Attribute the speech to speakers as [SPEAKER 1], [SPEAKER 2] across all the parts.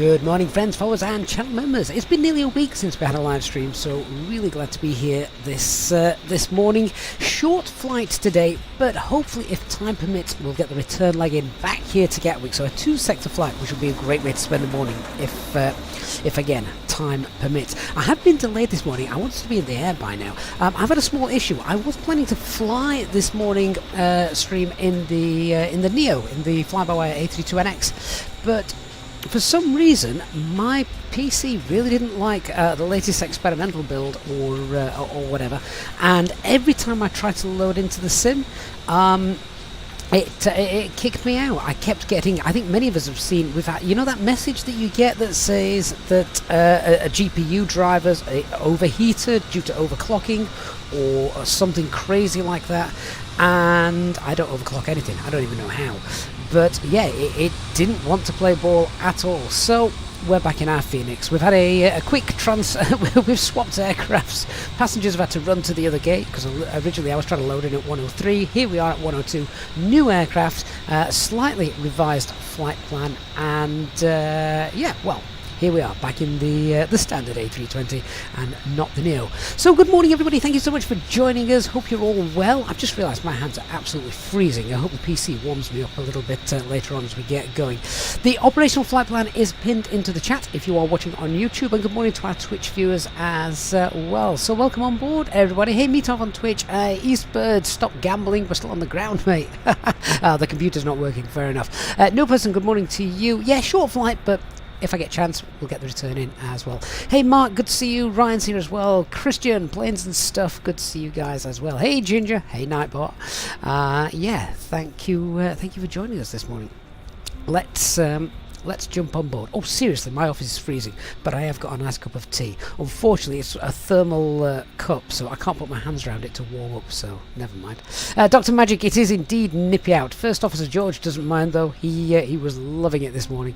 [SPEAKER 1] Good morning, friends, followers and channel members. It's been nearly a week since we had a live stream, so really glad to be here this morning. Short flight today, but hopefully if time permits we'll get the return leg in back here to Gatwick, so a two-sector flight, which will be a great way to spend the morning if again time permits. I have been delayed this morning. I wanted to be in the air by now. I've had a small issue. I was planning to fly this morning stream in the NEO, in the fly-by-wire A320, but for some reason my PC really didn't like the latest experimental build or whatever, and every time I tried to load into the sim, it kicked me out. I kept getting, I think many of us have seen, we've had, you know, that message that you get that says that a GPU driver's overheated due to overclocking or something crazy like that, and I don't overclock anything. I don't even know how. But yeah, it didn't want to play ball at all. So we're back in our Fenix. We've had a quick we've swapped aircrafts. Passengers have had to run to the other gate because originally I was trying to load in at 103. Here we are at 102. New aircraft, slightly revised flight plan, and yeah, well, here we are back in the standard A320 and not the NEO. So good morning everybody, thank you so much for joining us. Hope you're all well. I've just realised my hands are absolutely freezing. I hope the PC warms me up a little bit later on as we get going. The operational flight plan is pinned into the chat if you are watching on YouTube, and good morning to our Twitch viewers as well. So welcome on board everybody. Hey, meet off on Twitch. Eastbird, stop gambling, we're still on the ground, mate. The computer's not working, fair enough. No person, good morning to you. Yeah, short flight, but if I get a chance, we'll get the return in as well. Hey Mark, good to see you. Ryan's here as well. Christian, Planes and Stuff, good to see you guys as well. Hey Ginger, hey Nightbot. Yeah, thank you for joining us this morning. Let's jump on board. Oh, seriously, my office is freezing, but I have got a nice cup of tea. Unfortunately, it's a thermal cup, so I can't put my hands around it to warm up, so never mind. Dr. Magic, it is indeed nippy out. First Officer George doesn't mind, though. He was loving it this morning.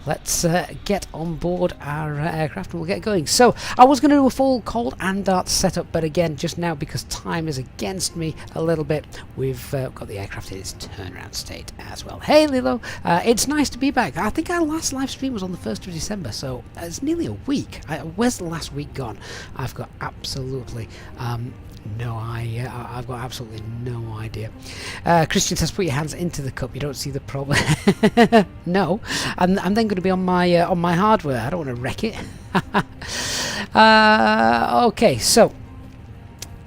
[SPEAKER 1] Let's get on board our aircraft and we'll get going. So, I was going to do a full cold and dart setup, but again, just now, because time is against me a little bit, we've got the aircraft in its turnaround state as well. Hey Lilo, it's nice to be back. I think our last live stream was on the 1st of December, so it's nearly a week. Where's the last week gone? I've got absolutely I've got absolutely no idea. Christian says, put your hands into the cup. You don't see the problem. No, I'm then going to be on my hardware. I don't want to wreck it. Okay, so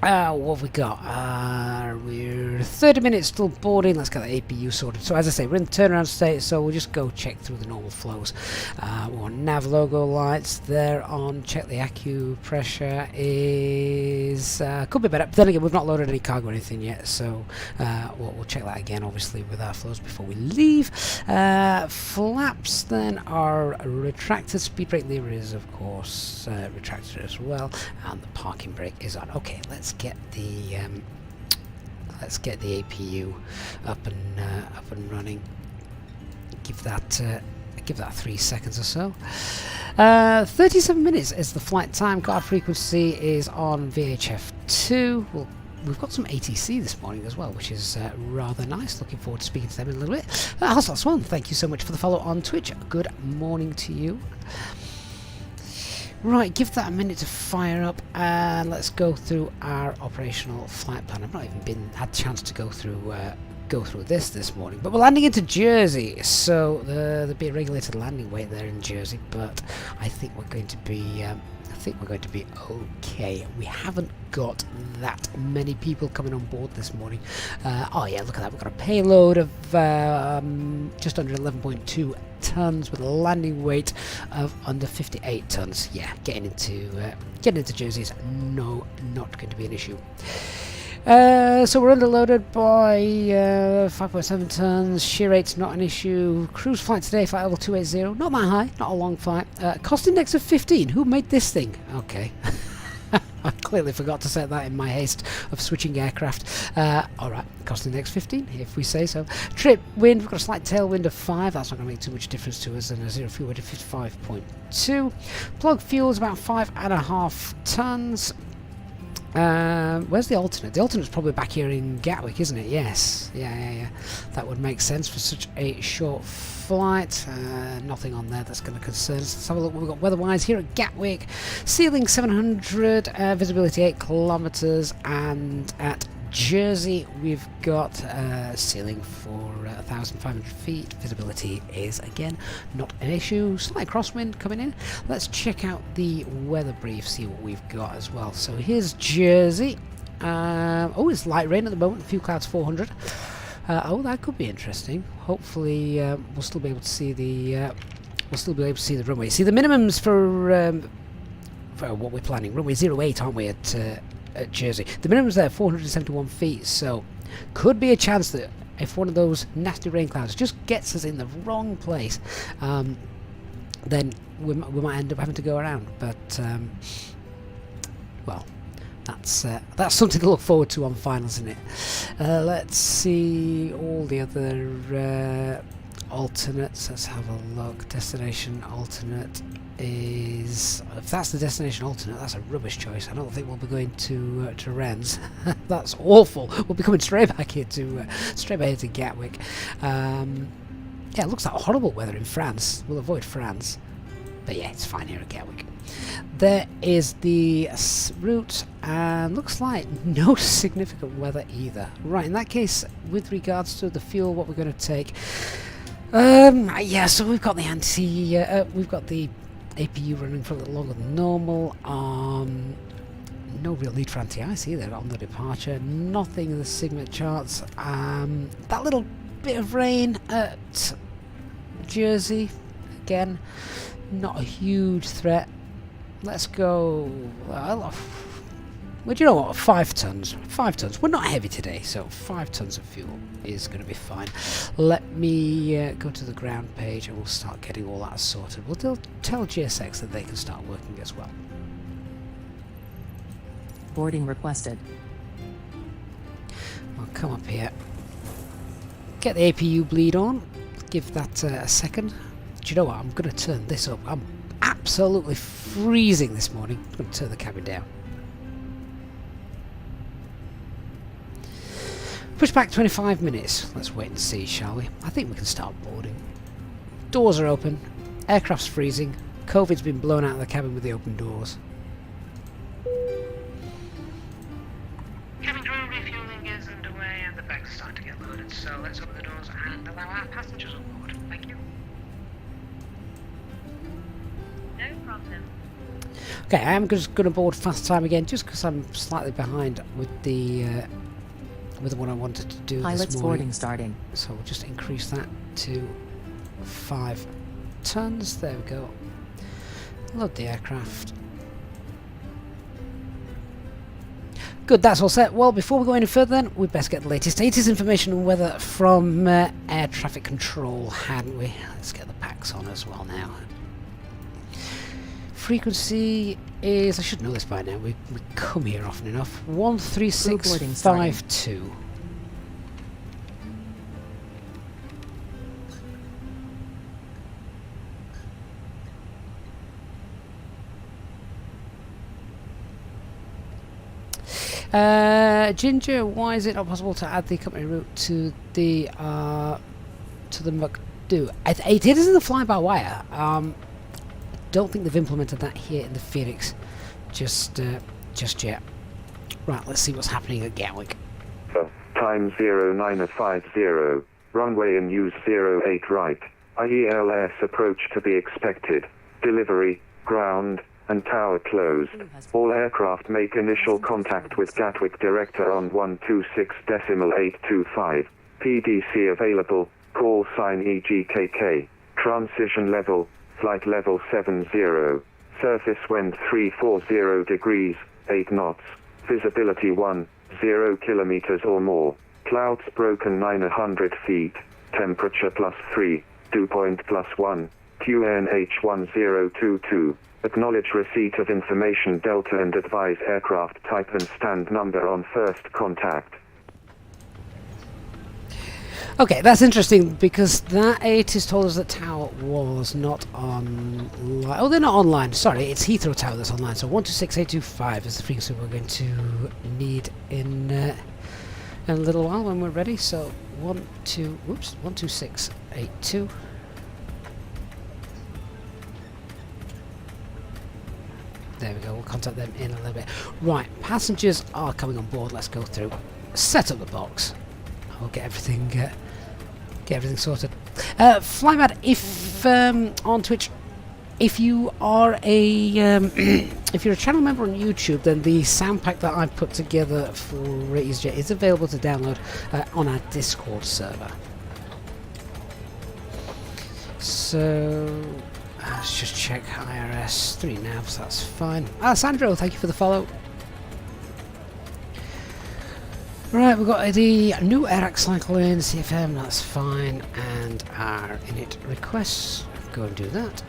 [SPEAKER 1] what have we got? We're 30 minutes still boarding. Let's get the APU sorted. So as I say, we're in the turnaround state, so we'll just go check through the normal flows. We want nav logo lights, they're on. Check the acupressure is could be better. But then again, we've not loaded any cargo or anything yet, so we'll check that again, obviously, with our flows before we leave. Flaps then are retracted. Speed brake lever is, of course, retracted as well, and the parking brake is on. Okay, let's get the APU up and running. Give that 3 seconds or so. 37 minutes is the flight time. Guard frequency is on VHF 2. We've got some ATC this morning as well, which is rather nice. Looking forward to speaking to them in a little bit. Hustle Swan, thank you so much for the follow on Twitch. Good morning to you. Right, give that a minute to fire up, and let's go through our operational flight plan. I've not even had a chance to go through this morning, but we're landing into Jersey, so there'll be a regulated landing weight there in Jersey, but I think we're going to be okay. We haven't got that many people coming on board this morning. Oh yeah, look at that. We've got a payload of just under 11.2 tons with a landing weight of under 58 tons. Yeah, getting into Jersey is not going to be an issue. So we're underloaded by 5.7 tons. Shear rate's not an issue. Cruise flight today, flight level 280. Not that high, not a long flight. Cost index of 15. Who made this thing? Okay. I clearly forgot to set that in my haste of switching aircraft. Alright, cost index 15, if we say so. Trip wind, we've got a slight tailwind of 5. That's not going to make too much difference to us. And a zero fuel weight of 55.2. Plug fuel is about 5.5 tons. Where's the alternate? The alternate's probably back here in Gatwick, isn't it? Yes. Yeah. That would make sense for such a short flight. Nothing on there that's going to concern us. Let's have a look what we've got weather-wise here at Gatwick. Ceiling 700, visibility 8 kilometres, and at Jersey we've got ceiling for 1,500 feet. Visibility is again not an issue. Slight crosswind coming in. Let's check out the weather brief, see what we've got as well. So here's Jersey. Oh, it's light rain at the moment. A few clouds 400. Oh, that could be interesting. Hopefully we'll still be able to see the runway. See the minimums for what we're planning. Runway 08, aren't we, at Jersey? The minimum's there, 471 feet, so could be a chance that if one of those nasty rain clouds just gets us in the wrong place, then we might end up having to go around. But well, that's something to look forward to on finals, isn't it? Let's see all the other alternates. Let's have a look. Destination alternate is, if that's the destination alternate, that's a rubbish choice. I don't think we'll be going to Rennes. That's awful. We'll be coming straight back here to Gatwick. Yeah, it looks like horrible weather in France. We'll avoid France, but yeah, it's fine here at Gatwick. There is the route, and looks like no significant weather either. Right, in that case, with regards to the fuel, what we're going to take. Yeah, so we've got the we've got the APU running for a little longer than normal. No real need for anti-ice either on the departure. Nothing in the Sigma charts. That little bit of rain at Jersey, again, not a huge threat. Let's go. Well, do you know what? 5 tons. 5 tons. We're not heavy today, so 5 tons of fuel is going to be fine. Let me go to the ground page and we'll start getting all that sorted. We'll tell GSX that they can start working as well.
[SPEAKER 2] Boarding requested.
[SPEAKER 1] I'll come up here. Get the APU bleed on. Give that a second. Do you know what? I'm going to turn this up. I'm absolutely freezing this morning. I'm going to turn the cabin down. Push back 25 minutes. Let's wait and see, shall we? I think we can start boarding. Doors are open. Aircraft's freezing. COVID's been blown out of the cabin with the open doors.
[SPEAKER 3] Cabin crew refueling is underway and the bags are starting to get loaded, so let's open the doors and allow our passengers on board. Thank you. No problem.
[SPEAKER 1] Okay, I am just going to board fast time again, just because I'm slightly behind with the what I wanted to do
[SPEAKER 2] Pilot's
[SPEAKER 1] this morning.
[SPEAKER 2] boarding starting.
[SPEAKER 1] So we'll just increase that to 5 tons. There we go. Load the aircraft. Good, that's all set. Well, before we go any further then, we'd best get the latest information and weather from air traffic control, hadn't we? Let's get the packs on as well now. Frequency is, I should know this by now, we come here often enough, 13652. Ginger, why is it not possible to add the company route to the McDo? It is in the fly-by-wire. Don't think they've implemented that here in the Fenix just yet. Right, let's see what's happening at Gatwick.
[SPEAKER 4] Time 0950, runway in use 08 right, IELS approach to be expected, delivery, ground, and tower closed. All aircraft make initial contact with Gatwick Director on 126.825, PDC available, call sign EGKK, transition level, flight level 70, surface wind 340 degrees, 8 knots, visibility 10 kilometers or more, clouds broken 900 feet, temperature +3, dew point +1, QNH 1022, acknowledge receipt of information Delta and advise aircraft type and stand number on first contact.
[SPEAKER 1] Okay, that's interesting because that 8 has told us that Tower was not online. Oh, they're not online. Sorry, it's Heathrow Tower that's online. So 126825 is the frequency we're going to need in a little while when we're ready. So 12682. There we go. We'll contact them in a little bit. Right, passengers are coming on board. Let's go through. Set up the box. I'll get everything sorted. Flymad, if on Twitch, if you are a if you're a channel member on YouTube, then the sound pack that I've put together for EasyJet is available to download on our Discord server. So let's just check IRS 3 navs. That's fine. Sandro, thank you for the follow. Right, we've got the new Airac cycle in, CFM, that's fine, and our init requests, go and do that.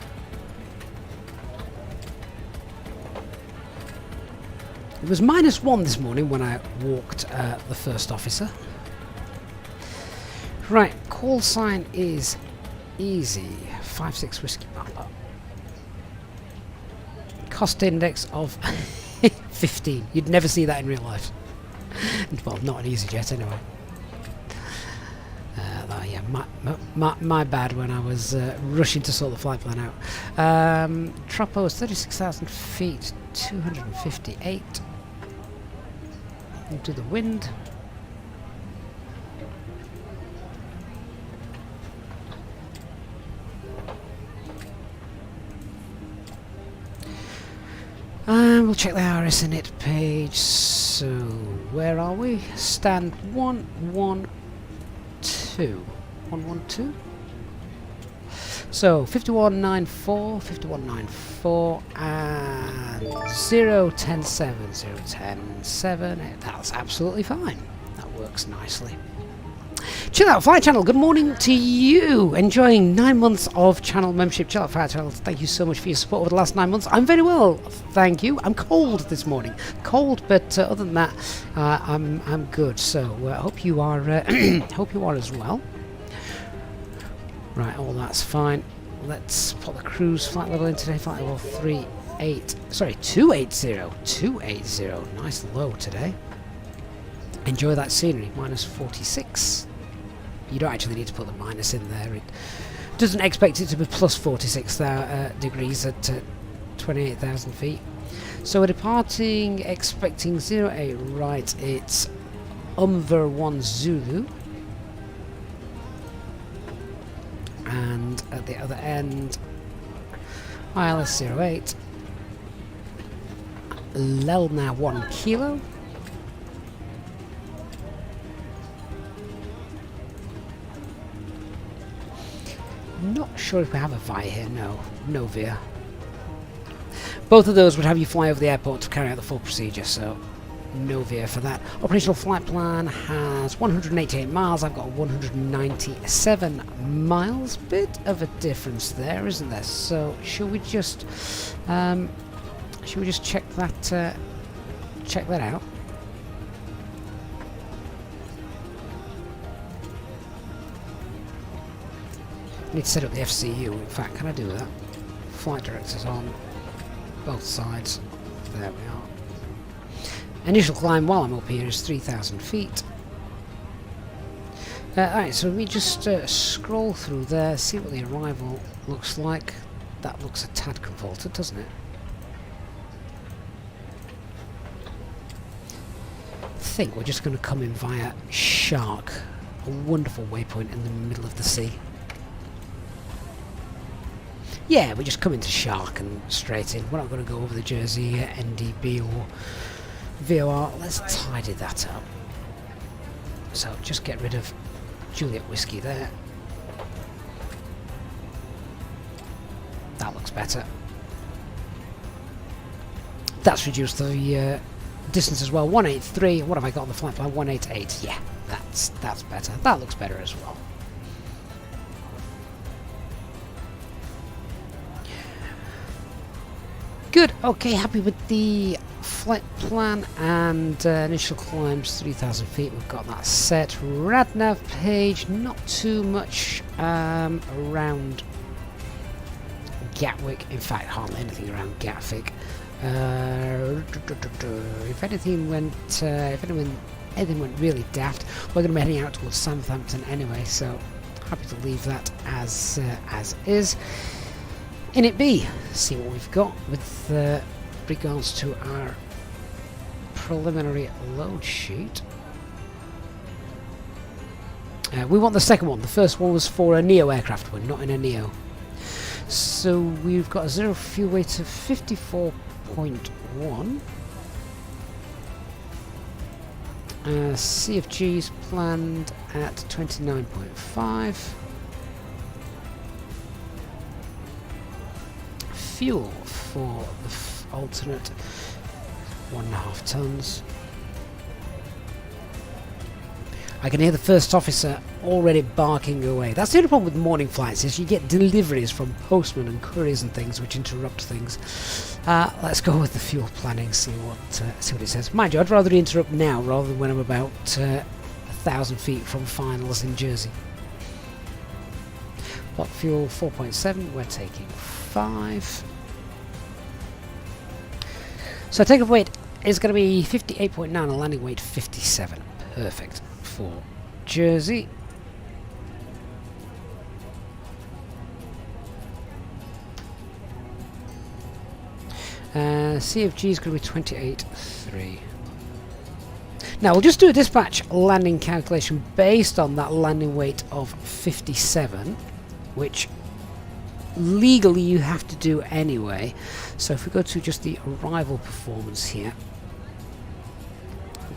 [SPEAKER 1] It was -1 this morning when I walked the first officer. Right, call sign is easy, 56 Whiskey Papa. Cost index of 15, you'd never see that in real life. Well, not an EasyJet anyway. Yeah, my bad when I was rushing to sort the flight plan out. Tropo is 36,000 feet, 258. Into the wind. We'll check the RS init page. So, where are we? Stand 112. 112? So, 5194, 5194, and 0107, 0107. That's absolutely fine. That works nicely. Chill Out Fire Channel, good morning to you. Enjoying 9 months of channel membership. Chill Out Fire Channel, thank you so much for your support over the last 9 months. I'm very well, thank you. I'm cold this morning. Cold, but other than that, I'm good. So I hope you are hope you are as well. Right, all that's fine. Let's put the cruise flight level in today. Flight level 280. Nice low today. Enjoy that scenery. -46. You don't actually need to put the minus in there. It doesn't expect it to be plus 46 degrees at 28,000 feet. So we're departing, expecting 08 right. It's Umver 1 Zulu. And at the other end, ILS 08. Lelna 1 Kilo. Not sure if we have a VIA here. No VIA. Both of those would have you fly over the airport to carry out the full procedure, so no VIA for that. Operational flight plan has 188 miles. I've got 197 miles. Bit of a difference there, isn't there? So should we just check that out? I need to set up the FCU. In fact, can I do that? Flight directors on both sides. There we are. Initial climb while I'm up here is 3,000 feet. Alright, so let me just scroll through there, see what the arrival looks like. That looks a tad convoluted, doesn't it? I think we're just going to come in via Shark, a wonderful waypoint in the middle of the sea. Yeah, we just come into Shark and straight in. We're not going to go over the Jersey NDB or VOR. Let's tidy that up. So just get rid of Juliet Whiskey there. That looks better. That's reduced the distance as well. 183. What have I got on the flight plan? 188. Yeah, that's better. That looks better as well. Good. Okay, happy with the flight plan and initial climbs 3,000 feet. We've got that set. Radnav page, not too much around Gatwick. In fact, hardly anything around Gatwick. If anything went really daft, we're going to be heading out towards Southampton anyway. So happy to leave that as is. In it be, see what we've got with regards to our preliminary load sheet. We want the second one. The first one was for a Neo aircraft. We're not in a Neo. So we've got a zero fuel weight of 54.1. CFG's planned at 29.5. Fuel for the alternate 1.5 tons. I can hear the first officer already barking away. That's the only problem with morning flights, is you get deliveries from postmen and couriers and things which interrupt things. Let's go with the fuel planning, see what it says. Mind you, I'd rather interrupt now rather than when I'm about 1,000 feet from finals in Jersey. Block fuel 4.7, we're taking 5. So takeoff weight is going to be 58.9 and landing weight 57. Perfect for Jersey. CFG is going to be 28.3. Now we'll just do a dispatch landing calculation based on that landing weight of 57, which legally you have to do anyway. So if we go to just the arrival performance here,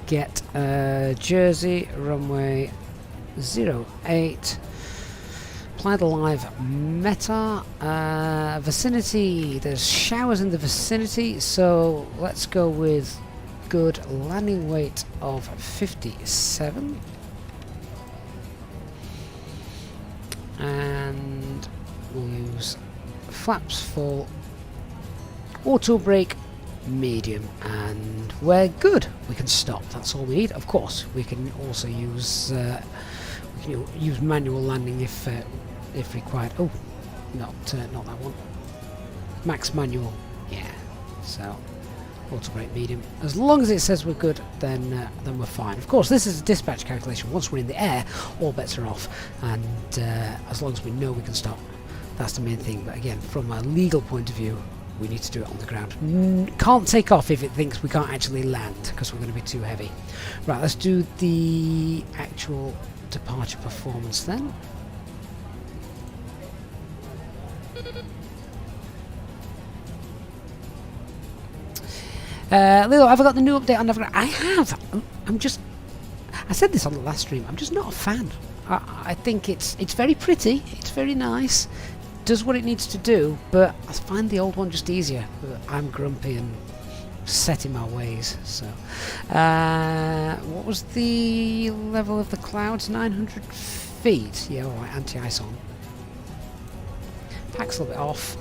[SPEAKER 1] get Jersey runway 08, apply the live meta, vicinity, there's showers in the vicinity, so let's go with good landing weight of 57, and we'll use flaps full, auto brake medium, and we're good. We can stop. That's all we need. Of course, we can also use use manual landing if required. Oh, not that one. Max manual. Yeah. So auto brake medium. As long as it says we're good, then we're fine. Of course, this is a dispatch calculation. Once we're in the air, all bets are off, and as long as we know we can stop, that's the main thing. But again, from a legal point of view, we need to do it on the ground. Can't take off if it thinks we can't actually land, because we're going to be too heavy. Right, let's do the actual departure performance then. Lilo, have I got the new update on Navigator? I have. I said this on the last stream. I'm just not a fan. I think it's very pretty. It's very nice. Does what it needs to do, but I find the old one just easier. But I'm grumpy and set in my ways. So, what was the level of the clouds? 900 feet. Yeah, all right. Anti-ice on. Pack's a little bit off.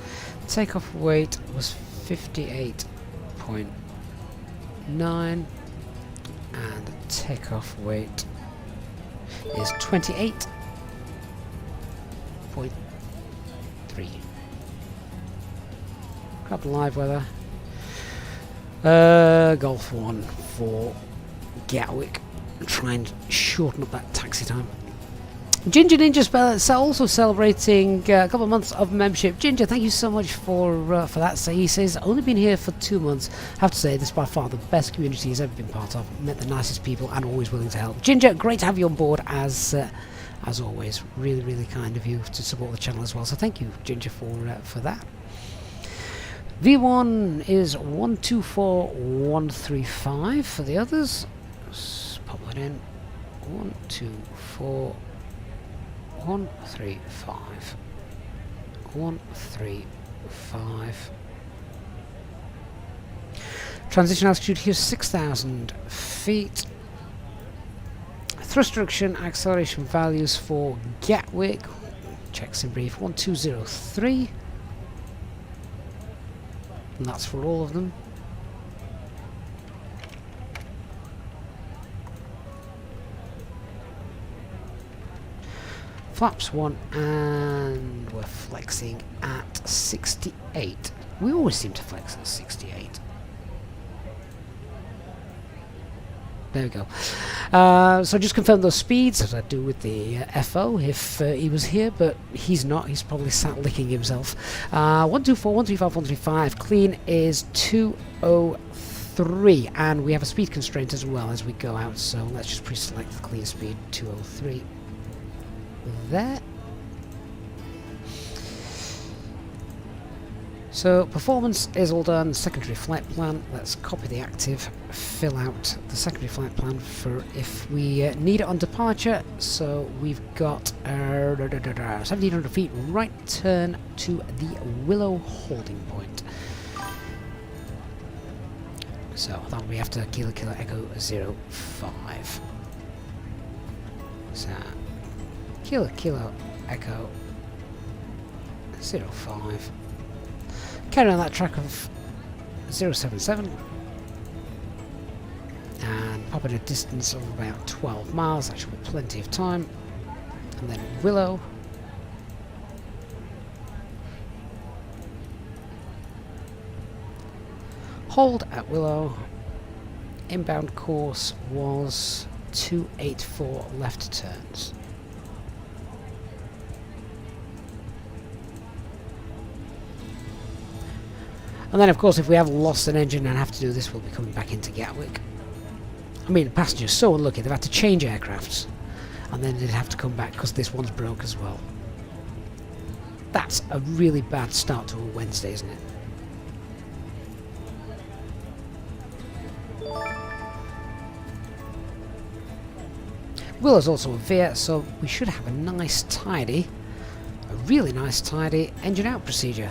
[SPEAKER 1] Takeoff weight was 58.9, and takeoff weight is 28.3. Grab the live weather. Golf 1 for Gatwick. Try and shorten up that taxi time. Ginger Ninja also celebrating a couple of months of membership. Ginger, thank you so much for that. So he says, only been here for 2 months. I have to say, this is by far the best community he's ever been part of. Met the nicest people and always willing to help. Ginger, great to have you on board as always. Really, really kind of you to support the channel as well. So thank you, Ginger, for that. V1 is 124135 for the others. Let's pop that in. 124135. 135. Transition altitude here 6,000 feet. Thrust reduction acceleration values for Gatwick. Checks in brief 1203. And that's for all of them. Flaps 1, and we're flexing at 68. We always seem to flex at 68. There we go. So just confirm those speeds, as I do with the FO if he was here, but he's not. He's probably sat licking himself. 124, 135, 135. Clean is 203, and we have a speed constraint as well as we go out, so let's just pre-select the clean speed, 203. There. So performance is all done. Secondary flight plan. Let's copy the active, fill out the secondary flight plan for if we need it on departure. So we've got 1700 feet right turn to the Willow holding point. So that'll be after Kilo Kilo Echo 05. So Kilo Kilo Echo 05. Carry on that track of 077 and pop in a distance of about 12 miles, actually with plenty of time. And then Willow. Hold at Willow. Inbound course was 284 left turns. And then, of course, if we have lost an engine and have to do this, we'll be coming back into Gatwick. I mean, the passengers so unlucky, they've had to change aircrafts, and then they'd have to come back because this one's broke as well. That's a really bad start to a Wednesday, isn't it? Willow's also a veer, so we should have a nice, tidy, a really nice, tidy engine out procedure.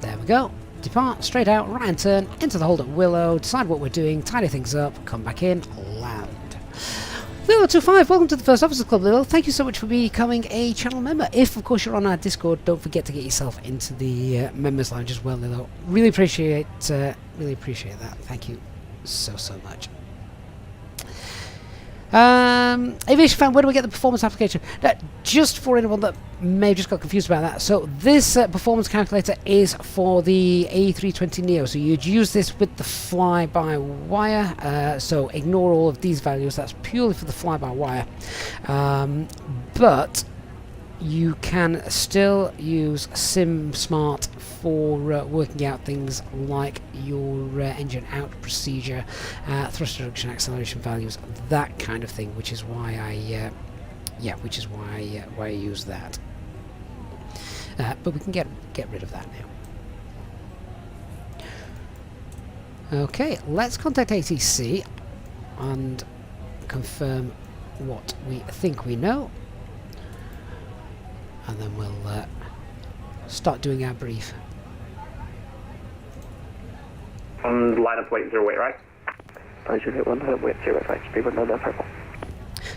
[SPEAKER 1] There we go. Depart, straight out, right hand turn, into the hold at Willow, decide what we're doing, tidy things up, come back in, land. Willow25, welcome to the First Officers Club, Willow. Thank you so much for becoming a channel member. If, of course, you're on our Discord, don't forget to get yourself into the members lounge as well, Willow. Really appreciate that. Thank you so much. Aviation fan, where do we get the performance application? Just for anyone that may have just got confused about that, so this performance calculator is for the A320 Neo, so you'd use this with the fly-by-wire, so ignore all of these values, that's purely for the fly-by-wire, but you can still use SimSmart for working out things like your engine out procedure, thrust reduction, acceleration values, that kind of thing, which is why I use that. But we can get rid of that now. Okay, let's contact ATC and confirm what we think we know, and then we'll start doing our brief.
[SPEAKER 2] On line up weight 08, right?
[SPEAKER 5] Pleasure, hit 1, weight 05, speed 1, no purple.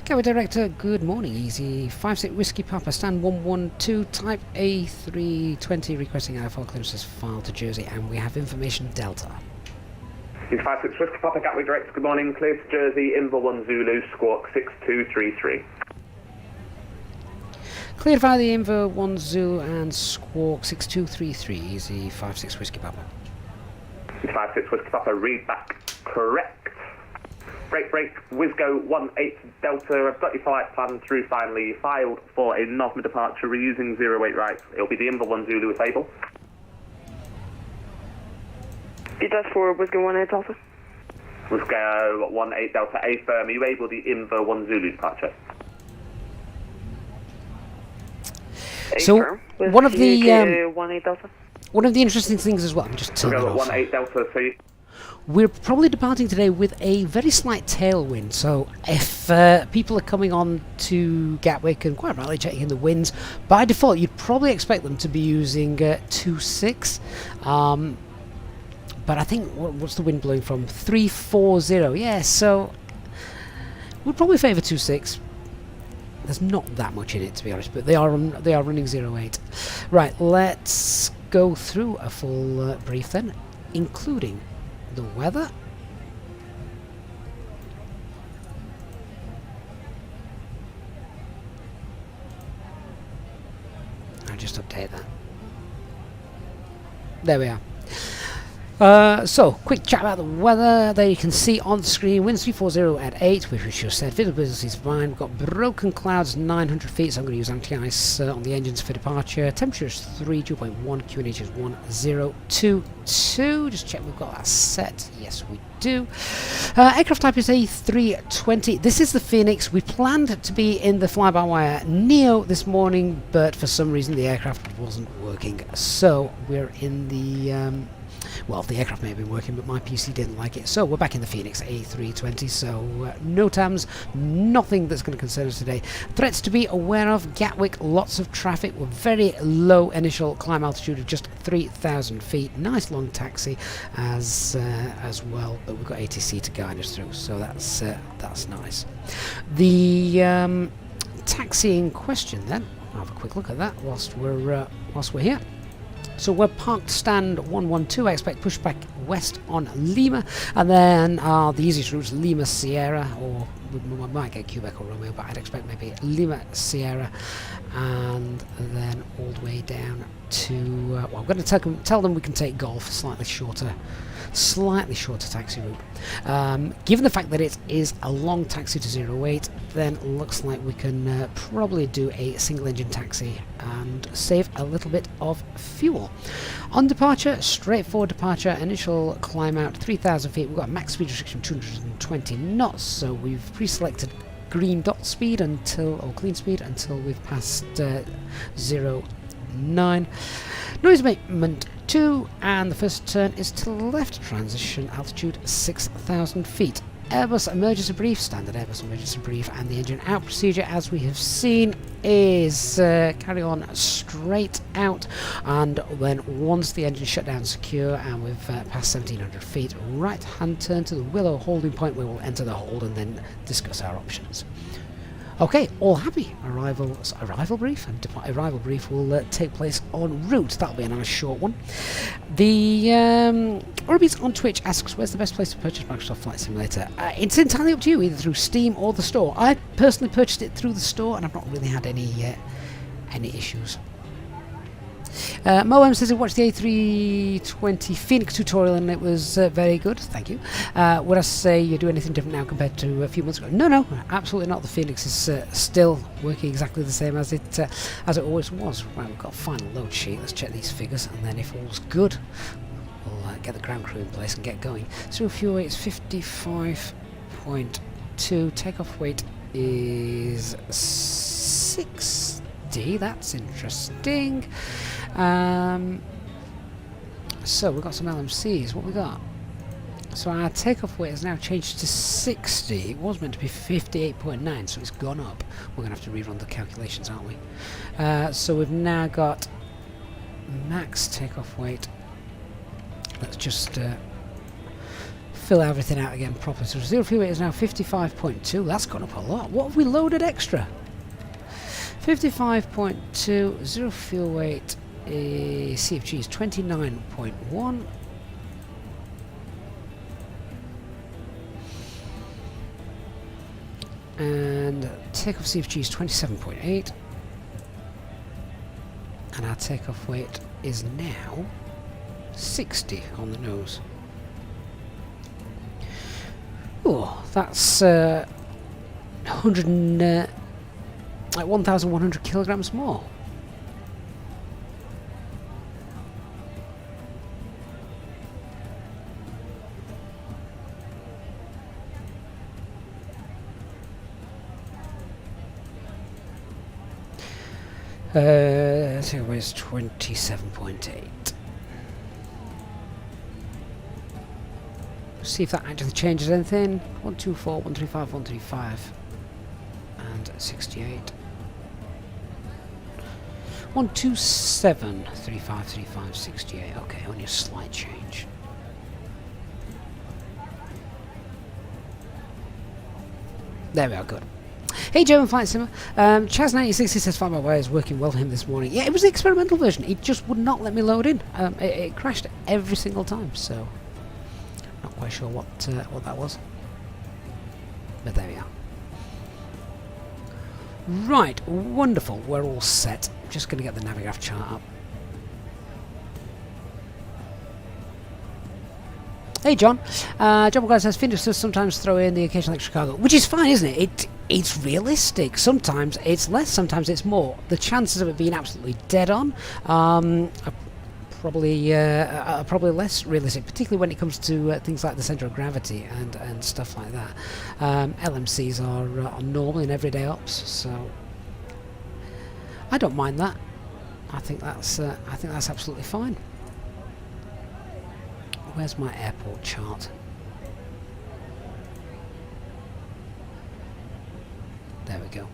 [SPEAKER 1] Gateway Director, good morning, easy. 56 Whiskey Papa, stand 112, type A320, requesting IFR clearances filed to Jersey, and we have information Delta.
[SPEAKER 2] He's 56 Whiskey Papa, Gatwick Director, good morning, clear to Jersey, Inver 1 Zulu, squawk 6233.
[SPEAKER 1] Cleared via the Inver 1 Zulu and squawk 6233, easy 56 Whiskey Papa.
[SPEAKER 2] 56 Whiskey Papa, read back correct. Break, Wizgo 18 Delta, I've got your flight plan through finally, filed for a North Mid departure, reusing 08 right. It'll be the Inver 1 Zulu if able.
[SPEAKER 5] That's for Wizgo 18 Delta.
[SPEAKER 2] Wizgo 18 Delta, A firm, are you able the Inver 1 Zulu departure?
[SPEAKER 1] So one of the
[SPEAKER 5] 18 Delta.
[SPEAKER 1] one of the interesting things as well, I'm just turning it off.
[SPEAKER 2] 18 Delta, see.
[SPEAKER 1] We're probably departing today with a very slight tailwind, so if people are coming on to Gatwick and quite rightly checking in the winds, by default you'd probably expect them to be using 26, but I think, what's the wind blowing from? 340, yeah, so we'd probably favour 26. There's not that much in it, to be honest, but they are running 08. Right, let's go through a full brief then, including the weather. I'll just update that. There we are. So, quick chat about the weather. There you can see on the screen, winds 340 at 8, which we just said. Visibility is fine. We've got broken clouds 900 feet, so I'm going to use anti-ice on the engines for departure. Temperature is 3, dew point 1, QNH is 1022. Just check we've got that set. Yes, we do. Aircraft type is A320. This is the Fenix. We planned to be in the fly-by-wire Neo this morning, but for some reason the aircraft wasn't working. So, we're in the... well, the aircraft may have been working, but my PC didn't like it. So we're back in the Fenix A320. So no TAMs, nothing that's going to concern us today. Threats to be aware of: Gatwick, lots of traffic. We're very low initial climb altitude of just 3,000 feet. Nice long taxi as well, but we've got ATC to guide us through, so that's nice. The taxi in question, then, I'll have a quick look at that whilst we're here. So we're parked stand 112. I expect pushback west on Lima, and then the easiest route is Lima Sierra, or we might get Quebec or Romeo, but I'd expect maybe Lima Sierra, and then all the way down to well, I'm going to tell them we can take Golf, slightly shorter taxi route. Given the fact that it is a long taxi to 08, then looks like we can probably do a single engine taxi and save a little bit of fuel. On departure, straightforward departure, initial climb out 3,000 feet. We've got a max speed restriction 220 knots, so we've pre-selected green dot speed or clean speed until we've passed 09. Noise abatement 2, and the first turn is to the left. Transition altitude 6,000 feet. Airbus emergency brief, standard Airbus emergency brief, and the engine out procedure, as we have seen, is carry on straight out, and then once the engine shut down secure and we've passed 1,700 feet, right hand turn to the Willow holding point, where we'll enter the hold and then discuss our options. Okay, all happy. Arrival brief and arrival brief will take place en route. That'll be a nice short one. The Orbeez on Twitch asks, where's the best place to purchase Microsoft Flight Simulator? It's entirely up to you, either through Steam or the store. I personally purchased it through the store, and I've not really had any issues. Moem says he watched the A320 Fenix tutorial and it was very good. Thank you. Would I say you do anything different now compared to a few months ago? No, absolutely not. The Fenix is still working exactly the same as it always was. Right, we've got a final load sheet. Let's check these figures, and then if all's good, we'll get the ground crew in place and get going. So fuel weight is 55.2. Takeoff weight is 60. That's interesting. So we've got some LMCs. What we got? So our takeoff weight has now changed to 60. It was meant to be 58.9, so it's gone up. We're going to have to rerun the calculations, aren't we? So we've now got max takeoff weight. Let's just fill everything out again properly. So zero fuel weight is now 55.2. That's gone up a lot. What have we loaded extra? 55.2. Zero fuel weight. CFG is 29.1. And takeoff CFG is 27.8. And our takeoff weight is now 60 on the nose. Oh, that's 1,100 kilograms more. So it was 27.8. See if that actually changes anything. 124, 135, 135, and 68. 127, 35, 35, 68. Okay, only a slight change. There we are, good. Hey, German Flight Simmer. Chaz96 says fly-by-wire is working well for him this morning. Yeah, it was the experimental version. It just would not let me load in. It crashed every single time, so not quite sure what that was. But there we are. Right, wonderful. We're all set. Just going to get the Navigraph chart up. Hey John, John McGuire says Fenix does sometimes throw in the occasional extra cargo, which is fine, isn't it? It's realistic. Sometimes it's less, sometimes it's more. The chances of it being absolutely dead on are probably less realistic, particularly when it comes to things like the centre of gravity and stuff like that. LMCs are normal in everyday ops, so I don't mind that. I think that's absolutely fine. Where's my airport chart? There we go.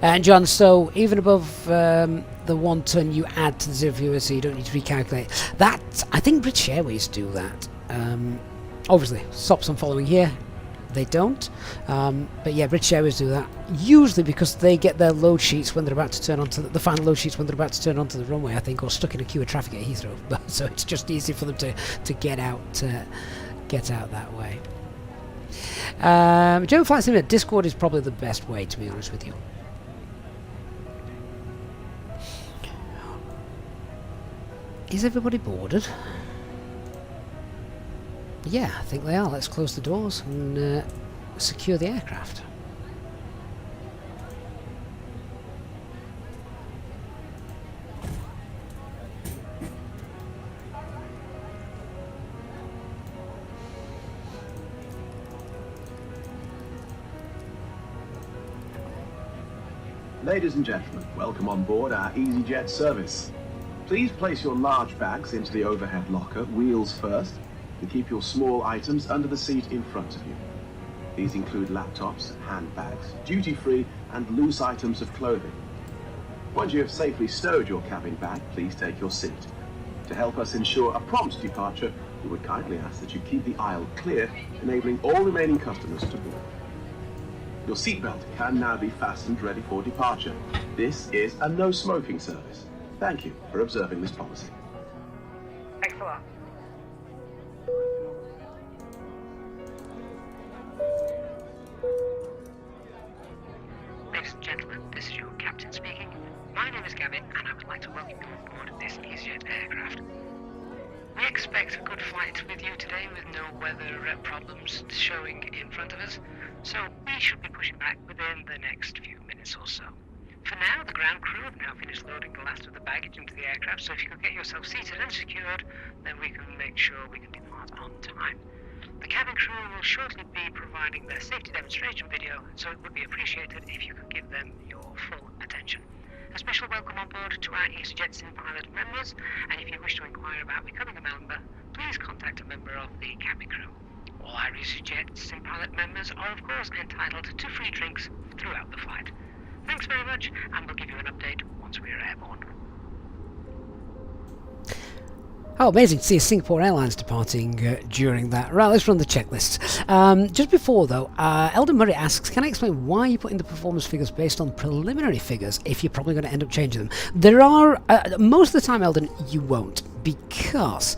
[SPEAKER 1] And John, so even above the 1 ton you add to the zero fuel, so you don't need to recalculate. That, I think British Airways do that. Obviously, SOPs I'm following here, they don't. But yeah, British Airways do that. Usually because they get their load sheets when they're about to turn onto the final load sheets when they're about to turn onto the runway, I think, or stuck in a queue of traffic at Heathrow. So it's just easy for them to get out that way. Joe Flight Simulator, Discord is probably the best way, to be honest with you. Is everybody boarded? Yeah, I think they are. Let's close the doors and secure the aircraft.
[SPEAKER 6] Ladies and gentlemen, welcome on board our EasyJet service. Please place your large bags into the overhead locker, wheels first, and keep your small items under the seat in front of you. These include laptops, handbags, duty-free and loose items of clothing. Once you have safely stowed your cabin bag, please take your seat. To help us ensure a prompt departure, we would kindly ask that you keep the aisle clear, enabling all remaining customers to board. Your seatbelt can now be fastened ready for departure. This is a no-smoking service. Thank you for observing this policy.
[SPEAKER 3] Thanks a lot. Ladies and gentlemen, this is your captain speaking. My name is Gavin, and I would like to welcome you on board this EasyJet aircraft. We expect a good flight with you today with no weather problems showing in front of us, so we should be pushing back within the next few minutes or so. For now, the ground crew have now finished loading the last of the baggage into the aircraft, so if you could get yourself seated and secured, then we can make sure we can depart on time. The cabin crew will shortly be providing their safety demonstration video, so it would be appreciated if you could give them your full attention. A special welcome on board to our EasyJet SimPilot members, and if you wish to inquire about becoming a member, please contact a member of the cabin crew. All our EasyJet SimPilot members are of course entitled to free drinks throughout the flight. Thanks very much, and we'll give you an update once we are airborne.
[SPEAKER 1] Oh, amazing to see Singapore Airlines departing during that. Right, let's run the checklist. Just before, though, Eldon Murray asks, can I explain why you put in the performance figures based on preliminary figures if you're probably going to end up changing them? There are, most of the time, Eldon, you won't, because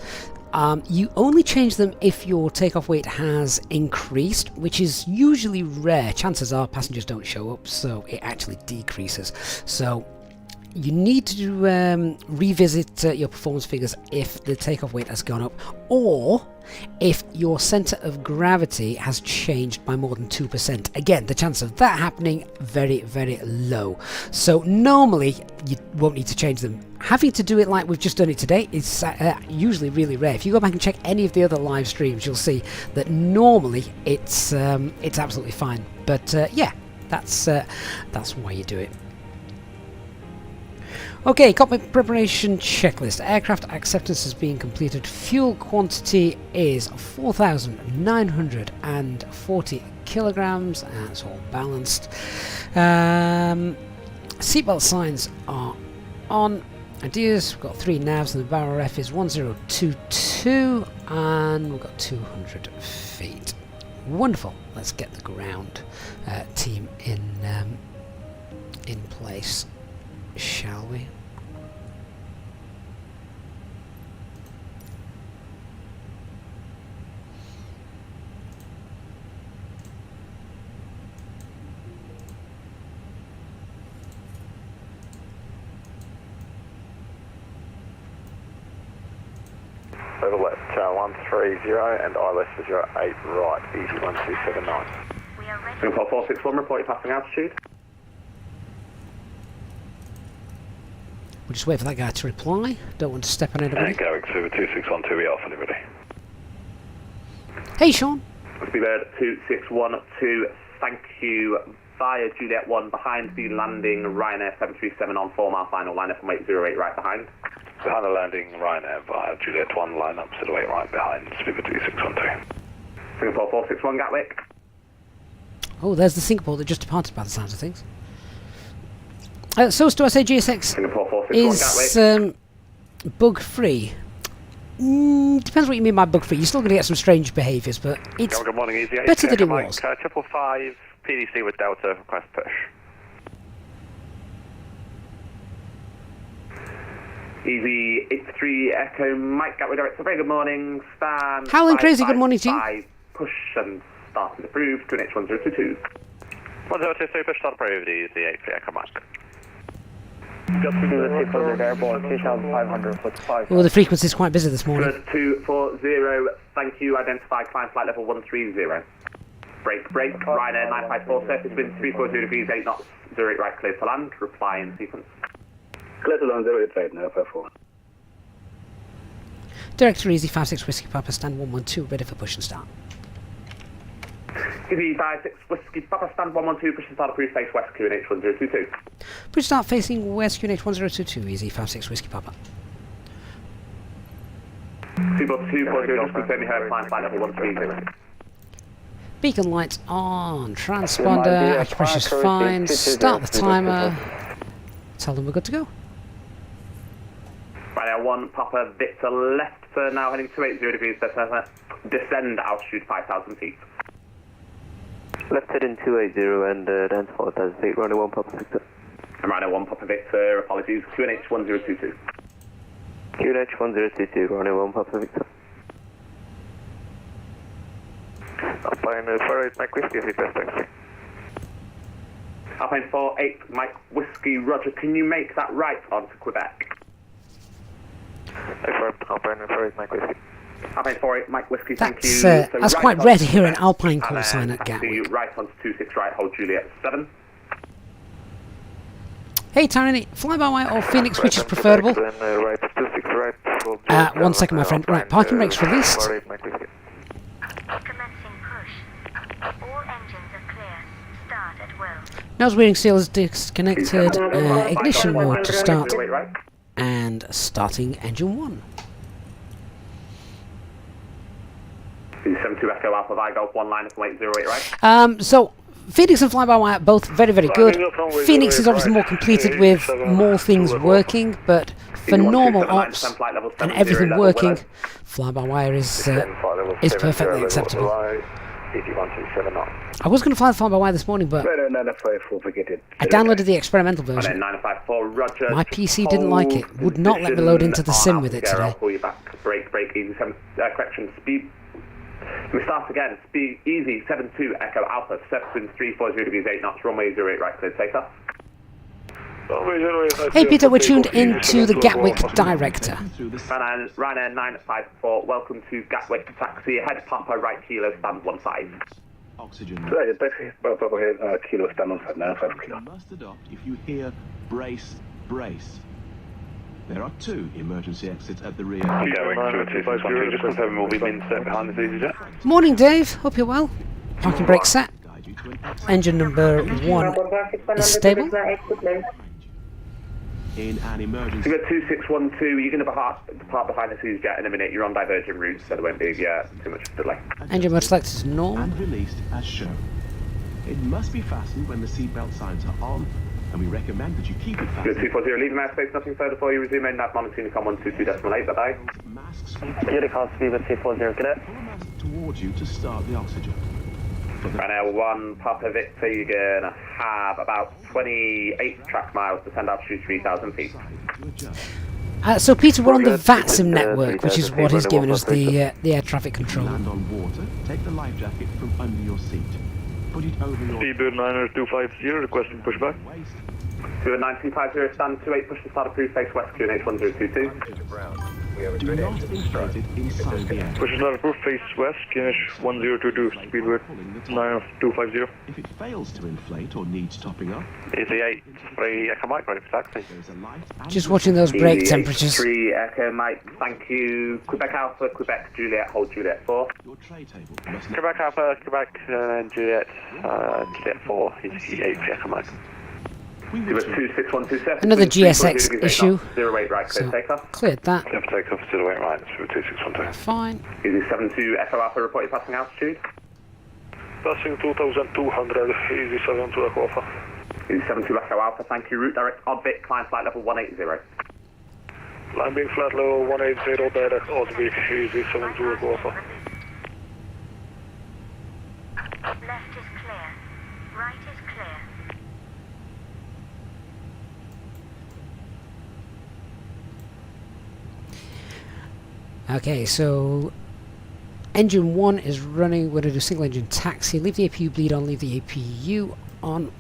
[SPEAKER 1] you only change them if your takeoff weight has increased, which is usually rare. Chances are passengers don't show up, so it actually decreases. So you need to revisit your performance figures if the takeoff weight has gone up, or if your centre of gravity has changed by more than 2%. Again, the chance of that happening, very, very low. So normally you won't need to change them. Having to do it like we've just done it today is usually really rare. If you go back and check any of the other live streams, you'll see that normally it's absolutely fine. But yeah, that's why you do it. Okay, cockpit preparation checklist. Aircraft acceptance has been completed. Fuel quantity is 4,940 kilograms. That's all balanced. Seatbelt signs are on. Ideas, we've got 3 navs and the barrel ref is 1022 and we've got 200 feet. Wonderful. Let's get the ground team in place, shall we?
[SPEAKER 7] over left, 130 and I left for 08 right, easy 1279.
[SPEAKER 2] Singapore 461, report your passing altitude.
[SPEAKER 1] We'll just wait for that guy to reply. Don't want to step on anybody.
[SPEAKER 7] Gatwick, Super 2612, we off anybody.
[SPEAKER 1] Hey, Sean.
[SPEAKER 2] Speedbird 2612, thank you. Via Juliet 1 behind the landing, Ryanair 737 on 4 mile final, line up from 808 right behind.
[SPEAKER 7] Behind the landing, Ryanair via Juliet 1, line up, 08 right behind, Speedbird 2612.
[SPEAKER 2] Singapore 461, Gatwick.
[SPEAKER 1] Oh, there's the Singapore that just departed by the sounds of things. So do I say GSX
[SPEAKER 2] Singapore 461,
[SPEAKER 1] is bug-free? Depends what you mean by bug-free. You're still going to get some strange behaviours, but it's
[SPEAKER 7] Good morning, easy.
[SPEAKER 1] better than it was.
[SPEAKER 7] 555, PDC with Delta, request push.
[SPEAKER 2] Easy 83 Echo Mike Gatwick Director. Very good morning. Stand.
[SPEAKER 1] Howling Crazy, good morning to you.
[SPEAKER 2] 5, push and start and approved. 2H1022.
[SPEAKER 7] 1022, push start approved, easy 83 Echo Mike.
[SPEAKER 1] Oh, the frequency is quite busy this morning.
[SPEAKER 2] Good 240. Thank you. Identify climb flight level 130. Break. Ryanair 954. Surface wind 340 degrees 8 knots. 08 right clear to land. Reply in sequence.
[SPEAKER 7] Clear to land 08 right now, 54.
[SPEAKER 1] Director Easy 56 Whiskey Papa, stand 112, ready for push and start.
[SPEAKER 2] Easy 56 Whiskey Papa, stand 112, push and start approved, face west QNH 1022.
[SPEAKER 1] Push start facing west QNH 1022, Easy 56 Whiskey Papa.
[SPEAKER 2] 240, just confirm you heard climb flight level 130.
[SPEAKER 1] Beacon lights on, transponder, acupressure's fine, start the timer, tell them we're good to go.
[SPEAKER 2] Right now, 1 Papa Victor left for now heading 280 degrees, descend altitude 5,000 feet.
[SPEAKER 5] Left heading 280 and down to 4,000 feet, running 1 Papa Victor.
[SPEAKER 2] And right now, 1 Papa Victor, apologies, QNH 1022.
[SPEAKER 5] QNH 1022, running 1 Papa Victor.
[SPEAKER 7] Alpine 48 Mike Whiskey, request taxi.
[SPEAKER 2] Alpine 48 Mike Whiskey, Roger, can you make that right onto Quebec?
[SPEAKER 7] Alpine 48 Mike Whiskey.
[SPEAKER 2] Alpine 48 Mike Whiskey, thank you.
[SPEAKER 1] That's
[SPEAKER 2] So
[SPEAKER 1] quite
[SPEAKER 2] right
[SPEAKER 1] rare to hear an
[SPEAKER 2] Quebec,
[SPEAKER 1] Alpine call
[SPEAKER 2] and
[SPEAKER 1] sign at
[SPEAKER 2] taxi
[SPEAKER 1] Gatwick.
[SPEAKER 2] right onto 26 right, hold Juliet 7.
[SPEAKER 1] Hey Tyranny, fly-by-wire or Phoenix, which is preferable?
[SPEAKER 7] Right, 26 right.
[SPEAKER 1] 1 second, my friend. Right, parking brakes released.
[SPEAKER 8] Commencing push. All engines are clear. Start at will.
[SPEAKER 1] Nose wearing seal is disconnected. Ignition mode to start.
[SPEAKER 2] Right.
[SPEAKER 1] And starting engine 1.
[SPEAKER 2] 72 Echo Alpha Vi Golf 1 line from 808 right.
[SPEAKER 1] So Phoenix and fly-by-wire both very, very good. Phoenix is obviously more completed with more things working, but for normal ops and everything working, fly-by-wire is perfectly acceptable. I was going to fly the fly-by-wire this morning, but I downloaded the experimental version. My PC didn't like it, would not let me load into the sim with it today.
[SPEAKER 2] I'll call you back. Break, easy, correction, speed. We start again, speed, easy, 72 Echo Alpha, surface wind 340 degrees 8 knots, runway 08 right clear, take off.
[SPEAKER 1] Hey Peter, we're tuned into the Gatwick Director.
[SPEAKER 2] Ryanair 954, welcome to Gatwick, taxi, head Papa, right kilo, stand 15.
[SPEAKER 7] Oxygen.
[SPEAKER 9] Right, taxi, Papa, kilo, stand on 5 now, 5 kilo.
[SPEAKER 6] You must adopt if you hear brace. There are 2 emergency exits at the rear.
[SPEAKER 7] Just confirm we'll be set behind this easy jet.
[SPEAKER 1] Morning Dave, hope you're well. Parking brake set. Engine number 1 is stable.
[SPEAKER 6] In an emergency.
[SPEAKER 2] So you've got 2612, you're going to depart behind the Suez jet in a minute, you're on divergent routes, so there won't be too much delay.
[SPEAKER 1] Engine mode selected to normal.
[SPEAKER 6] And released as shown. It must be fastened when the seatbelt signs are on, and we recommend that you keep it fastened.
[SPEAKER 2] Good 240, leaving airspace, nothing further for you, resume nav monitoring, com 122.8, bye-bye.
[SPEAKER 6] Masks
[SPEAKER 5] Unicon speed with 240, cadet.
[SPEAKER 6] pull a mask towards you to start the oxygen.
[SPEAKER 2] Right now, 1 Papa Victor, you're going to have about 28 track miles, descend altitude 3,000 feet.
[SPEAKER 1] So Peter, we're on the VATSIM network, which is what is giving us the air traffic control.
[SPEAKER 6] Land on water, take the life jacket from under your seat. Put it over your
[SPEAKER 7] Speedbird 9250, requesting pushback.
[SPEAKER 6] waist.
[SPEAKER 2] 29250, stand 28, push to start approved, face west, QNH 1022.
[SPEAKER 6] Do not inflate it inside the engine.
[SPEAKER 7] Push starter approved, face west, QNH 1022, speed width 9250.
[SPEAKER 6] If it fails to inflate or needs topping up,
[SPEAKER 7] Easy 8, 3 Echo Mike, ready for taxi.
[SPEAKER 6] there's a light and
[SPEAKER 1] Just watching those brake temperatures.
[SPEAKER 2] 3 Echo Mike, thank you. Quebec Alpha, Quebec Juliet, hold Juliet 4.
[SPEAKER 6] your tray table must not
[SPEAKER 7] Quebec Alpha, Quebec, and Juliet, Juliet 4, Easy 8, Echo Mike.
[SPEAKER 6] we
[SPEAKER 2] It was
[SPEAKER 6] wish
[SPEAKER 2] 26127.
[SPEAKER 1] Another GSX issue.
[SPEAKER 2] 08 right, clear
[SPEAKER 1] So,
[SPEAKER 2] takeoff.
[SPEAKER 1] cleared that.
[SPEAKER 7] Clear for takeoff, 08 right, speed 2612.
[SPEAKER 1] Fine.
[SPEAKER 2] Easy 72 Echo Alpha, reported passing altitude.
[SPEAKER 7] Passing 2200, easy 72 Echo Alpha.
[SPEAKER 2] Easy 72 Echo Alpha, thank you. Route direct Orbit, climb flight level 180.
[SPEAKER 7] Line being flat level 180, direct Osby, easy 72 Echo Alpha.
[SPEAKER 8] Left is clear. Right is clear.
[SPEAKER 1] Okay, so engine 1 is running. We're going to do single engine taxi. Leave the APU bleed on, leave the APU on.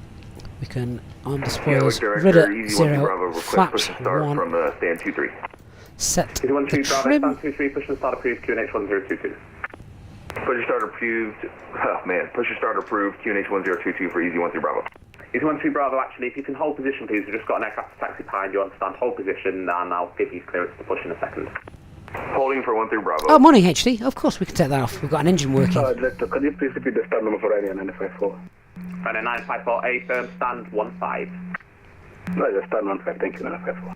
[SPEAKER 1] We can arm the spoilers. Rudder 0, flaps 1.
[SPEAKER 9] stand 2-3.
[SPEAKER 1] Set
[SPEAKER 2] Easy 1 3
[SPEAKER 1] the
[SPEAKER 2] Bravo,
[SPEAKER 1] trim.
[SPEAKER 2] stand 2-3, push and start approved, QNH 1022.
[SPEAKER 9] Pusher start approved. Oh man, pusher start approved. QNH 1022 for Easy 13 Bravo.
[SPEAKER 2] Easy 1 3 Bravo, actually, if you can hold position, please. We've just got an aircraft taxi behind you on stand. Hold position, and I'll give you clearance to push in a second.
[SPEAKER 9] Holding for 13 Bravo.
[SPEAKER 1] Oh, morning HD. Of course we can take that off. We've got an engine working.
[SPEAKER 9] Director, can you please repeat the start number for Ryanair 954?
[SPEAKER 2] Ryanair 954A, firm stand 15.
[SPEAKER 9] No, just start 15, thank you, 954.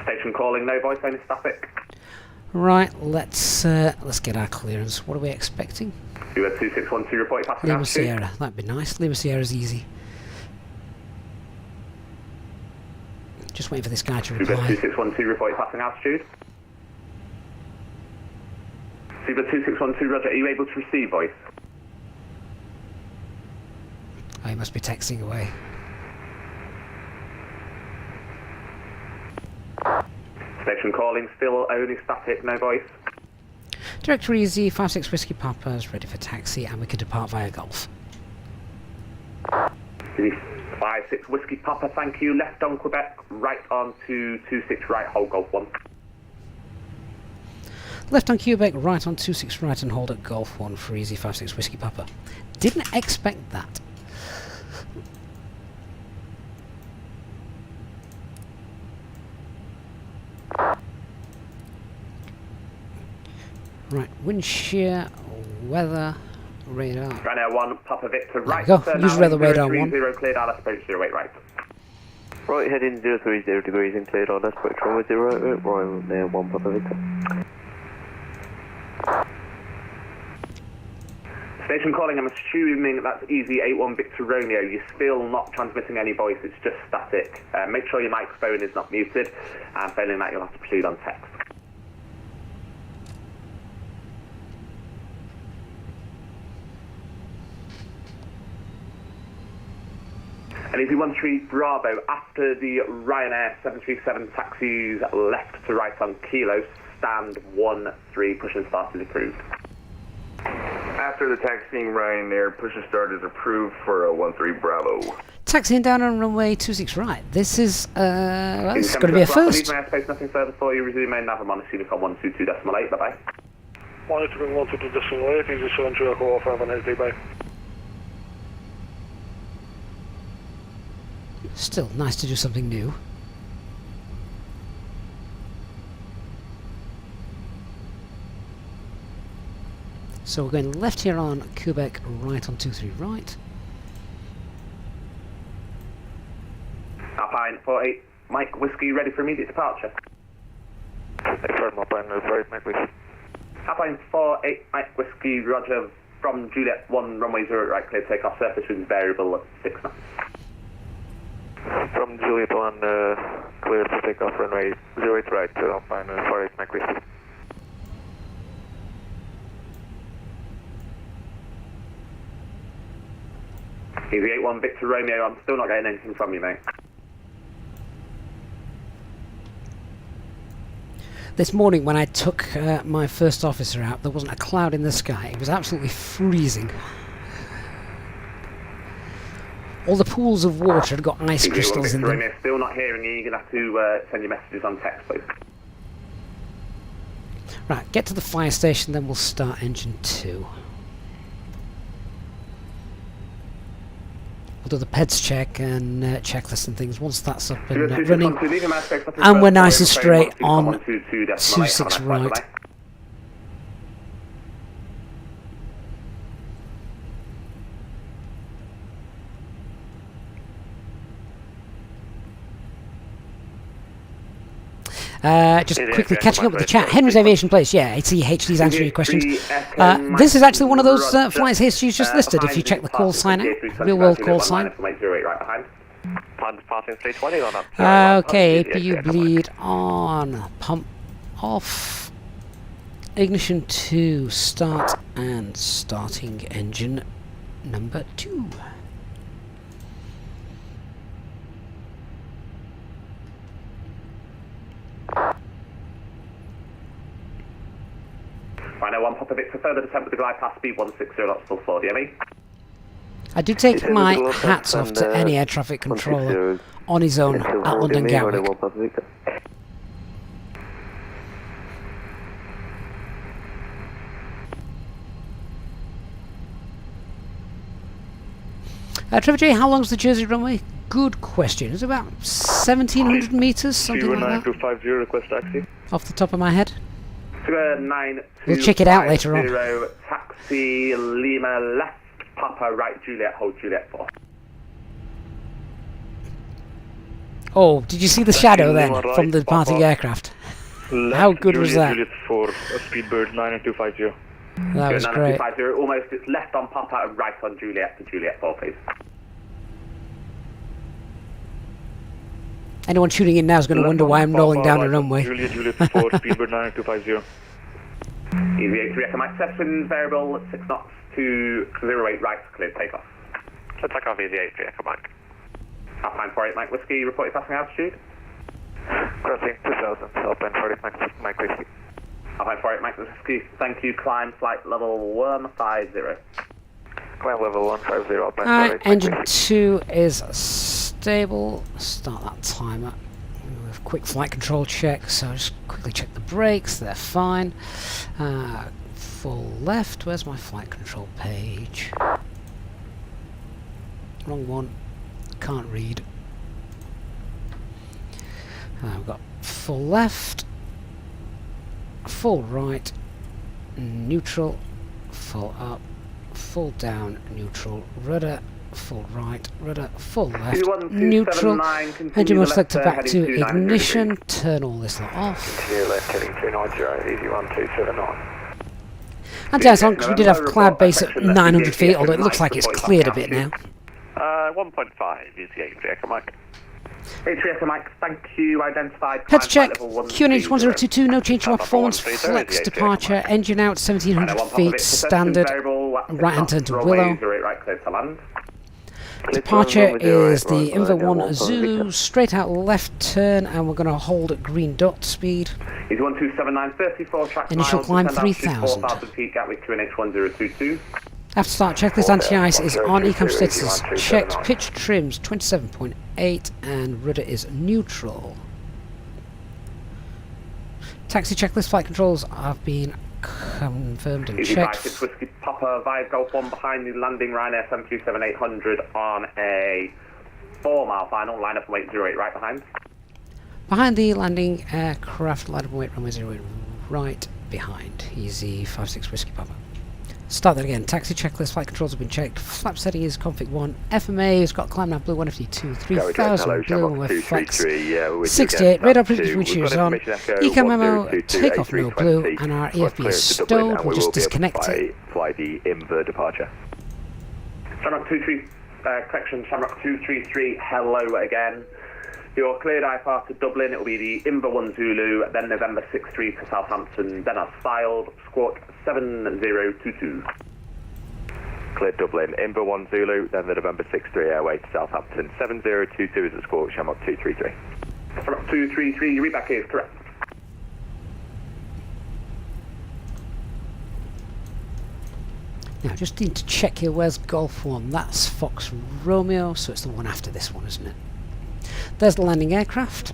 [SPEAKER 2] Station calling, no voice, only static.
[SPEAKER 1] Right, let's get our clearance. What are we expecting?
[SPEAKER 2] You were 2612, reported passing
[SPEAKER 1] Lima
[SPEAKER 2] altitude.
[SPEAKER 1] Sierra. That'd be nice. Lima Sierra's easy. Just waiting for this guy to
[SPEAKER 2] Uber
[SPEAKER 1] reply.
[SPEAKER 2] 2612, reported passing altitude. Uber 2612, Roger, are you able to receive voice?
[SPEAKER 1] Oh, he must be texting away.
[SPEAKER 2] Station calling, still only static, no voice.
[SPEAKER 1] Director Easy, 56 Whiskey Papa is ready for taxi, and we can depart via Gulf.
[SPEAKER 2] 56 Whiskey Papa, thank you. Left on Quebec, right on to 26 right, hold Golf 1.
[SPEAKER 1] Left on Quebec, right on 26 right, and hold at Gulf 1 for Easy, 56 Whiskey Papa. Didn't expect that. Right, wind shear, weather, radar.
[SPEAKER 2] Ryanair 1, Papa Victor, right.
[SPEAKER 1] There we go.
[SPEAKER 2] turn
[SPEAKER 1] Use
[SPEAKER 2] now,
[SPEAKER 1] weather radar 1.
[SPEAKER 2] 030, cleared out, approach 08 right.
[SPEAKER 5] Right, heading 030 degrees and cleared on aspect runway 08, Ryanair 1 Papa Victor.
[SPEAKER 2] Station calling, I'm assuming that's Easy 81 Victor Romeo. You're still not transmitting any voice, it's just static. Make sure your microphone is not muted, and failing that you'll have to proceed on text. And Easy 13 Bravo, after the Ryanair 737 taxis left to right on Kilo, stand 13, push and start is approved.
[SPEAKER 9] After the taxiing Ryanair, push and start is approved for a 13 Bravo.
[SPEAKER 1] Taxiing down on runway 26 right. This is, well, it's going to be a first.
[SPEAKER 2] Leave my airspace, nothing further for you. Resume main nav, I'm on a Unicom 122.8, bye-bye.
[SPEAKER 7] Monitoring 122.8, easy 72 Echo Alpha, have a nice day, bye.
[SPEAKER 1] Still nice to do something new. So we're going left here on Quebec, right on 23 right.
[SPEAKER 2] Alpine 48, Mike Whiskey, ready for immediate departure.
[SPEAKER 7] Affirm, Alpine 48, Mike Whiskey.
[SPEAKER 2] Alpine 48, Mike Whiskey, Roger, from Juliet 1, runway 0 right, clear takeoff, surface with variable at 6 knots.
[SPEAKER 7] From Juliet 1, clear for takeoff, runway 08 right, Alpine 48, Mike Whiskey.
[SPEAKER 2] Easy 81 Victor Romeo, I'm still not getting anything from you, mate.
[SPEAKER 1] This morning when I took my first officer out, there wasn't a cloud in the sky. It was absolutely freezing. all the pools of water had got ice crystals in them.
[SPEAKER 2] Romeo, still not hearing you. You're going to have to send your messages on text, please.
[SPEAKER 1] Right, get to the fire station, then we'll start engine 2. We'll do the PEDS check and checklist and things. Once that's up and running, and we're nice and straight on 26 right. Just quickly catching up with the chat. Henry's Aviation Place, yeah, HD's answering your questions. This is actually one of those flights history's just listed. If you check the call sign out, real world call sign. Okay, APU bleed on, pump off, ignition 2, start, and starting engine number 2.
[SPEAKER 2] Rhino 1 Papa Victor, further descent with the glide past speed 160 knots full forward, you mean?
[SPEAKER 1] I do take my hats off to any air traffic controller on his own at London Gatwick. Trevor J, how long's the Jersey runway? Good question. It's about 1,700 metres, something like that.
[SPEAKER 10] 29250, request taxi.
[SPEAKER 1] Off the top of my head.
[SPEAKER 2] 29250,
[SPEAKER 1] we'll check it out later on.
[SPEAKER 2] Taxi Lima left, Papa right, Juliet, hold Juliet 4.
[SPEAKER 1] Oh, did you see the shadow then from the departing aircraft? How good was that?
[SPEAKER 10] Juliet 4, Speedbird 99250.
[SPEAKER 1] That was great.
[SPEAKER 2] Almost, it's left on Papa and right on Juliet for Juliet 4, please.
[SPEAKER 1] Anyone tuning in now is going to wonder why I'm rolling down the runway.
[SPEAKER 10] Juliet 4, Speedbird 99250.
[SPEAKER 2] Easy 83 Echo Mike, session variable 6 knots to 08 right, clear takeoff.
[SPEAKER 5] Let's take off Easy 83 Echo Mike.
[SPEAKER 2] Alpine 48 Mike Whiskey, reported passing altitude.
[SPEAKER 5] Crossing 2000, Alpine 48 Mike Whiskey.
[SPEAKER 2] Alpine 48 Mike Whiskey, thank you, climb flight level 150.
[SPEAKER 5] Climb level 150, Alpine 48
[SPEAKER 1] Alright, engine 2 is stable. Start that timer. With quick flight control check, so just quickly check the brakes, they're fine. Full left, where's my flight control page? Wrong one, can't read. We've got full left, full right, neutral, full up, full down, neutral, rudder, full right, rudder, full left, neutral, engine must select back to ignition, turn all this lot off.
[SPEAKER 5] Continue left heading 290, easy 1279.
[SPEAKER 1] Anti-air because we did have cloud base at 900 feet, although it looks like it's cleared a bit now.
[SPEAKER 5] 1.5, easy 83 Echo Mike.
[SPEAKER 2] 83 Echo Mike, thank you, identified.
[SPEAKER 1] Let's check, QNH 1022, no change to our performance, flex departure, engine out 1700 feet, standard, right hand turn to Willow. Departure is the Inver 1 Zulu, straight out left turn, and we're going to hold at green dot speed.
[SPEAKER 2] He's 127.9, 34 track
[SPEAKER 1] initial
[SPEAKER 2] miles,
[SPEAKER 1] climb 3000.
[SPEAKER 2] 4,000 feet, Gatwick QNH 1022.
[SPEAKER 1] After start checklist, anti-ice is on, ecam status is checked, pitch trims 27.8, and rudder is neutral. Taxi checklist, flight controls have been confirmed and checked.
[SPEAKER 2] It's Whiskey Papa, Vive Golf 1 behind the landing, Ryanair 737-800 on a 4-mile final, line up and wait 08 right behind.
[SPEAKER 1] Behind the landing aircraft, line up and wait runway 08 right behind. Easy 56 Whiskey Papa. Start that again. Taxi checklist, flight controls have been checked. Flap setting is config 1. FMA has got climb nav blue 152, 3000 blue with flex 68. Radar prediction which is on. Eco memo, takeoff no blue, and our EFB is stowed. We'll just disconnect it.
[SPEAKER 5] Fly the Inver departure.
[SPEAKER 2] Shamrock 23, correction, Shamrock 233, hello again. You're cleared IFR to Dublin, it will be the Inver 1 Zulu, then November 63 to Southampton, then as filed, squawk 7022.
[SPEAKER 5] Cleared Dublin, Inver 1 Zulu, then the November 63 airway to Southampton, 7022 is the squawk, Shamrock 233.
[SPEAKER 2] Shamrock 233, your read back is correct.
[SPEAKER 1] Now, just need to check here. Where's Golf 1? That's Fox Romeo, so it's the one after this one, isn't it? There's the landing aircraft.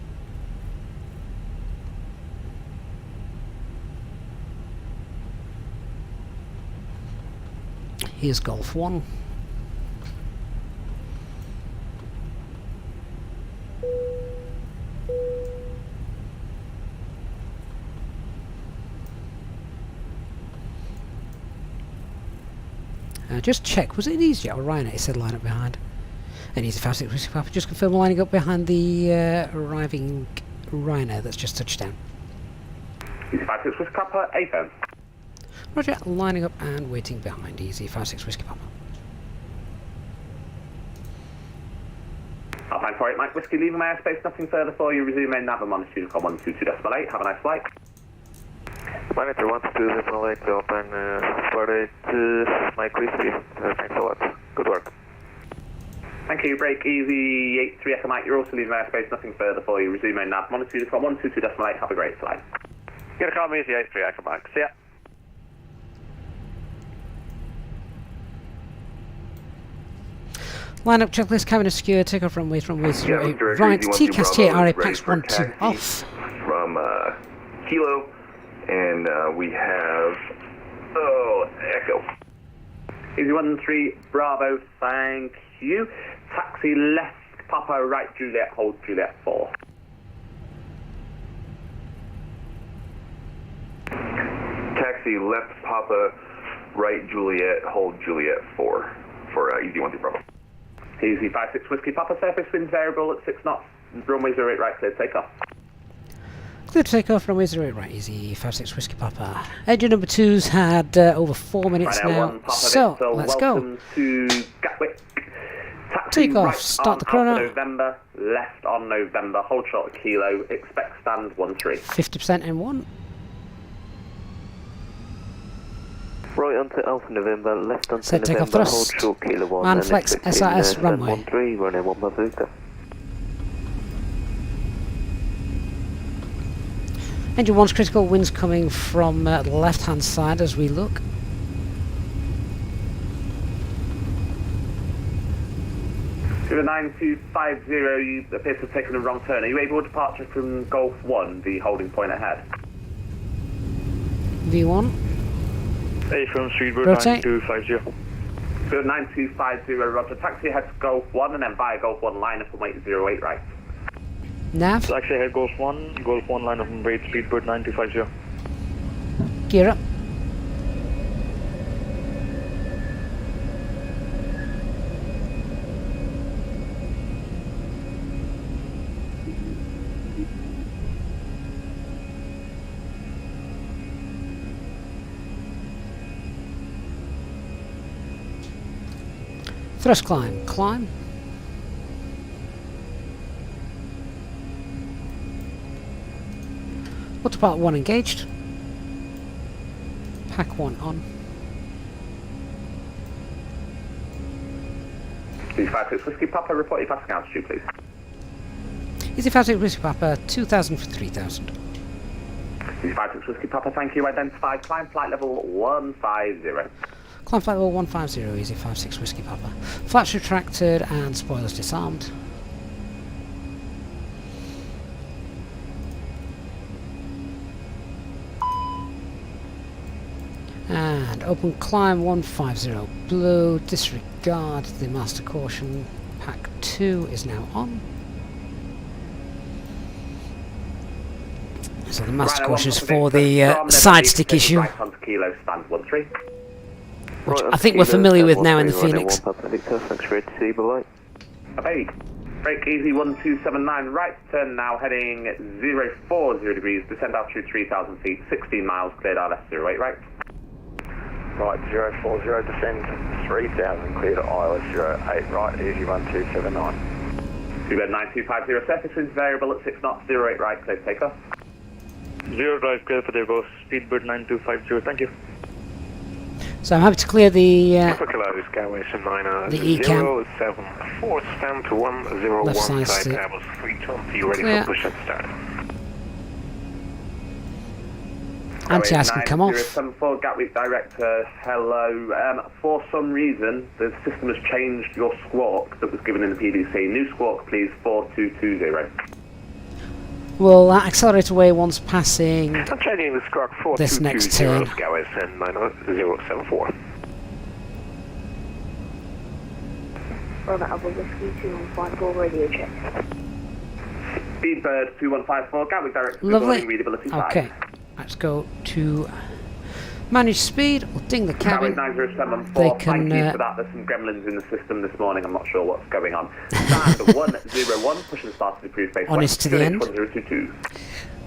[SPEAKER 1] Here's Golf 1. Just check, was it an EasyJet or Ryanair? It said line up behind. And Easy 56 Whiskey Papa, just confirm lining up behind the arriving Ryanair that's just touched down.
[SPEAKER 2] Easy 56 Whiskey Papa, A10.
[SPEAKER 1] Roger, lining up and waiting behind Easy 56 Whiskey Papa.
[SPEAKER 2] Alpine 48 Mike Whiskey, leaving my airspace, nothing further for you. Resume main nav and longitude 122.8. Have a nice flight.
[SPEAKER 5] Monitor 122.8, Alpine 48 Mike Whiskey. Thanks a lot. Good work.
[SPEAKER 2] Thank you. Break easy 83 Echo Mike. You're also leaving my airspace, nothing further for you. Resume main nav, longitude 122.8. Have a great flight.
[SPEAKER 5] Get a call me easy 83 Echo Mike. See ya.
[SPEAKER 1] Line up checklist, cabin is secure, take off runway 08 right, TCAS TARA PAX 12 off.
[SPEAKER 9] From Kilo, and we have, Echo.
[SPEAKER 2] Easy 13 Bravo, thank you. Taxi left, Papa, right Juliet, hold Juliet 4.
[SPEAKER 9] Taxi left Papa, right Juliet, hold Juliet 4 for Easy 13 Bravo.
[SPEAKER 2] Easy 56 Whiskey Papa, surface winds variable at 6 knots, runway 08 right, clear takeoff.
[SPEAKER 1] Clear to take off, runway 08 right, Easy 56 Whiskey Papa. Engine number 2's had over 4 minutes now,
[SPEAKER 2] Papa
[SPEAKER 1] so let's go.
[SPEAKER 2] Welcome to Gatwick. Taxi
[SPEAKER 1] Take off,
[SPEAKER 2] right
[SPEAKER 1] start the
[SPEAKER 2] on
[SPEAKER 1] chrono.
[SPEAKER 2] Alpha November, left on November, hold short of Kilo, expect stand 13.
[SPEAKER 1] 50% in 1.
[SPEAKER 5] Right onto Alpha November, left onto
[SPEAKER 1] Set takeoff
[SPEAKER 5] November,
[SPEAKER 1] thrust.
[SPEAKER 5] hold short Kilo 1.
[SPEAKER 1] Man flex SRS runway.
[SPEAKER 5] 13, running 1 Bazooka.
[SPEAKER 1] Engine 1's critical, winds coming from the left hand side as we look.
[SPEAKER 2] To the 9250, you appear to have taken a wrong turn. Are you able to departure from Golf 1, the holding point ahead?
[SPEAKER 1] V1.
[SPEAKER 10] A from Speedbird
[SPEAKER 1] Rotate.
[SPEAKER 10] 9250.
[SPEAKER 2] To the 9250, roger. Taxi ahead to Golf 1 and then via Golf 1 line up and wait 08 right.
[SPEAKER 1] Nav.
[SPEAKER 10] Taxi ahead Golf 1 line up and wait Speedbird 9250.
[SPEAKER 1] Gear up. Thrust climb. Climb. Autopilot 1 engaged. Pack 1 on.
[SPEAKER 2] Easy 56 Whiskey Papa, report your passing altitude, please.
[SPEAKER 1] Easy 56 Whiskey Papa, 2000 for 3000.
[SPEAKER 2] Easy 56 Whiskey Papa, thank you. Identified climb flight level 150.
[SPEAKER 1] Climb flight level 150, Easy 56 Whiskey Papa. Flaps retracted and spoilers disarmed. And open climb 150 blue, disregard the master caution. Pack 2 is now on. So the master caution is for the side stick issue,
[SPEAKER 2] Right onto Kilo, stand 13.
[SPEAKER 1] which I think we're familiar with now in the Phoenix.
[SPEAKER 5] Thanks for it, see below.
[SPEAKER 2] Obey. Break easy 1279 right, turn now heading 040 degrees, descend altitude 3000 feet, 16 miles, cleared RS 08 right.
[SPEAKER 7] Right, 040, descend 3000, clear to ILS 08 right, easy 1279.
[SPEAKER 2] Seabed 9250, surface winds variable at 6 knots, 08 right, clear takeoff.
[SPEAKER 10] 0 drive clear for the go, Speedbird 9250, thank you.
[SPEAKER 1] So I'm happy to clear the
[SPEAKER 7] Close, Gatwick 9
[SPEAKER 1] the E-cam.
[SPEAKER 7] 074, stand to 101,
[SPEAKER 1] Left side
[SPEAKER 7] type
[SPEAKER 1] stick.
[SPEAKER 7] Airbus 320, ready
[SPEAKER 1] Clear.
[SPEAKER 7] for push and start.
[SPEAKER 1] Anti-ice can come off.
[SPEAKER 2] 074 Gatwick Director, hello. For some reason, the system has changed your squawk that was given in the PDC. New squawk, please, 4220.
[SPEAKER 1] We'll accelerate away once passing
[SPEAKER 7] I'm changing the squawk
[SPEAKER 1] this next turn.
[SPEAKER 7] 4220 Scours and 9074.
[SPEAKER 8] Robert Alpha Whiskey 2154 radio check.
[SPEAKER 2] Speedbird 2154 Gatwick Director, good
[SPEAKER 1] Lovely.
[SPEAKER 2] morning, readability 5.
[SPEAKER 1] Okay, let's go to manage speed. We'll ding the cabin.
[SPEAKER 2] Gatwick 9074,
[SPEAKER 1] They can,
[SPEAKER 2] thank you for that. There's some gremlins in the system this morning. I'm not sure what's going on. Stand 101, pushing the start to the approved base.
[SPEAKER 1] Honest to the end.
[SPEAKER 2] 1022.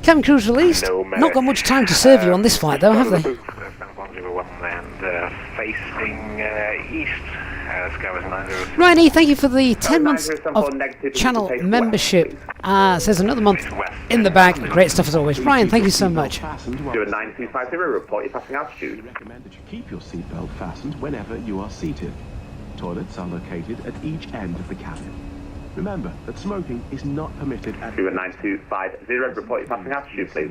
[SPEAKER 1] Cabin crews released. Not got much time to serve you on this flight though, have they?
[SPEAKER 7] 101 and facing east. Scours 90.
[SPEAKER 1] Righty, thank you for the 10 months of channel membership. Says another month in the bag. Great stuff as always. Ryan, thank you so much.
[SPEAKER 2] 9250, report your passing altitude.
[SPEAKER 6] Recommend that you keep your seatbelt fastened whenever you are seated. Toilets are located at each end of the cabin. Remember that smoking is not permitted at
[SPEAKER 2] 9250, report your passing altitude, please.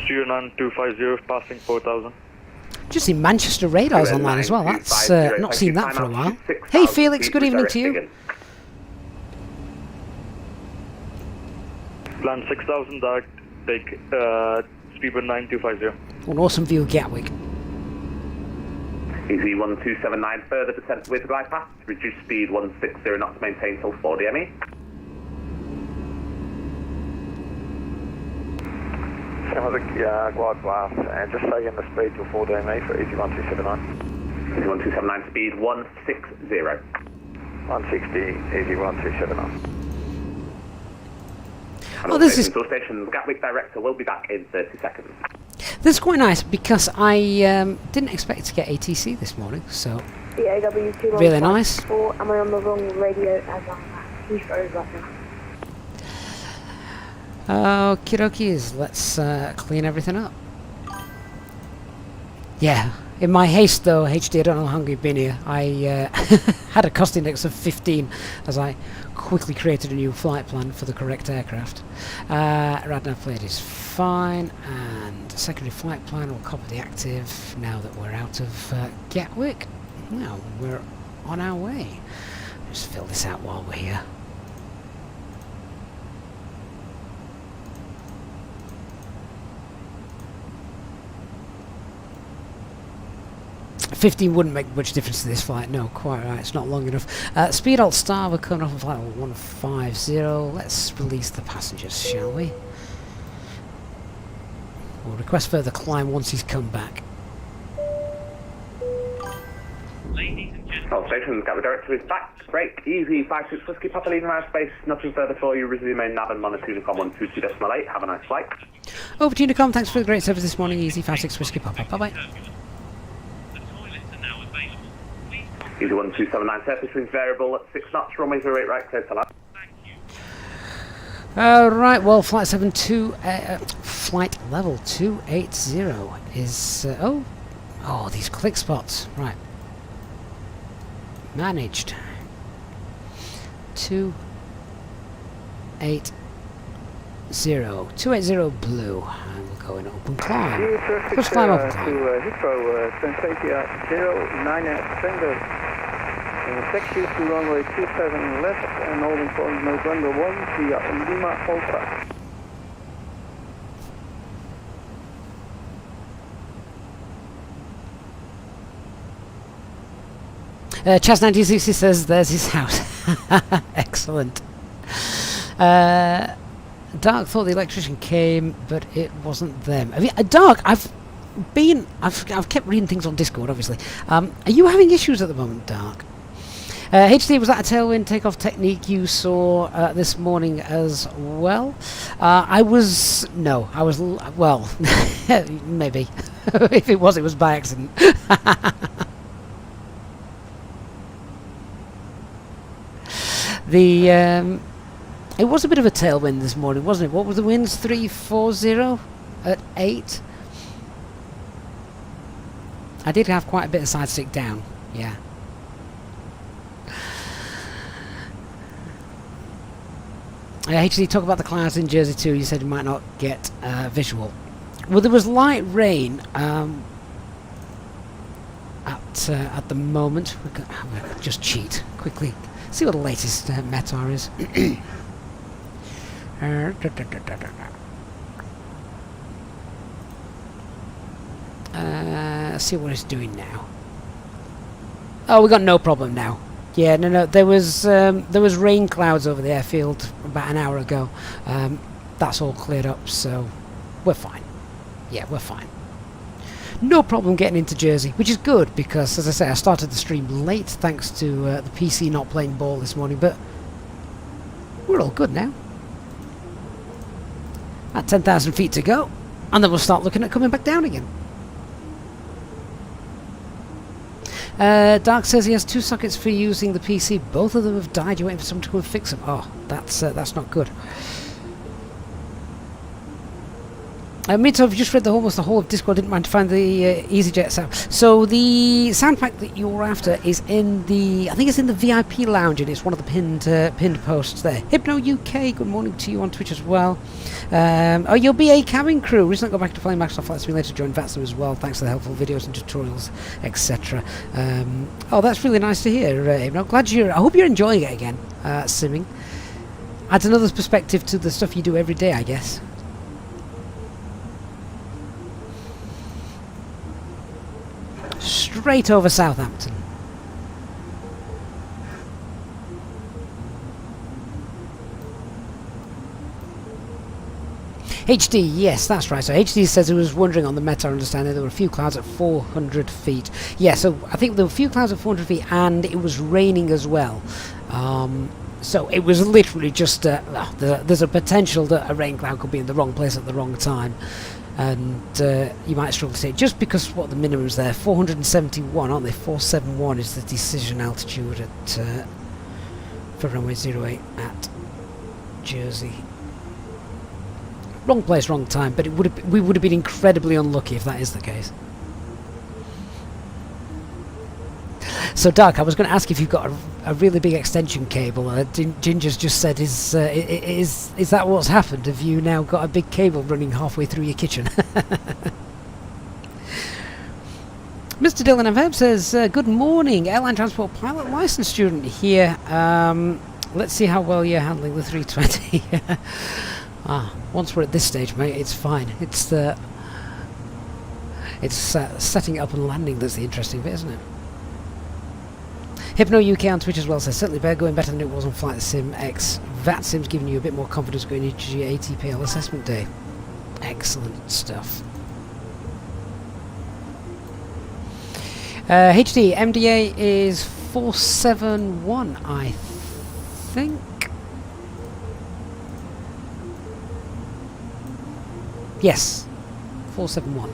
[SPEAKER 10] 09250, passing 4000.
[SPEAKER 1] Just seen Manchester radars online as well. That's not seen that for a while. Hey Felix, good evening to you.
[SPEAKER 10] Land 6000, direct, take speedbird 9250.
[SPEAKER 1] An awesome view of Gatwick.
[SPEAKER 2] Easy 1279, further descent with the glide path, reduce speed 160 knots, maintain till 4 DME.
[SPEAKER 7] Glide path, and just stay in the speed till 4 DME for easy 1279.
[SPEAKER 2] Easy 1279, speed 160.
[SPEAKER 7] 160, easy 1279.
[SPEAKER 1] Oh, this is
[SPEAKER 2] station. Gatwick Director will be back in 30 seconds.
[SPEAKER 1] this is quite nice because I didn't expect to get ATC this morning, so really nice.
[SPEAKER 8] Am I on the wrong radio as I'm at Heathrow right now?
[SPEAKER 1] Okie dokies, let's clean everything up. Yeah, in my haste though, HD, I don't know how long you've been here, I had a cost index of 15 as I quickly created a new flight plan for the correct aircraft. Radnav plate is fine, and secondary flight plan will copy the active now that we're out of Gatwick. Now we're on our way. Just fill this out while we're here. 15 wouldn't make much difference to this flight, no, quite right, it's not long enough. Speed alt star, we're coming off of flight 150. Let's release the passengers, shall we? We'll request further climb once he's come back.
[SPEAKER 2] Station Gatwick Director is back. Break. Easy 56 Whiskey Papa leaving around space. Nothing further for you. Resume main nav and monitor Unicom 122.8. Have a nice flight.
[SPEAKER 1] Over to Unicom. Thanks for the great service this morning. Easy 56 Whiskey Papa. Bye bye.
[SPEAKER 2] Easy 1279 surface winds variable at 6 knots. Runway 08 right. Clear to land.
[SPEAKER 1] Right, well, flight flight level 280 is, oh, these click spots, right, managed, 280 blue, and we'll go in open climb, first climb open climb.
[SPEAKER 11] Heathrow, Sensatia 09 at Tango. Taxi to runway 27 left and holding for November 1 via Lima Alpha.
[SPEAKER 1] Chaz1960 says there's his house. Excellent. Dark thought the electrician came, but it wasn't them. I mean, Dark, I've kept reading things on Discord, obviously. Are you having issues at the moment, Dark? HD, was that a tailwind takeoff technique you saw this morning as well? Well, maybe. If it was by accident. It was a bit of a tailwind this morning, wasn't it? What were the winds? 340 at 8? I did have quite a bit of side stick down, yeah. HD, talk about the clouds in Jersey too. You said you might not get visual. Well, there was light rain at the moment. We're gonna just cheat quickly. See what the latest METAR is. See what it's doing now. Oh, we got no problem now. Yeah, no. There was rain clouds over the airfield about an hour ago. That's all cleared up, so we're fine. Yeah, we're fine. No problem getting into Jersey, which is good because, as I say, I started the stream late thanks to the PC not playing ball this morning, but we're all good now. At 10,000 feet to go, and then we'll start looking at coming back down again. Dark says he has 2 sockets for using the PC. Both of them have died. You're waiting for someone to come and fix them. Oh, that's not good. Mito, I've just read almost the whole of Discord. Didn't mind to find the EasyJet sound. So the sound pack that you're after is in the, I think it's in the VIP lounge, and it's one of the pinned posts there. Hypno UK, good morning to you on Twitch as well. Oh, you'll be a cabin crew. Recently got back to playing Microsoft Flight Simulator, joined VATSIM as well. Thanks for the helpful videos and tutorials, etc. Oh, that's really nice to hear, Hypno. Glad I hope you're enjoying it again, simming. Adds another perspective to the stuff you do every day, I guess. Straight over Southampton. HD, yes, that's right. So HD says he was wondering on the METAR, understanding there were a few clouds at 400 feet. Yeah, so I think there were a few clouds at 400 feet and it was raining as well. So it was literally just, there's a potential that a rain cloud could be in the wrong place at the wrong time. And you might struggle to see it just because what the minimums there, 471, aren't they? 471 is the decision altitude at for runway 08 at Jersey. Wrong place, wrong time, but we would have been incredibly unlucky if that is the case. So Dark, I was going to ask if you've got a really big extension cable. Ginger's just said, is that what's happened? Have you now got a big cable running halfway through your kitchen? Mr. Dylan Aveb says, good morning, airline transport pilot license student here. Let's see how well you're handling the 320. Once we're at this stage, mate, it's fine. It's setting up and landing that's the interesting bit, isn't it? Hypno UK on Twitch as well says, certainly going better than it was on Flight Sim X. VATSIM's giving you a bit more confidence going into your ATPL assessment day. Excellent stuff. HD, MDA is 471, I think. Yes, 471.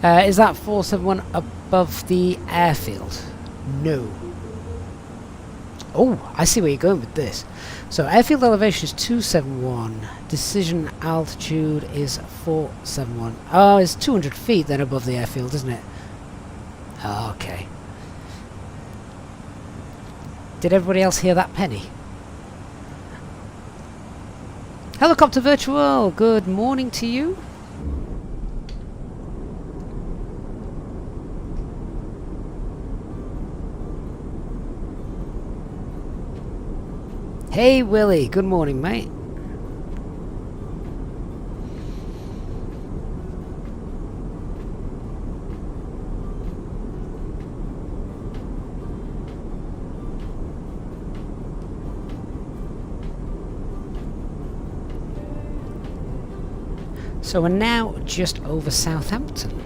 [SPEAKER 1] Is that 471 above the airfield? No. Oh, I see where you're going with this. So airfield elevation is 271. Decision altitude is 471. Oh, it's 200 feet then above the airfield, isn't it? Okay. Did everybody else hear that penny? Helicopter Virtual, good morning to you. Hey Willie, good morning mate. So we're now just over Southampton.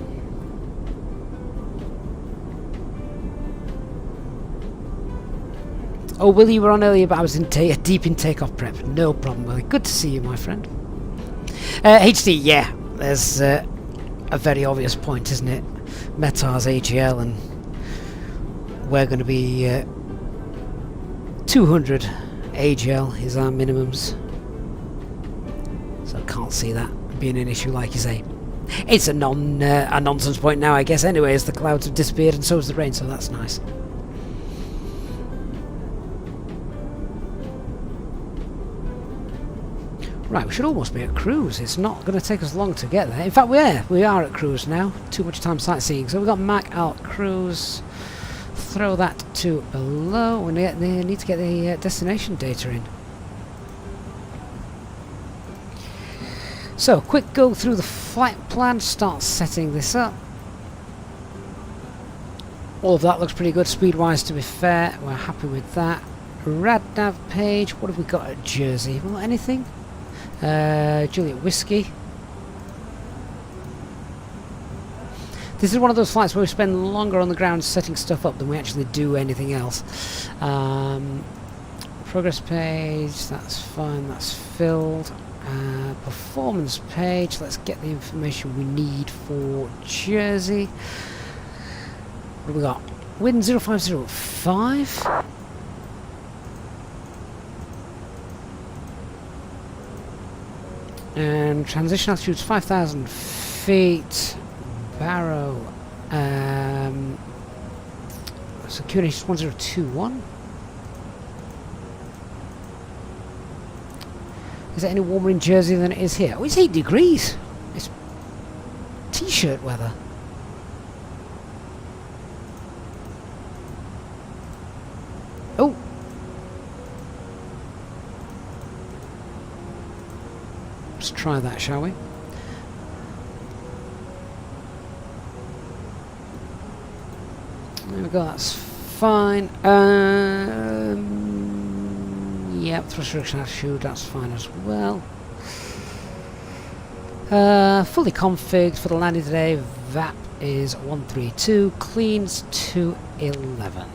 [SPEAKER 1] Oh, Willie, you were on earlier, but I was in deep in takeoff prep. No problem, Willie. Good to see you, my friend. HD, yeah. There's a very obvious point, isn't it? METAR's AGL, and we're going to be 200 AGL is our minimums. So I can't see that being an issue, like you say. It's a nonsense point now, I guess, anyway, as the clouds have disappeared and so has the rain, so that's nice. Right, we should almost be at cruise. It's not going to take us long to get there. In fact, we are at cruise now. Too much time sightseeing. So we've got Mac out cruise. Throw that to below. We need to get the destination data in. So, quick go through the flight plan. Start setting this up. All of that looks pretty good speed-wise, to be fair. We're happy with that. RadNav page. What have we got at Jersey? Well, anything? Juliet Whiskey. This is one of those flights where we spend longer on the ground setting stuff up than we actually do anything else. Progress page, that's fine, that's filled. Performance page, let's get the information we need for Jersey. What have we got? Wind 0505. And transition altitude is 5,000 feet. Barrow. So QNH is 1021. Is it any warmer in Jersey than it is here? Oh, it's 8 degrees. It's t-shirt weather. Oh. Let's try that, shall we? There we go, that's fine. Yep, thrust reduction altitude, that's fine as well. Fully configured for the landing today. VAP is 132, cleans 211.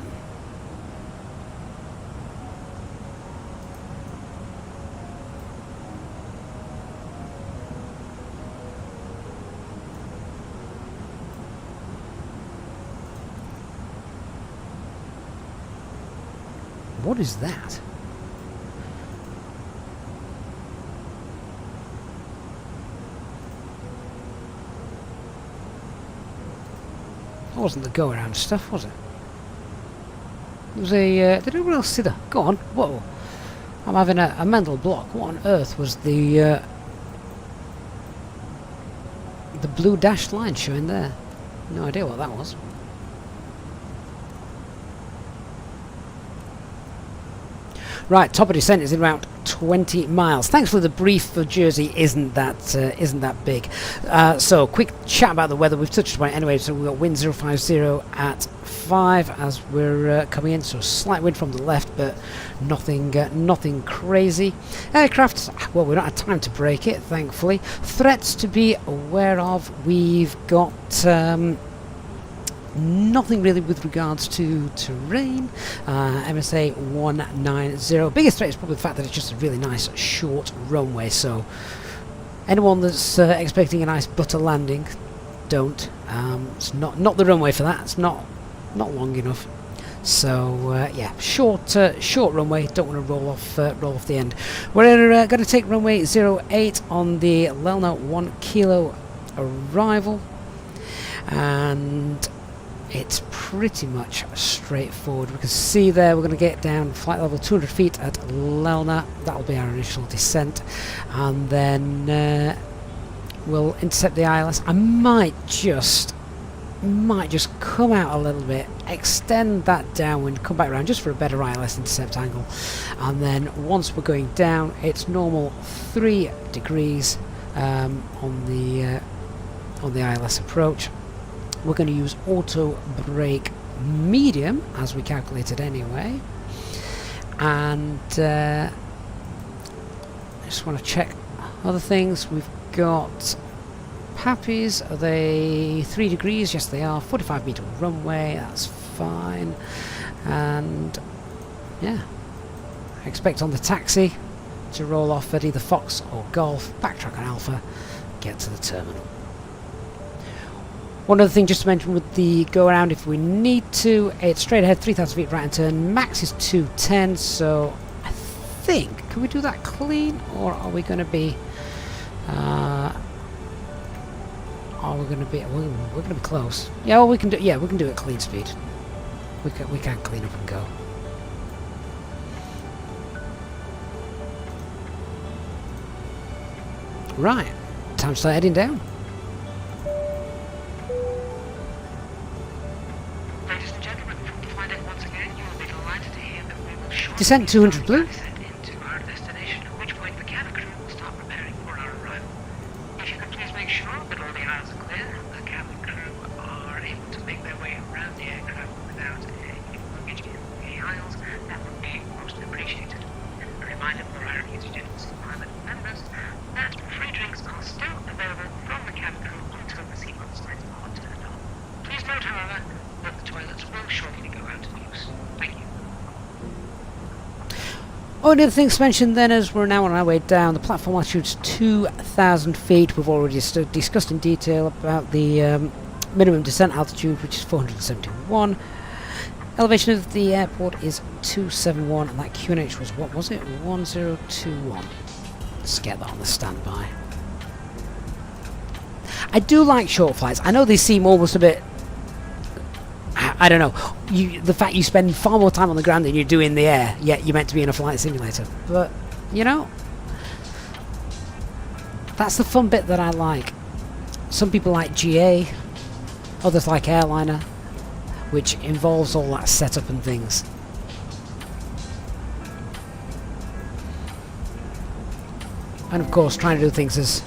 [SPEAKER 1] What is that? That wasn't the go-around stuff, was it? It was a... did anyone else see that? Go on. Whoa. I'm having a mental block. What on earth was the blue dashed line showing there? No idea what that was. Right, top of descent is in about 20 miles. Thankfully, the brief for Jersey isn't that big. So, quick chat about the weather. We've touched on it anyway. So we've got wind 050 at 5 as we're coming in. So slight wind from the left, but nothing crazy. Aircraft, well, we don't have time to break it, thankfully. Threats to be aware of. We've got nothing really with regards to terrain. MSA 190. Biggest threat is probably the fact that it's just a really nice short runway, so anyone that's expecting a nice butter landing, don't. It's not the runway for that. It's not long enough. So yeah, short runway. Don't want to roll off the end. We're going to take runway 08 on the Lelna 1 kilo arrival, and it's pretty much straightforward. We can see there we're going to get down flight level 200 feet at Lelna. That'll be our initial descent, and then we'll intercept the ILS. I might just come out a little bit, extend that downwind, come back around just for a better ILS intercept angle, and then once we're going down, it's normal 3 degrees on the ILS approach. We're going to use auto brake medium as we calculated anyway, and I just want to check other things. We've got Pappies. Are they 3 degrees? Yes, they are. 45 meter runway. That's fine. And yeah, I expect on the taxi to roll off at either Fox or Golf, backtrack on Alpha, get to the terminal. One other thing just to mention with the go around, if we need to, it's straight ahead, 3,000 feet right and turn, max is 210, so I think. Can we do that clean, or are we going to be? Are we going to be? We're going to be close. Yeah, well, we can do. Yeah, we can do it clean speed. We can clean up and go. Right, time to start heading down.
[SPEAKER 3] Ladies and gentlemen, from Flight Deck once again, you will be delighted to hear that we will shortly
[SPEAKER 1] Descent 200 blue.
[SPEAKER 3] descend into our destination, at which point the cabin crew will start preparing for our arrival. If you could please make sure that all the aisles are clear, the cabin crew are able to make their way around the aircraft without any luggage in the aisles, that would be most appreciated. A reminder for our EasyJet pilot members that free drinks are still available from the cabin crew until the seatbelt signs are turned on. Please note, however, that the toilets will shortly go out of use. Thank you.
[SPEAKER 1] Oh, the other things mentioned then, as we're now on our way down, the platform altitude's 2,000 feet. We've already discussed in detail about the minimum descent altitude, which is 471. Elevation of the airport is 271, and that QNH was, what was it? 1021. Let's get that on the standby. I do like short flights. I know they seem almost a bit... I don't know. The fact you spend far more time on the ground than you do in the air, yet you're meant to be in a flight simulator. But, you know, that's the fun bit that I like. Some people like GA, others like airliner, which involves all that setup and things. And of course, trying to do things as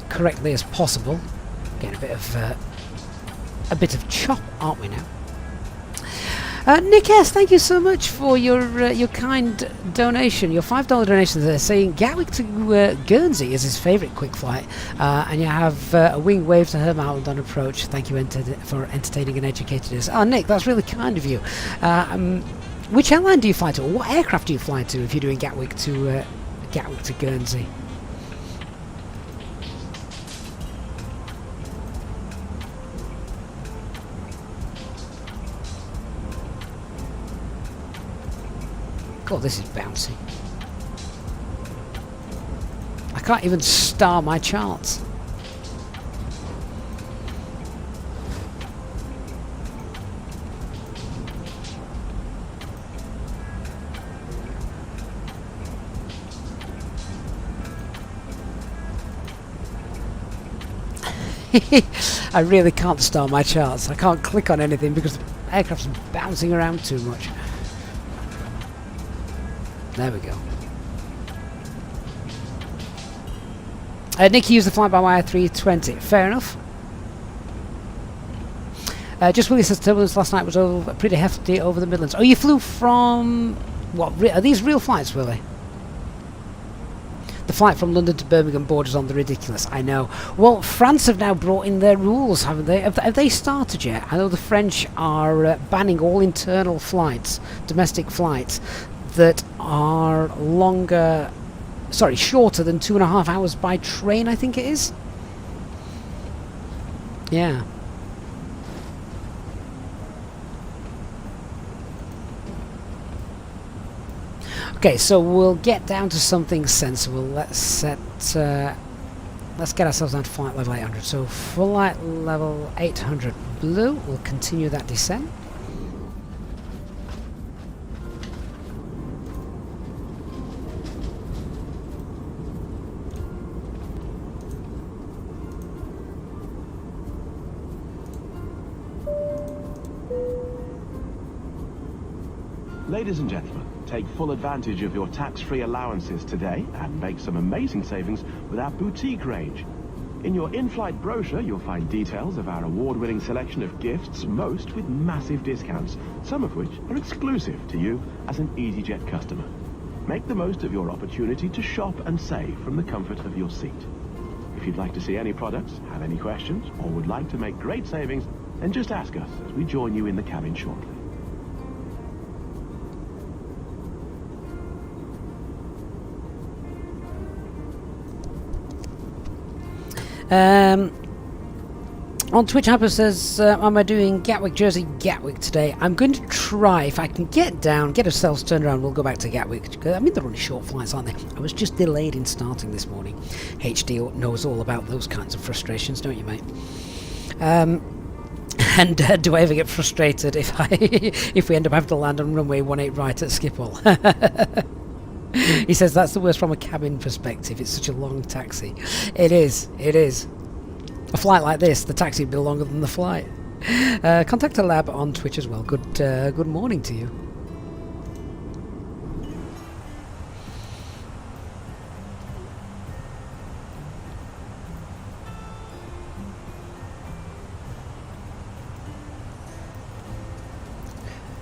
[SPEAKER 1] correctly as possible. Getting a bit of chop, aren't we now? Nick S, thank you so much for your kind donation, your $5 donation there, saying Gatwick to Guernsey is his favourite quick flight, and you have a wing wave to Herm Island on approach. Thank you for entertaining and educating us. Oh, Nick, that's really kind of you. Which airline do you fly to, or what aircraft do you fly to if you're doing Gatwick to Guernsey? God, this is bouncy. I can't even star my charts. I really can't star my charts. I can't click on anything because the aircraft's bouncing around too much. There we go. Nick used the fly-by-wire A320. Fair enough. Just Willie says turbulence last night was pretty hefty over the Midlands. Oh, you flew from... What? Are these real flights, Willie? The flight from London to Birmingham borders on the ridiculous. I know. Well, France have now brought in their rules, haven't they? Have they started yet? I know the French are banning all internal flights, domestic flights, that are shorter than 2.5 hours by train, I think it is. Yeah. Okay, so we'll get down to something sensible. Let's get ourselves down to flight level 800. So flight level 800 blue. We'll continue that descent.
[SPEAKER 6] Ladies and gentlemen, take full advantage of your tax-free allowances today and make some amazing savings with our boutique range. In your in-flight brochure, you'll find details of our award-winning selection of gifts, most with massive discounts, some of which are exclusive to you as an EasyJet customer. Make the most of your opportunity to shop and save from the comfort of your seat. If you'd like to see any products, have any questions, or would like to make great savings, then just ask us as we join you in the cabin shortly.
[SPEAKER 1] On Twitch, Hyper says, am I doing Gatwick, Jersey, Gatwick today? I'm going to try, if I can get down, get ourselves turned around, we'll go back to Gatwick. I mean, they're only short flights, aren't they? I was just delayed in starting this morning. HD knows all about those kinds of frustrations, don't you, mate? And do I ever get frustrated if if we end up having to land on runway 18 right at Schiphol? He says that's the worst from a cabin perspective. It's such a long taxi. It is. It is. A flight like this, the taxi would be longer than the flight. Contact a lab on Twitch as well. Good morning to you.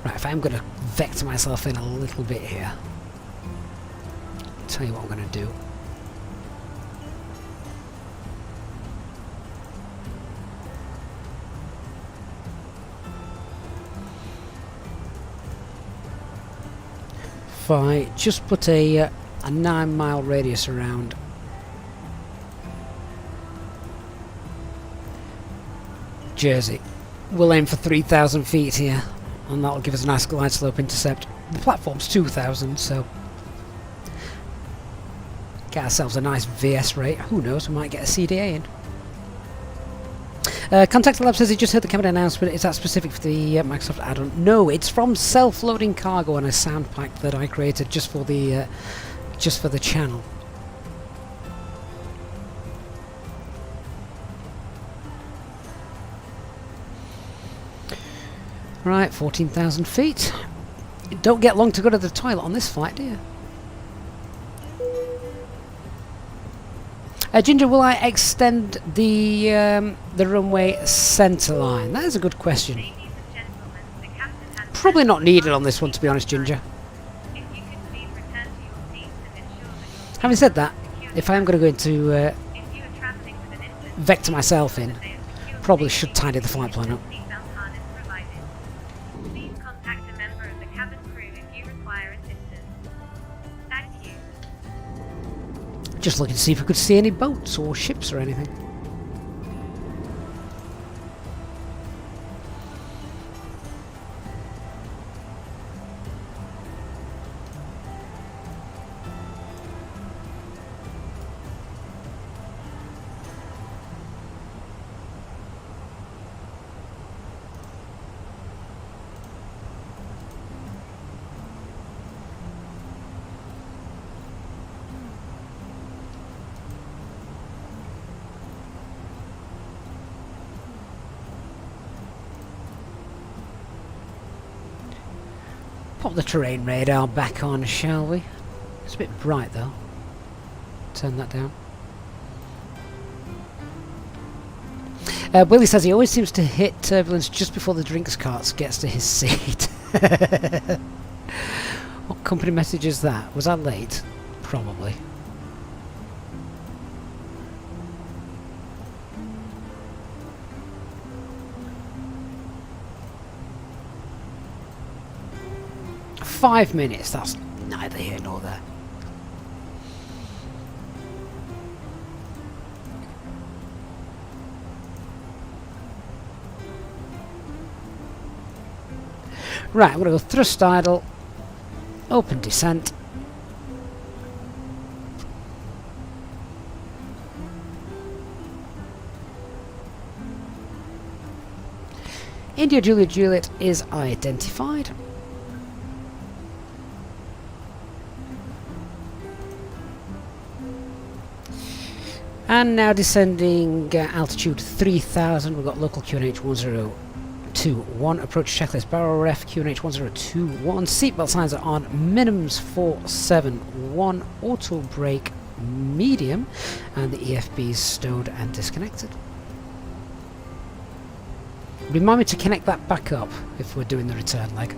[SPEAKER 1] Right, if I'm going to vector myself in a little bit here, I'll tell you what I'm going to do. If I just put a 9-mile radius around Jersey, we'll aim for 3,000 feet here, and that'll give us a nice glide slope intercept. The platform's 2,000, so get ourselves a nice VS rate. Who knows, we might get a CDA in. Contact Lab says he just heard the cabin announcement. Is that specific for the Microsoft add-on? No, it's from self-loading cargo and a sound pack that I created just for the channel. Right, 14,000 feet. You don't get long to go to the toilet on this flight, do you? Ginger, will I extend the runway centre line? That is a good question. Probably not needed on this one, to be honest, Ginger. Having said that, if I am going to go into vector myself in, probably should tidy the flight plan up. Just looking to see if we could see any boats or ships or anything. Pop the terrain radar back on, shall we? It's a bit bright though. Turn that down. Willie says he always seems to hit turbulence just before the drinks cart gets to his seat. What company message is that? Was I late? Probably. $5 minutes, that's neither here nor there. Right, I'm going to go thrust idle, open descent. India Juliet Juliet is identified. And now descending altitude 3000, we've got local QNH 1021, approach checklist, barrel ref QNH 1021, seatbelt signs are on, minimums 471, auto brake medium, and the EFB is stowed and disconnected. Remind me to connect that back up if we're doing the return leg.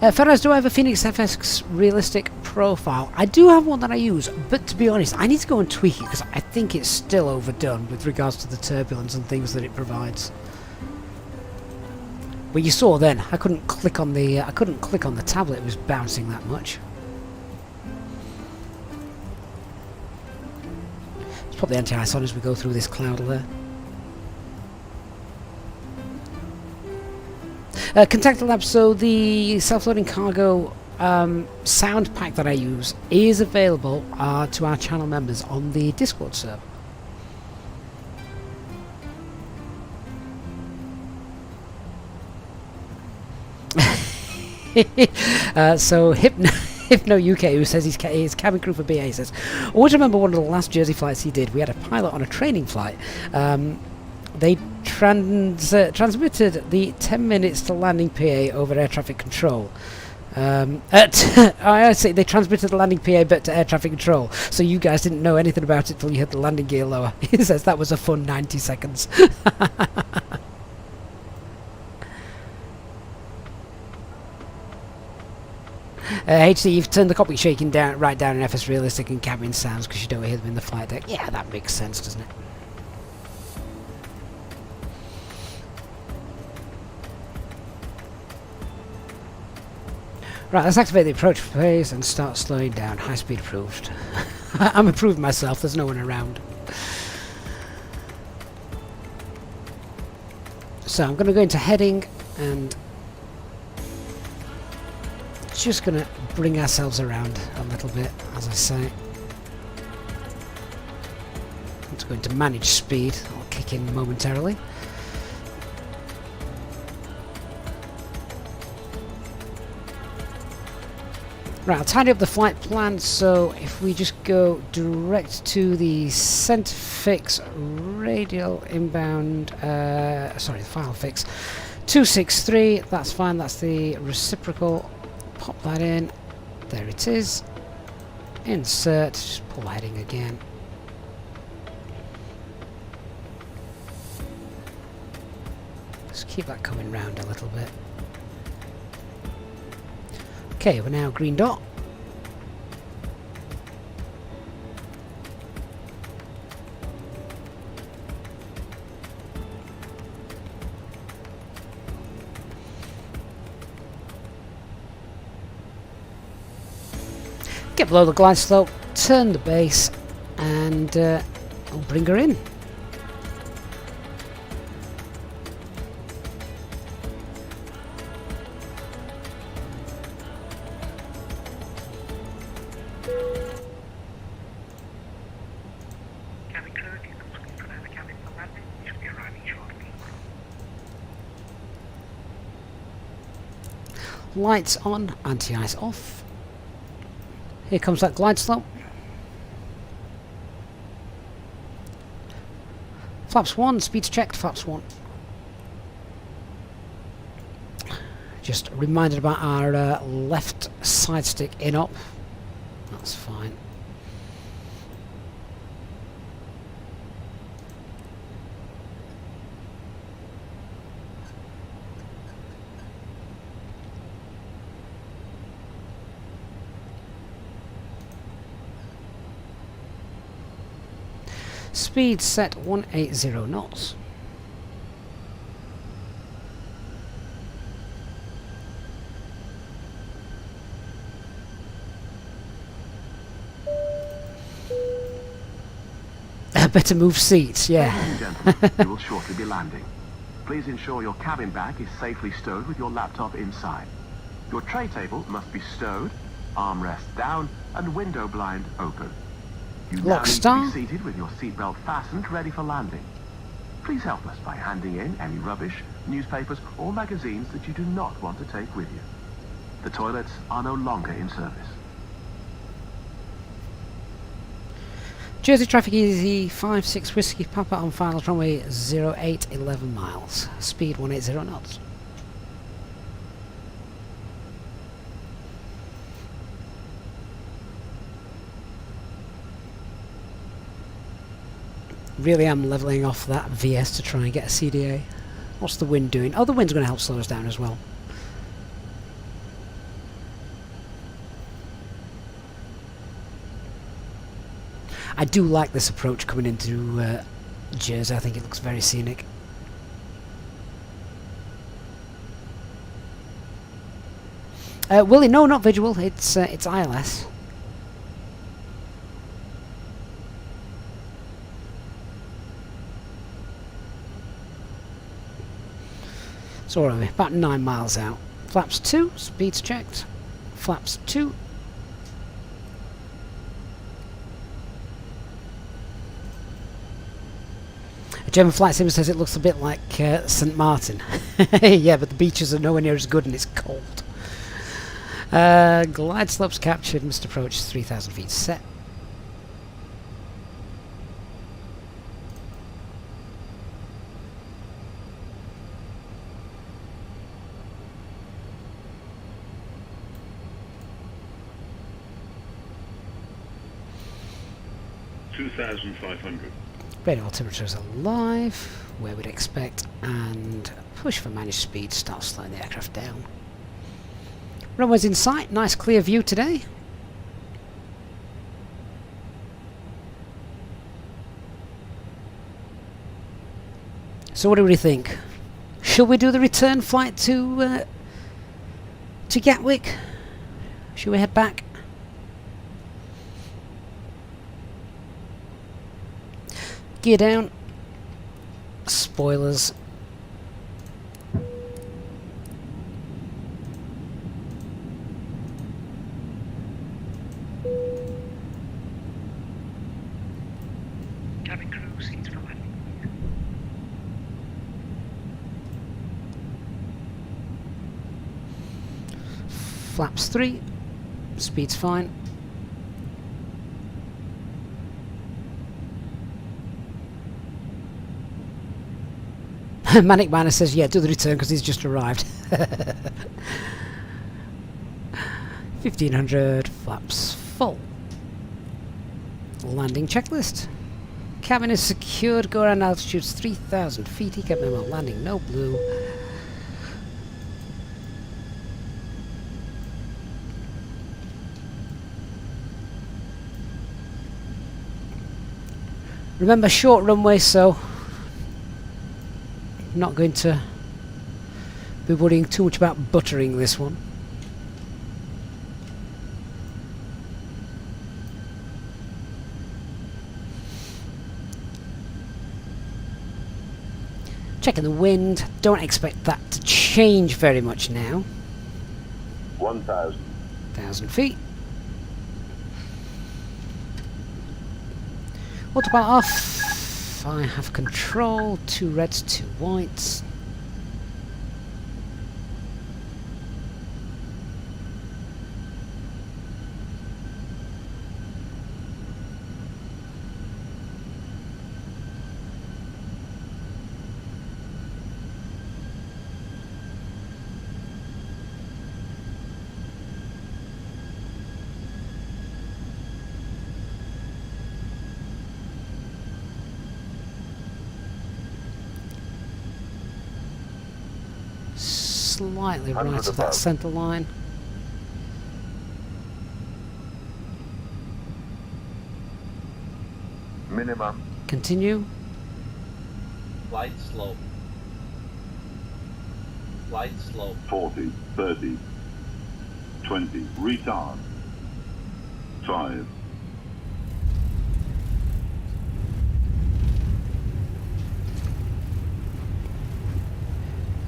[SPEAKER 1] Ferraz, do I have a Fenix FX realistic profile? I do have one that I use, but to be honest, I need to go and tweak it because I think it's still overdone with regards to the turbulence and things that it provides. But you saw then, I couldn't click on the tablet. It was bouncing that much. Let's put the anti-ice on as we go through this cloud there. Contactor Lab. So the self-loading cargo sound pack that I use is available to our channel members on the Discord server. So Hypno UK, who says he's cabin crew for BA, says, I always remember one of the last Jersey flights he did. We had a pilot on a training flight. They transmitted the 10 minutes to landing PA over air traffic control. I say they transmitted the landing PA but to air traffic control, so you guys didn't know anything about it till you had the landing gear lower. He says that was a fun 90 seconds. HC, you've turned the cockpit shaking down right down in FS realistic and cabin sounds because you don't hear them in the flight deck. Yeah, that makes sense, doesn't it? Right, let's activate the approach phase and start slowing down. High speed approved. I'm approved myself, there's no one around. So I'm going to go into heading and just going to bring ourselves around a little bit, as I say. It's going to manage speed. I'll kick in momentarily. Right, I'll tidy up the flight plan, so if we just go direct to the center fix radial inbound, sorry, the final fix 263, that's fine, that's the reciprocal. Pop that in, there it is. Insert, just pull the heading again. Just keep that coming round a little bit. Okay, we're now green dot. Get below the glide slope, turn the base, and I'll bring her in. Lights on, anti-ice off. Here comes that glide slope. Flaps 1, speeds checked, flaps 1. Just reminded about our left side stick in up. That's fine. Speed set 180 knots. Better move seats, yeah.
[SPEAKER 6] Ladies and gentlemen, you will shortly be landing. Please ensure your cabin bag is safely stowed with your laptop inside. Your tray table must be stowed, armrest down, and window blind open. You now need to be seated with your seatbelt fastened, ready for landing. Please help us by handing in any rubbish, newspapers, or magazines that you do not want to take with you. The toilets are no longer in service.
[SPEAKER 1] Jersey traffic easy 56 Whiskey Papa on final runway 08 11 miles. Speed 180 knots. Really am levelling off that VS to try and get a CDA. What's the wind doing? Oh, the wind's going to help slow us down as well. I do like this approach coming into Jersey. I think it looks very scenic. Willie, no, not visual. It's ILS. So where are we? About 9 miles out. Flaps 2, speeds checked. Flaps 2. A German flight sim says it looks a bit like St. Martin. Yeah, but the beaches are nowhere near as good and it's cold. Glide slopes captured, missed approach 3,000 feet set. Radio altimeter is alive, where we'd expect, and push for managed speed, start slowing the aircraft down. Runway's in sight, nice clear view today. So what do we think? Shall we do the return flight to Gatwick? Shall we head back? Gear down. Spoilers.
[SPEAKER 3] Cabin crew, seats for landing.
[SPEAKER 1] Flaps 3. Speed's fine. Manic Miner says, yeah, do the return because he's just arrived. 1500, flaps full. Landing checklist. Cabin is secured, go around altitudes 3,000 feet. ECAP memo, landing no blue. Remember, short runway, so not going to be worrying too much about buttering this one. Checking the wind, don't expect that to change very much now. 1,000 feet. Autopilot off. I have control, 2 reds, 2 whites. Slightly right of that centre line.
[SPEAKER 12] Minimum.
[SPEAKER 1] Continue.
[SPEAKER 12] Light slope. Light slope. 40, 30, 20. Retard. 5.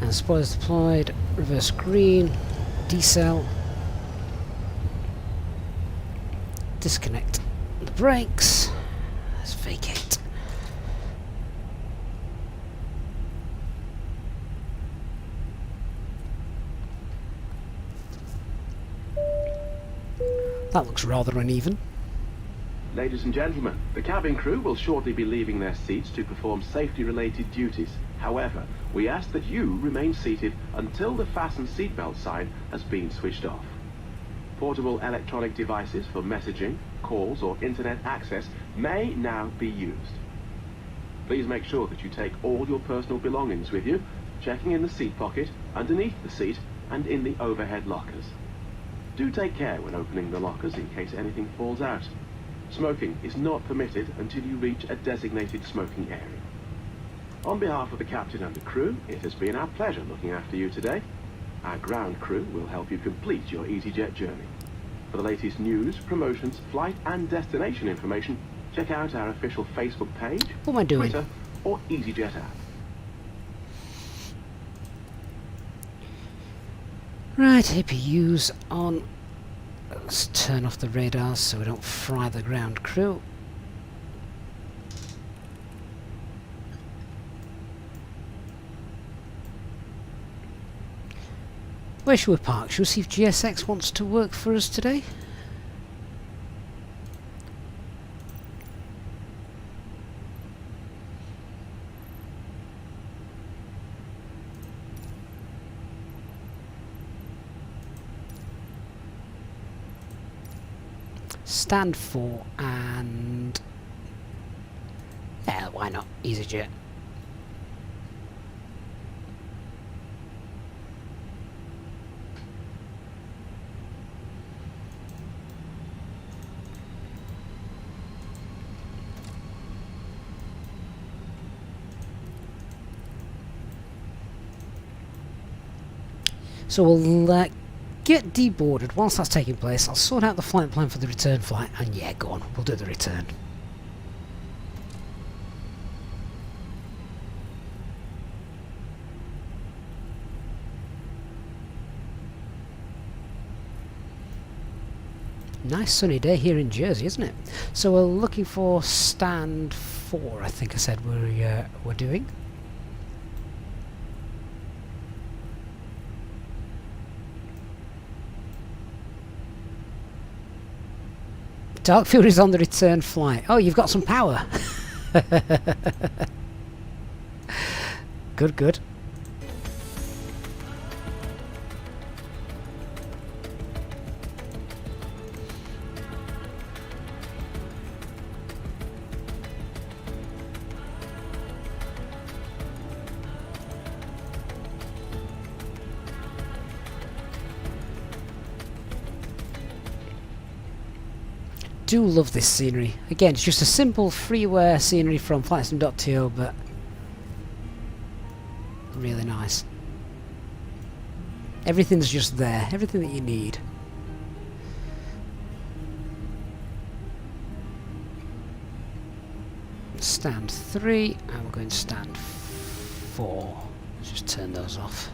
[SPEAKER 1] And spoilers deployed. Reverse green. Decel. Disconnect the brakes. Let's vacate. That looks rather uneven.
[SPEAKER 6] Ladies and gentlemen, the cabin crew will shortly be leaving their seats to perform safety-related duties. However, we ask that you remain seated until the fasten seatbelt sign has been switched off. Portable electronic devices for messaging, calls or internet access may now be used. Please make sure that you take all your personal belongings with you, checking in the seat pocket, underneath the seat and in the overhead lockers. Do take care when opening the lockers in case anything falls out. Smoking is not permitted until you reach a designated smoking area. On behalf of the captain and the crew, it has been our pleasure looking after you today. Our ground crew will help you complete your EasyJet journey. For the latest news, promotions, flight and destination information, check out our official Facebook page,
[SPEAKER 1] What am I doing?
[SPEAKER 6] Twitter or EasyJet app.
[SPEAKER 1] Right, APU's on. Let's turn off the radars so we don't fry the ground crew. Where should we park? Should we see if GSX wants to work for us today? Stand 4 and... yeah, why not? EasyJet. So we'll get deboarded. Whilst that's taking place, I'll sort out the flight plan for the return flight, and yeah, go on, we'll do the return. Nice sunny day here in Jersey, isn't it? So we're looking for stand 4, I think I said we're doing. Dark Fury's on the return flight. Oh, you've got some power. Good, good. Do love this scenery. Again, it's just a simple freeware scenery from flightsim.to, but really nice. Everything's just there, everything that you need. Stand 3, and we're going to stand 4. Let's just turn those off.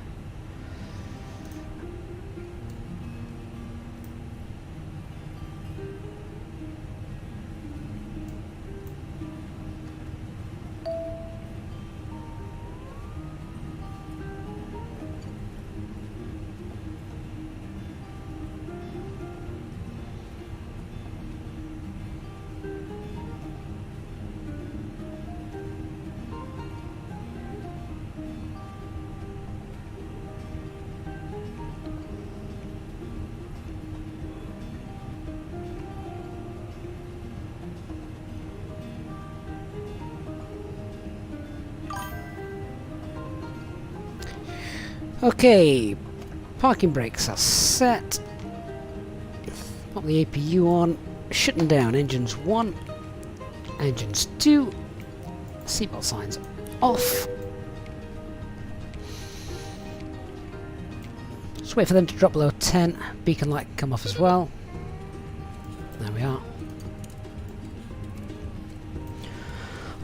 [SPEAKER 1] Okay, parking brakes are set. Pop the APU on. Shutting down engines 1, engines 2. Seatbelt signs off. Just wait for them to drop below 10. Beacon light can come off as well. There we are.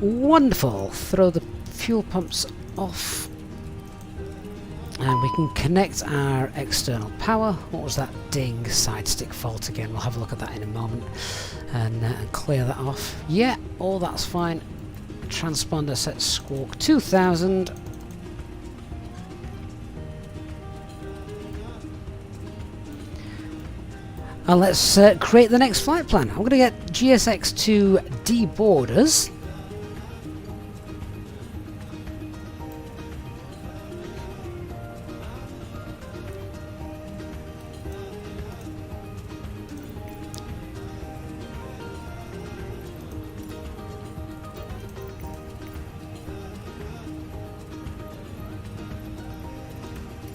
[SPEAKER 1] Wonderful. Throw the fuel pumps off. And we can connect our external power. What was that ding? Side stick fault again. We'll have a look at that in a moment and clear that off. Yeah, all that's fine. Transponder set squawk 2000. And let's create the next flight plan. I'm going to get GSX to deboard us.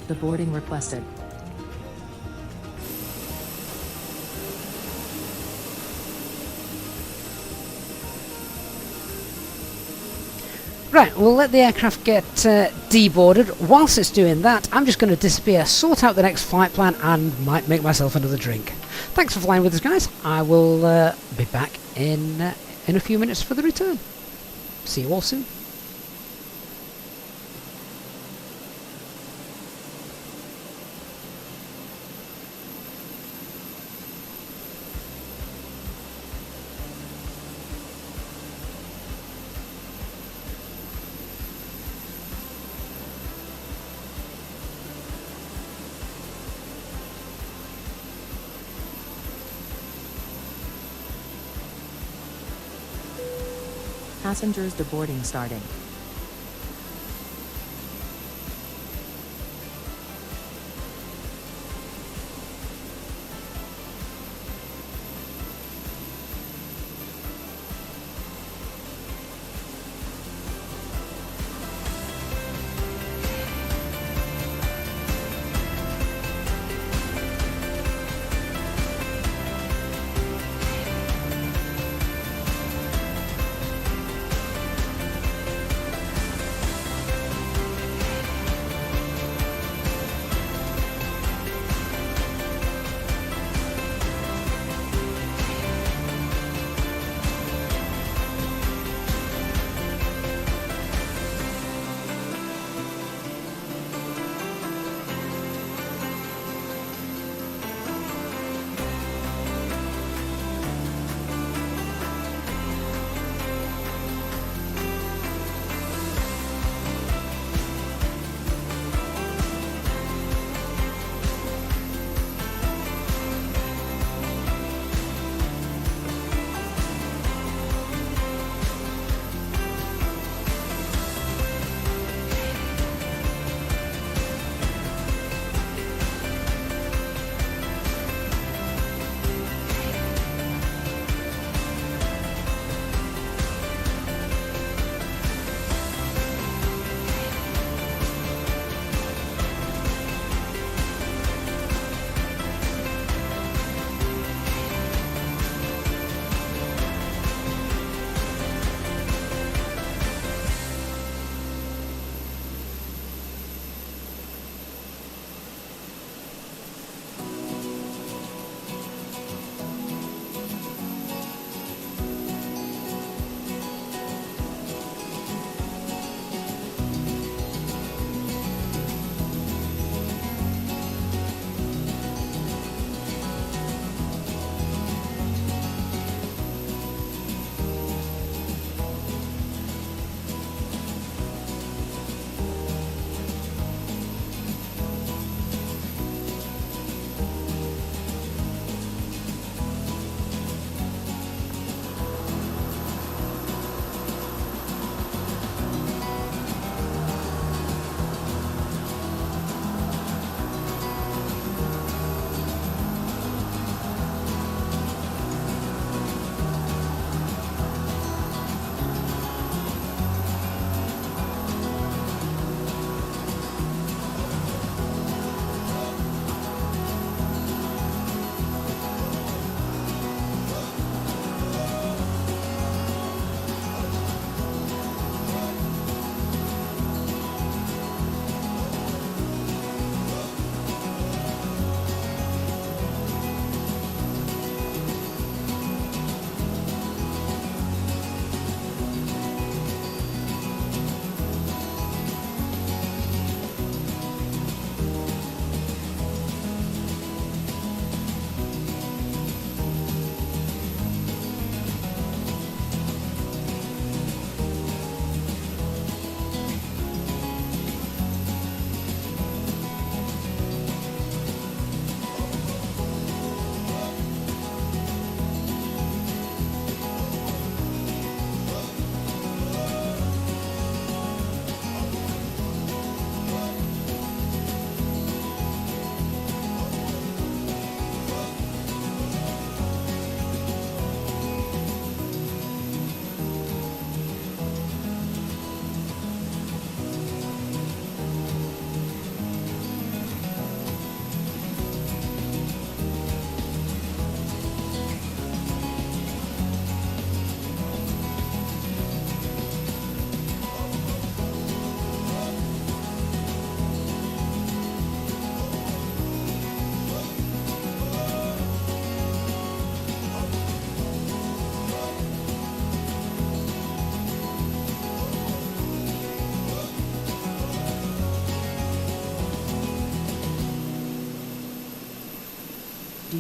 [SPEAKER 13] The boarding requested.
[SPEAKER 1] Right, we'll let the aircraft get deboarded. Whilst it's doing that, I'm just going to disappear, sort out the next flight plan, and might make myself another drink. Thanks for flying with us, guys. I will be back in a few minutes for the return. See you all soon.
[SPEAKER 13] Passengers deboarding starting.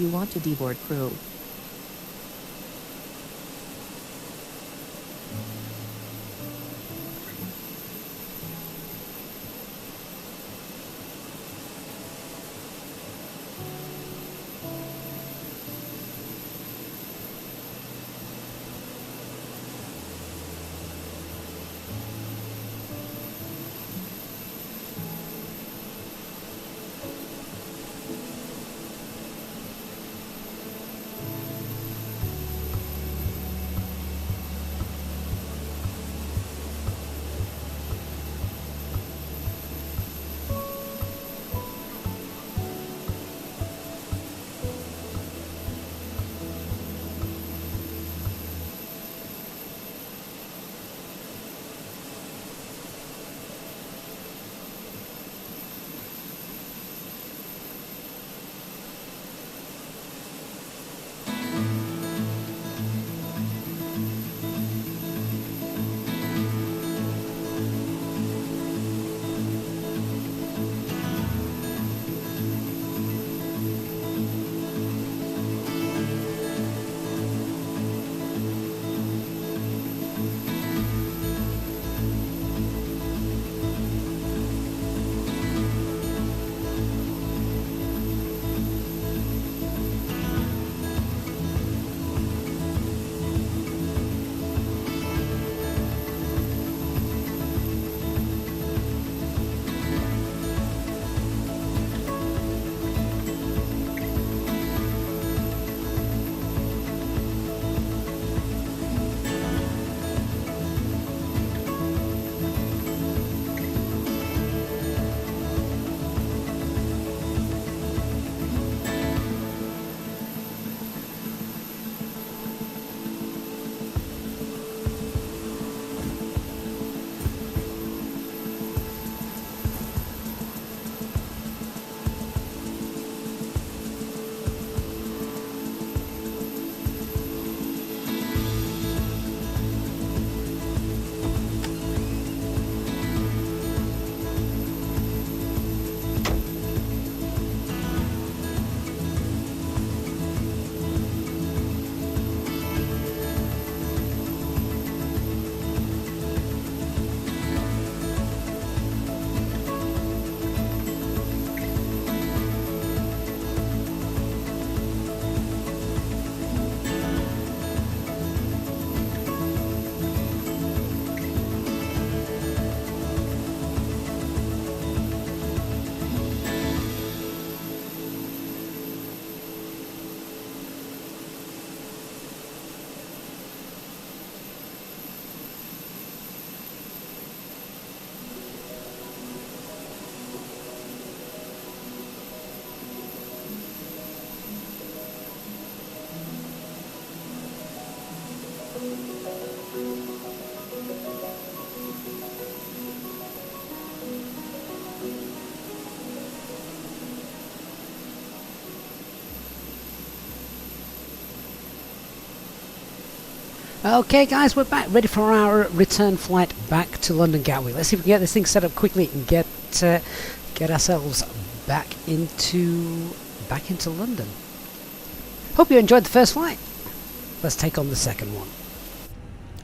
[SPEAKER 13] you want to deboard crew?
[SPEAKER 1] Okay guys, we're back, ready for our return flight back to London Gatwick. Let's see if we can get this thing set up quickly and get ourselves back into London. Hope you enjoyed the first flight. Let's take on the second one.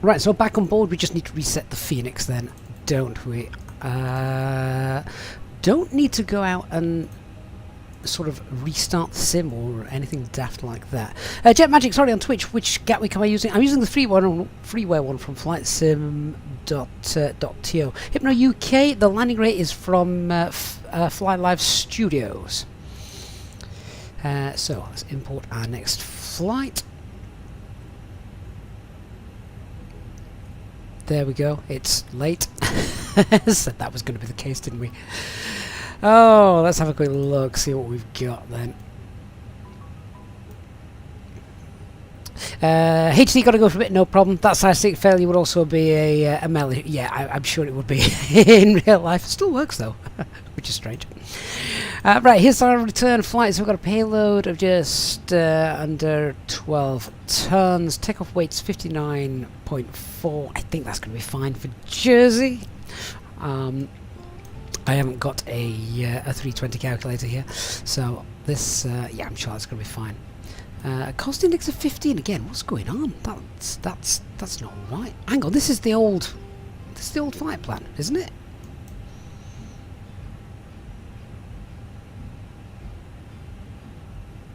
[SPEAKER 1] Right, so back on board, we just need to reset the Fenix then, don't we? Don't need to go out and sort of restart the sim or anything daft like that. Jet Magic, sorry, on Twitch, which Gatwick am I using? I'm using the freeware one from FlightSim.to. Hypno UK, the landing rate is from Fly Live Studios. So let's import our next flight. There we go, it's late. Said that was going to be the case, didn't we? Oh, let's have a quick look, see what we've got then. HD got to go for a bit, no problem. That side stick failure would also be a melee. Yeah, I'm sure it would be in real life. It still works though, which is strange. Right, here's our return flight. So we've got a payload of just under 12 tons. Takeoff weight's 59.4. I think that's going to be fine for Jersey. I haven't got a 320 calculator here, so this, yeah, I'm sure that's going to be fine. Cost index of 15 again. What's going on? That's not right. Hang on, this is the old flight plan, isn't it?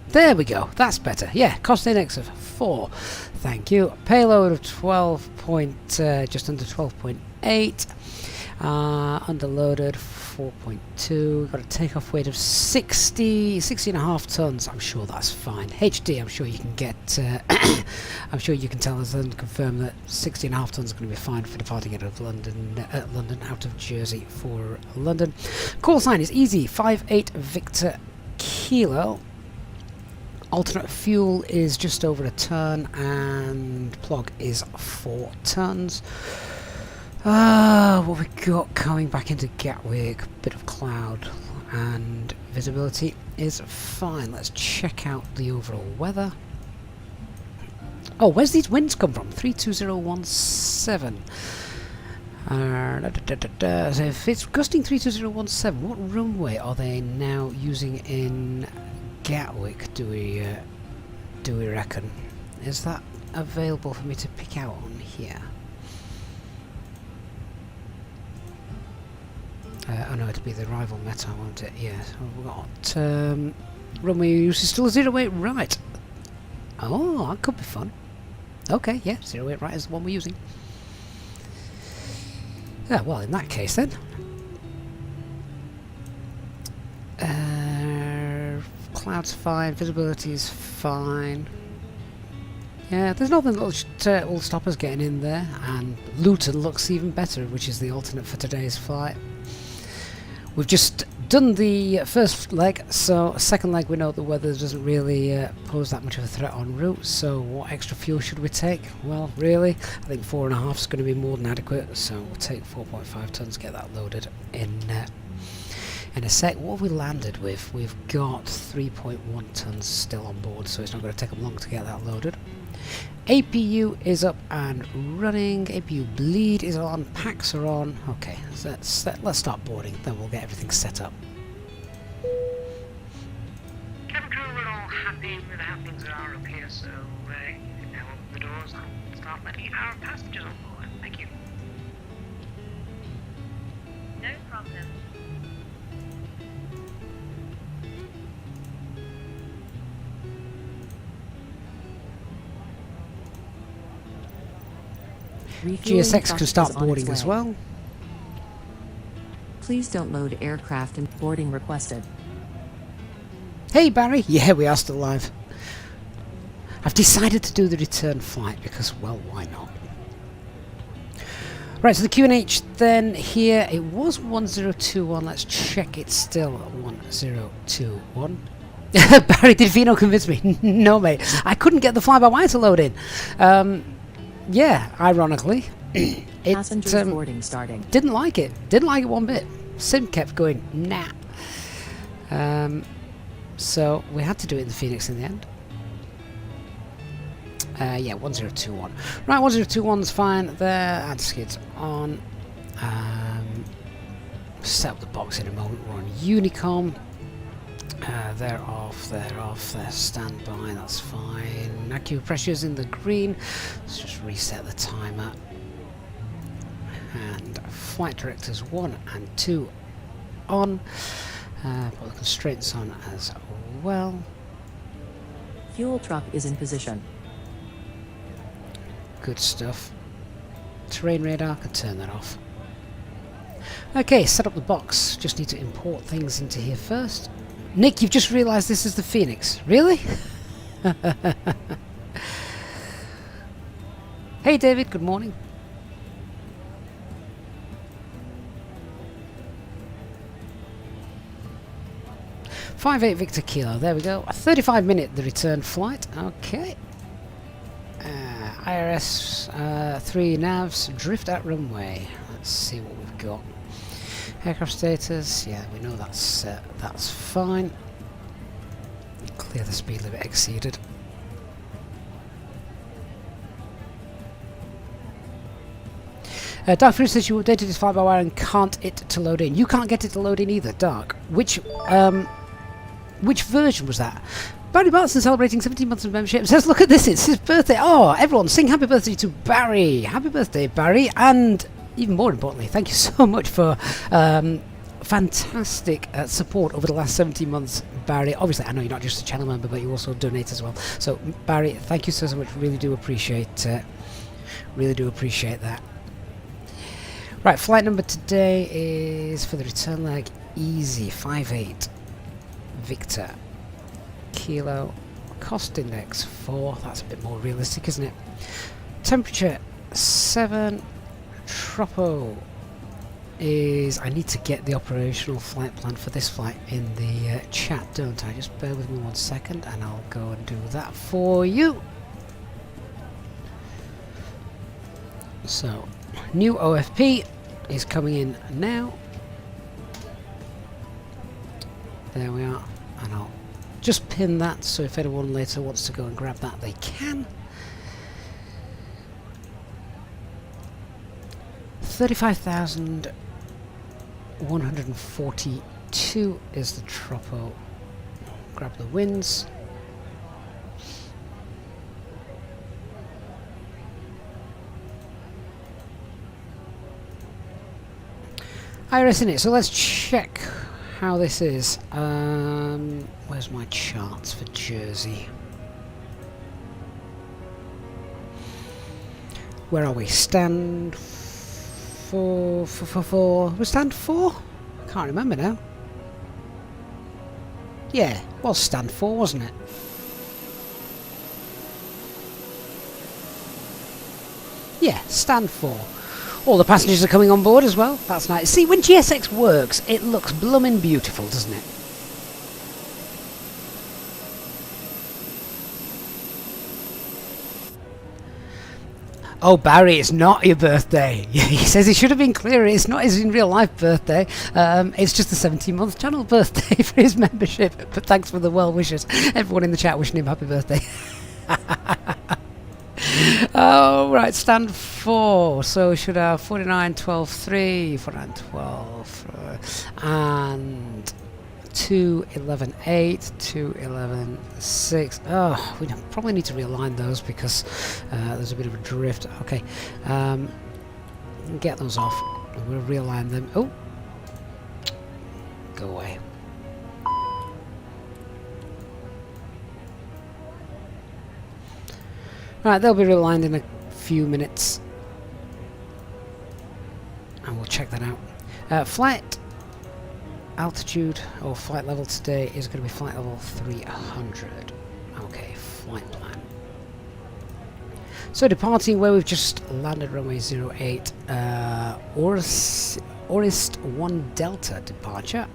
[SPEAKER 1] There we go. That's better. Yeah, cost index of 4. Thank you. Payload of 12 point, just under 12.8. Underloaded 4.2. Got a takeoff weight of 60.5 tons. I'm sure that's fine. HD, I'm sure you can get. I'm sure you can tell us and confirm that 60.5 tons is going to be fine for departing out of London. Out of Jersey for London. Call sign is easy. 58 Victor Kilo. Alternate fuel is just over a ton, and plug is 4 tons. What we got coming back into Gatwick, bit of cloud, and visibility is fine. Let's check out the overall weather. Oh, where's these winds come from? 32017. So if it's gusting 32017, what runway are they now using in Gatwick, do we reckon? Is that available for me to pick out on here? Oh no, it'll be the rival Meta, won't it? Yeah, so we've got runway use is still 08 right. Oh, that could be fun. Okay, yeah, 08 right is the one we're using. Yeah, well, in that case then. Cloud's fine, visibility is fine. Yeah, there's nothing that will stop us getting in there, and Luton looks even better, which is the alternate for today's flight. We've just done the first leg, so second leg we know the weather doesn't really pose that much of a threat en route, so what extra fuel should we take? Well, really, I think 4.5 is going to be more than adequate, so we'll take 4.5 tons, get that loaded in a sec. What have we landed with? We've got 3.1 tons still on board, so it's not going to take them long to get that loaded. APU is up and running. APU bleed is on. Packs are on. Okay, so let's start boarding. Then we'll get everything set up.
[SPEAKER 3] Cabin crew, we're all happy with how things are up here, so you can now open the doors and start letting our passengers on board. Thank you.
[SPEAKER 8] No problem.
[SPEAKER 1] GSX can start boarding as well.
[SPEAKER 13] Please don't load aircraft and boarding requested.
[SPEAKER 1] Hey Barry, yeah, we are still live. I've decided to do the return flight because, well, why not? Right, so the QNH then here, it was 1021. Let's check it's still 1021. Barry, did Vino convince me? No, mate. I couldn't get the fly-by-wire to load in. Yeah, ironically,
[SPEAKER 13] Passengers boarding starting.
[SPEAKER 1] Didn't like it. Didn't like it one bit. Sim kept going, nah. So we had to do it in the Fenix in the end. Yeah, 1021. Right, 1021's fine there. Add skids on. Set up the box in a moment. We're on Unicom. They're off, they're standby, that's fine. Acupressure's in the green. Let's just reset the timer. And flight directors 1 and 2 on. Put the constraints on as well.
[SPEAKER 13] Fuel truck is in position.
[SPEAKER 1] Good stuff. Terrain radar, can turn that off. Okay, set up the box. Just need to import things into here first. Nick, you've just realised this is the Fenix. Really? Hey David, good morning. .58 Victor Kilo, there we go. A 35-minute the return flight. Okay. IRS 3 navs, drift at runway. Let's see what we've got. Aircraft status, yeah, we know that's fine. Clear the speed limit exceeded. Dark Fruit says you updated his fly-by-wire and can't it to load in. You can't get it to load in either, Dark. Which Which version was that? Barry Bartson celebrating 17 months of membership says, look at this, it's his birthday. Oh, everyone sing happy birthday to Barry. Happy birthday, Barry. And even more importantly, thank you so much for fantastic support over the last 17 months, Barry. Obviously, I know you're not just a channel member, but you also donate as well. So, Barry, thank you so much. Really do appreciate that. Right, flight number today is for the return leg easy 58 Victor Kilo, cost index 4. That's a bit more realistic, isn't it? Temperature 7. Tropo is, I need to get the operational flight plan for this flight in the chat, don't I? Just bear with me 1 second and I'll go and do that for you. So, new OFP is coming in now. There we are, and I'll just pin that so if anyone later wants to go and grab that, they can. 35,142 is the tropo. Grab the wins. Iris in it, so let's check how this is. Where's my charts for Jersey? Where are we? Stand 4. We stand 4? I can't remember now. Yeah, it was stand 4, wasn't it? Yeah, stand 4. All the passengers are coming on board as well. That's nice. See, when GSX works, it looks bloomin' beautiful, doesn't it? Oh, Barry, it's not your birthday. He says he should have been clearer. It's not his in real life birthday. It's just a 17-month channel birthday for his membership. But thanks for the well wishes. Everyone in the chat wishing him happy birthday. Oh, right, stand 4. So we should have 49, 12, 3, 49, 12, and 2, 11, 8, 2, 11, 6. Oh, we probably need to realign those because there's a bit of a drift. Okay, get those off. We'll realign them. Oh, go away. Right, they'll be realigned in a few minutes. And we'll check that out. Flight altitude or flight level today is going to be flight level 300. Okay, flight plan. So departing where we've just landed, runway 08, Orist 1 Delta departure.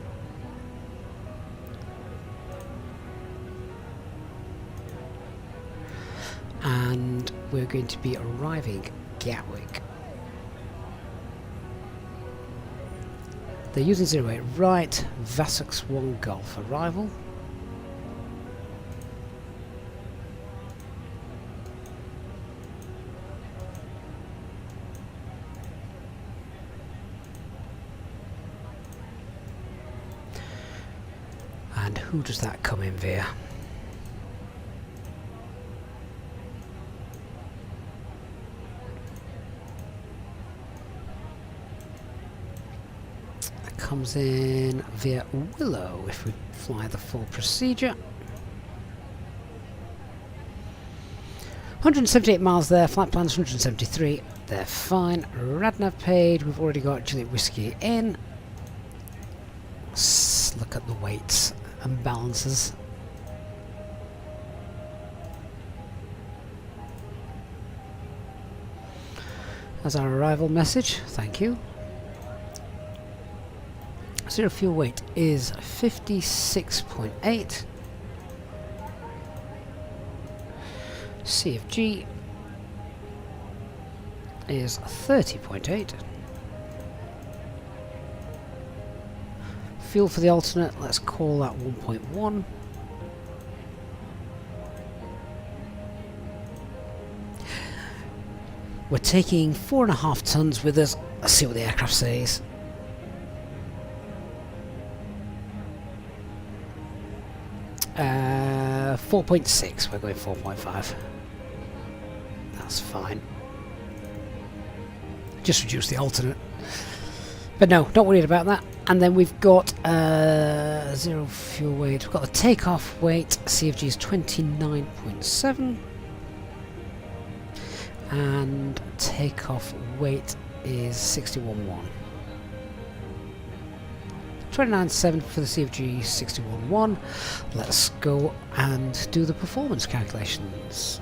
[SPEAKER 1] And we're going to be arriving Gatwick. They're using 08 right, VATSIM 1 Golf arrival. And who does that come in via? Comes in via Willow if we fly the full procedure. 178 miles there, flight plan's 173, they're fine. Radnav paid, we've already got Juliet Whiskey in. Let's look at the weights and balances. That's our arrival message, thank you. Zero fuel weight is 56.8. CFG is 30.8. Fuel for the alternate, let's call that 1.1. We're taking 4.5 tons with us. Let's see what the aircraft says. 4.6. We're going 4.5. That's fine. Just reduce the alternate. But no, not worried about that. And then we've got zero fuel weight. We've got the takeoff weight. CFG is 29.7. And takeoff weight is 61.1. 29.7 for the CFG, 61.1. Let's go and do the performance calculations.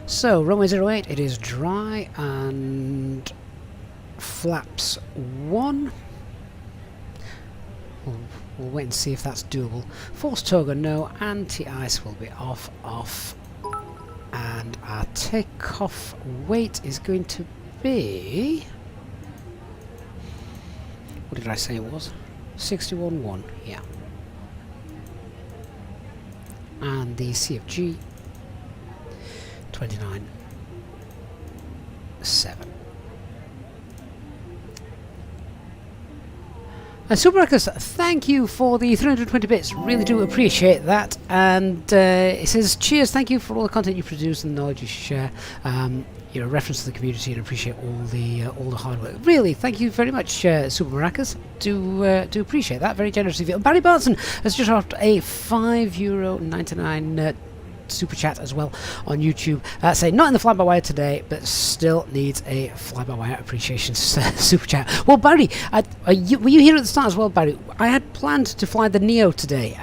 [SPEAKER 1] So, runway 08, it is dry and flaps 1. We'll wait and see if that's doable. Force toga, no. Anti-ice will be off. And our takeoff weight is going to be... What did I say it was? 61.1, yeah. And the CFG... 29.7. Super Records, thank you for the 320 bits, really do appreciate that. And it says, cheers, thank you for all the content you produce and the knowledge you share. You're a reference to the community and appreciate all the hard work. Really, thank you very much, Super Maracas. Do appreciate that, very generous of you. And Barry Barton has just offered a €5.99 super chat as well on YouTube, saying not in the fly-by-wire today, but still needs a fly-by-wire appreciation super chat. Well, Barry, were you here at the start as well, Barry? I had planned to fly the Neo today,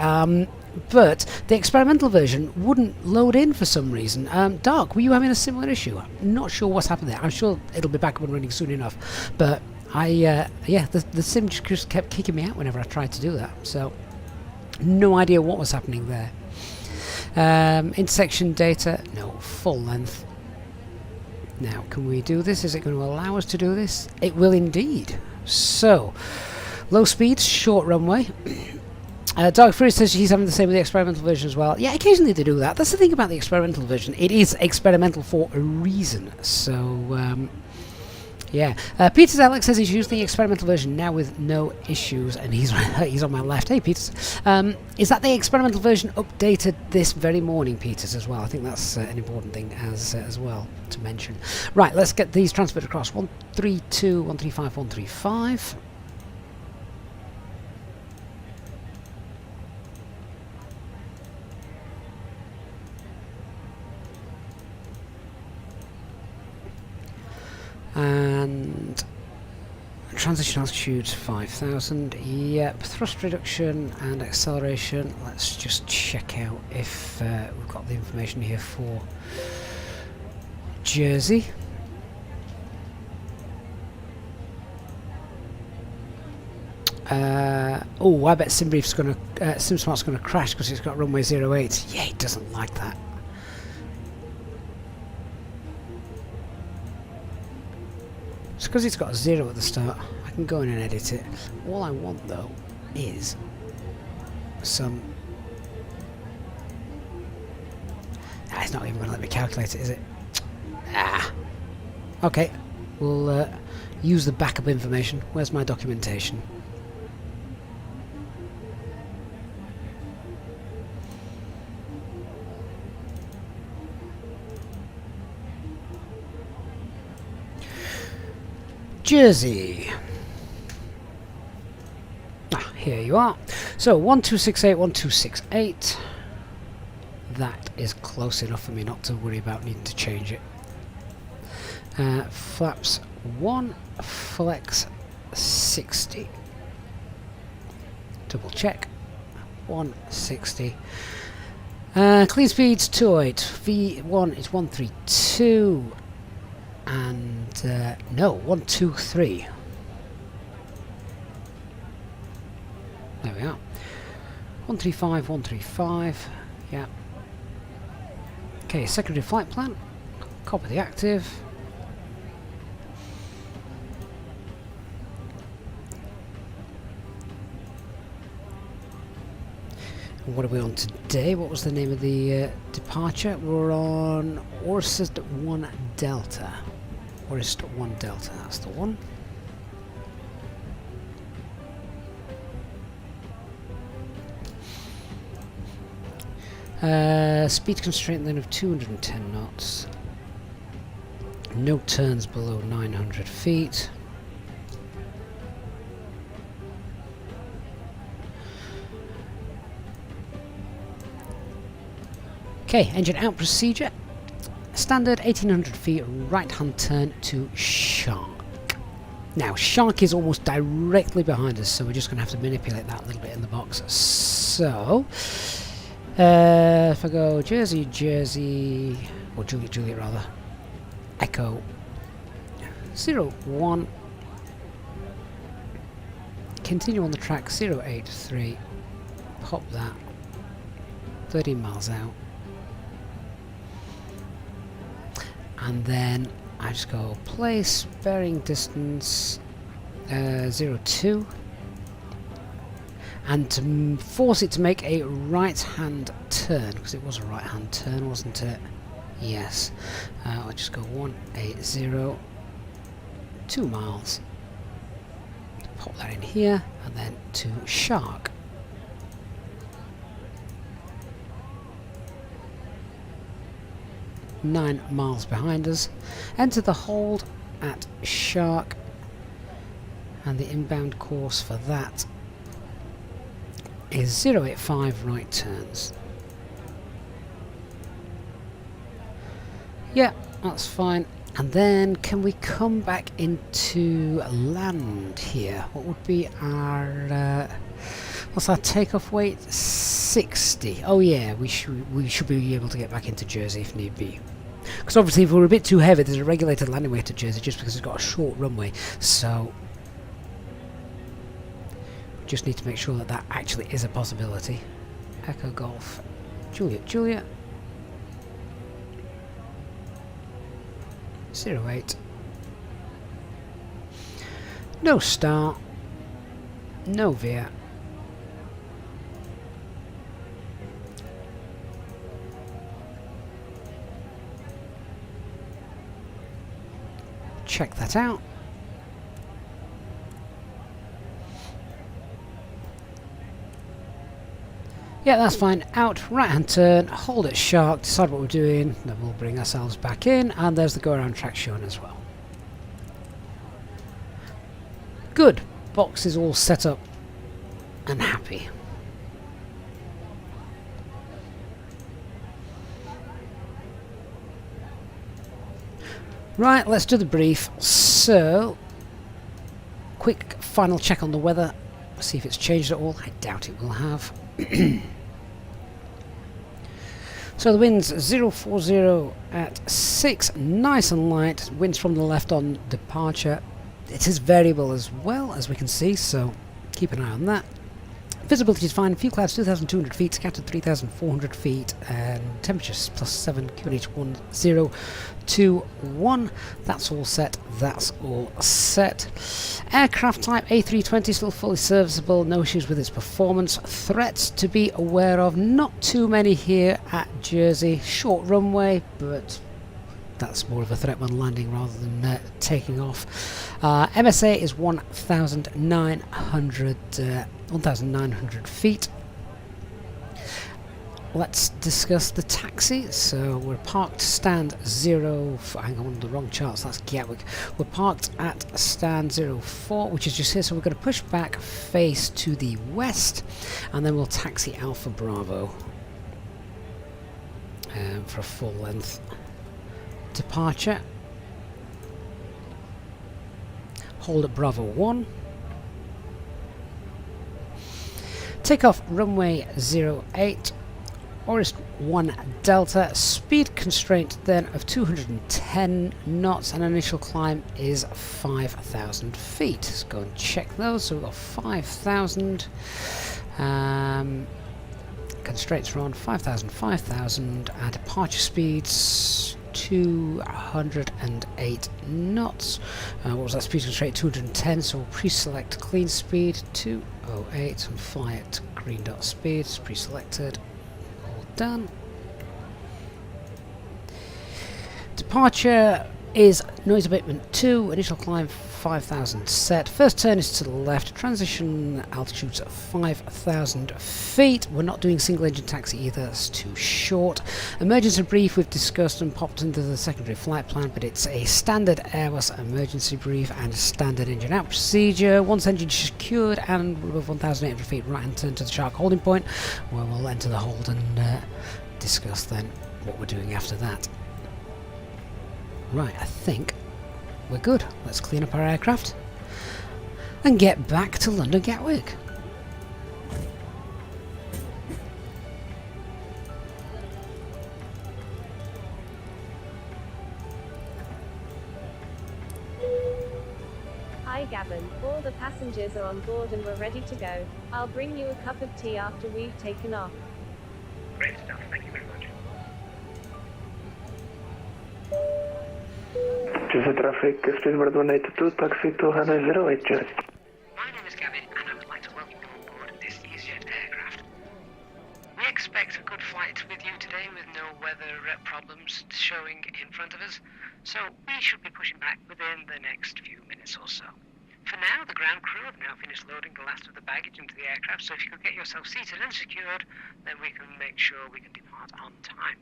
[SPEAKER 1] but the experimental version wouldn't load in for some reason. Dark, were you having a similar issue? I'm not sure what's happened there. I'm sure it'll be back up and running soon enough, but the sim just kept kicking me out whenever I tried to do that, so no idea what was happening there. Intersection data, no. Full length. Now, can we do this? Is it going to allow us to do this? It will indeed. So, low speeds, short runway. Dark Fury says he's having the same with the experimental version as well. Yeah, occasionally they do that. That's the thing about the experimental version. It is experimental for a reason. So, yeah. Peters Alex says he's using the experimental version now with no issues, and he's on my left. Hey, Peters. Is that the experimental version updated this very morning, Peters, as well? I think that's an important thing as well to mention. Right, let's get these transferred across. 132, 135, 135. And transition altitude 5,000. Yep. Thrust reduction and acceleration. Let's just check out if we've got the information here for Jersey. Oh, I bet SimSmart's going to crash because it's got runway 08. Yeah, it doesn't like that. It's because it's got a 0 at the start. I can go in and edit it. All I want though is some... it's not even going to let me calculate it, is it? Okay, we'll use the backup information. Where's my documentation? Jersey. Here you are. So 1268, 1268. That is close enough for me not to worry about needing to change it. Flaps 1, flex 60. Double check. 160. Clean speeds 208. V1 is 132. And no, 123. There we are. 135, 135. Yeah. Okay, secondary flight plan. Copy the active. And what are we on today? What was the name of the departure? We're on Orsted 1 Delta. Or is it 1 Delta? That's the one. Speed constraint then of 210 knots. No turns below 900 feet. Okay, engine out procedure. Standard 1800 feet, right hand turn to Shark. Now, Shark is almost directly behind us, so we're just going to have to manipulate that a little bit in the box. So, if I go Jersey, Jersey, or Juliet, Juliet rather, Echo 01, continue on the track 083, pop that, 13 miles out. And then I just go place, bearing distance 02, and to force it to make a right hand turn, because it was a right hand turn, wasn't it? Yes. I'll just go 180, 2 miles, pop that in here, and then to Shark. Nine miles behind us. Enter the hold at Shark, and the inbound course for that is 085 right turns. Yeah, that's fine. And then can we come back into land here? What would be our what's our takeoff weight? 60. Oh yeah, we should be able to get back into Jersey if need be. Because obviously if we're a bit too heavy, there's a regulated landing weight to Jersey just because it's got a short runway. So just need to make sure that that actually is a possibility. Echo Golf, Juliet, Juliet. 08. No start. No veer. Check that out. Yeah, that's fine. Out, right hand turn, hold at Shark, decide what we're doing, then we'll bring ourselves back in, and there's the go around track shown as well. Good. Box is all set up and happy. Right, let's do the brief. So, quick final check on the weather. See if it's changed at all. I doubt it will have. So the wind's 040 at 6, nice and light. Winds from the left on departure. It is variable as well, as we can see, so keep an eye on that. Visibility is fine, fuel clouds 2,200 feet, scattered 3,400 feet, and temperatures +7, QNH 1021. That's all set, that's all set. Aircraft type A320, still fully serviceable, no issues with its performance. Threats to be aware of, not too many here at Jersey. Short runway, but that's more of a threat when landing rather than taking off. MSA is 1,900 feet. Let's discuss the taxi. So we're parked stand 0, hang on, the wrong charts, that's Gatwick. We're parked at stand 04, which is just here, so we're going to push back, face to the west, and then we'll taxi Alpha Bravo for a full length departure. Hold at Bravo 1. Take off runway 08. Orist 1 Delta. Speed constraint then of 210 knots, and initial climb is 5,000 feet. Let's go and check those. So we've got 5,000. Constraints are on 5,000, 5,000, and departure speeds 208 knots. What was that speed constraint? 210, so we'll pre-select clean speed 208 and fly at green dot speed. It's pre-selected. All done. Departure is noise abatement 2, initial climb 5,000 set. First turn is to the left, transition altitude's at 5,000 feet. We're not doing single engine taxi either, that's too short. Emergency brief we've discussed and popped into the secondary flight plan, but it's a standard Airbus emergency brief and a standard engine out procedure. Once engine secured and above 1,800 feet, right hand turn to the shark holding point, where we'll enter the hold and discuss then what we're doing after that. Right, I think we're good. Let's clean up our aircraft and get back to London Gatwick.
[SPEAKER 14] Hi Gavin, all the passengers are on board and we're ready to go. I'll bring you a cup of tea after we've taken off.
[SPEAKER 3] Great stuff, thank you very much.
[SPEAKER 15] Jersey traffic, speedbird 182, taxi to Hanoi 08, Jersey.
[SPEAKER 3] My name is Gavin, and I would like to welcome you on board this EasyJet aircraft. We expect a good flight with you today with no weather problems showing in front of us, so we should be pushing back within the next few minutes or so. For now, the ground crew have now finished loading the last of the baggage into the aircraft, so if you could get yourself seated and secured, then we can make sure we can depart on time.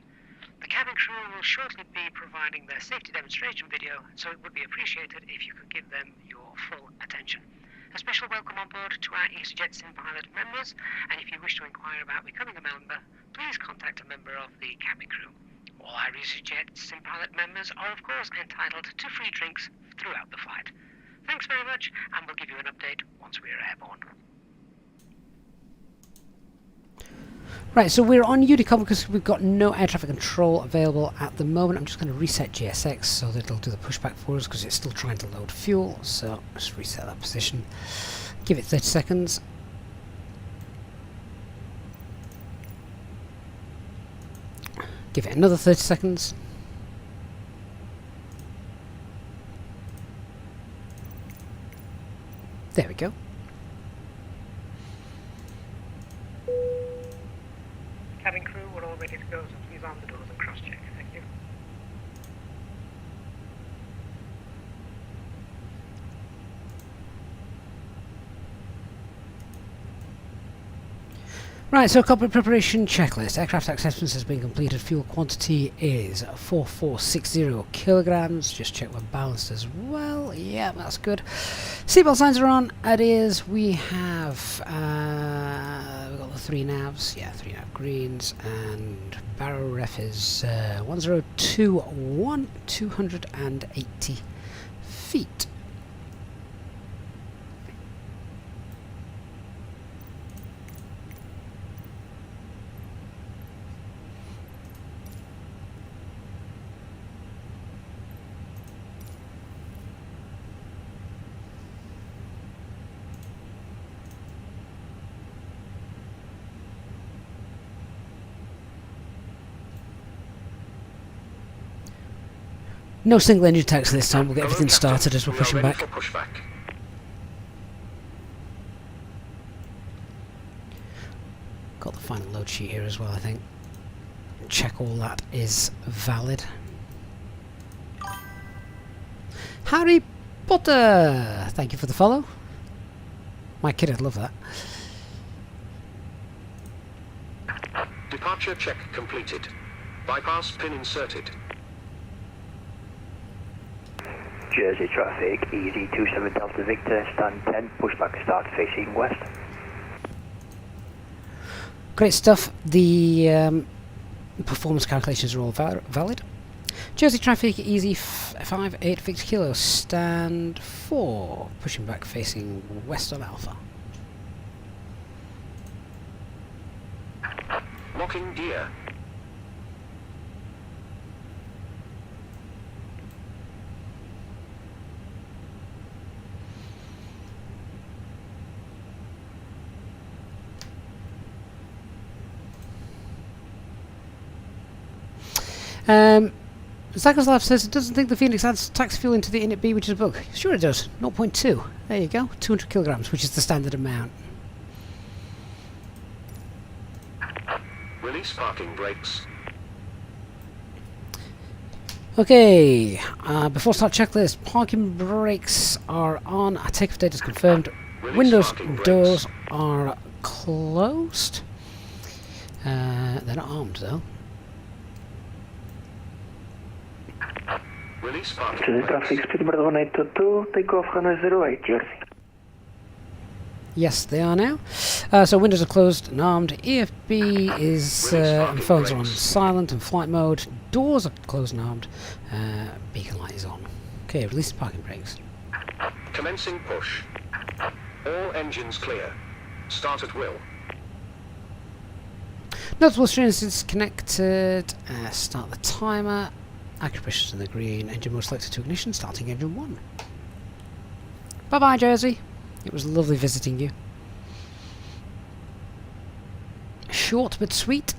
[SPEAKER 3] The cabin crew will shortly be providing their safety demonstration video, so it would be appreciated if you could give them your full attention. A special welcome on board to our EasyJet Sim Pilot members, and if you wish to inquire about becoming a member, please contact a member of the cabin crew. All our EasyJet Sim Pilot members are of course entitled to free drinks throughout the flight. Thanks very much, and we'll give you an update once we're airborne.
[SPEAKER 1] Right, so we're on Unicom because we've got no air traffic control available at the moment. I'm just going to reset GSX so that it'll do the pushback for us because it's still trying to load fuel. So just reset that position. Give it 30 seconds. Give it another 30 seconds. There we go.
[SPEAKER 3] Cabin crew, we're all ready to go, so please arm the doors and cross-check. Thank you.
[SPEAKER 1] Right, so cockpit preparation checklist. Aircraft acceptance has been completed. Fuel quantity is 4460 kilograms. Just check we're balanced as well. Yeah, that's good. Seatbelt signs are on. It is. We have we've got the 3 navs. Yeah, 3 nav greens, and barrel ref is 1021, 280 feet. No single engine taxi this time. We'll get everything started as we're pushing back. Got the final load sheet here as well, I think. Check all that is valid. Harry Potter! Thank you for the follow. My kid would love that.
[SPEAKER 16] Departure check completed. Bypass pin inserted.
[SPEAKER 17] Jersey traffic, easy 27 Delta Victor, stand 10, pushback start facing west.
[SPEAKER 1] Great stuff. The performance calculations are all valid. Jersey traffic, easy 58 Victor Kilo, stand 4, pushing back facing west on Alpha.
[SPEAKER 16] Locking gear.
[SPEAKER 1] Zakoslav says it doesn't think the Phoenix adds tax fuel into the Init B, which is a bug. Sure it does. 0.2. There you go. 200 kilograms, which is the standard amount.
[SPEAKER 16] Release parking brakes.
[SPEAKER 1] Okay, before start checklist, parking brakes are on. Takeoff date is confirmed. Windows and doors are closed. They're not armed though.
[SPEAKER 16] Release parking
[SPEAKER 15] Jersey traffic, speedbird 182, takeoff runway 08, Jersey.
[SPEAKER 1] Yes, they are now. So windows are closed and armed. EFB is and phones are on silent and flight mode. Doors are closed and armed. Beacon light is on. Okay, release the parking brakes.
[SPEAKER 16] Commencing push. All engines clear. Start at will.
[SPEAKER 1] Notable strings disconnected. Start the timer. Acupressure to the green. Engine mode selected to ignition. Starting engine 1. Bye bye, Jersey. It was lovely visiting you. Short but sweet.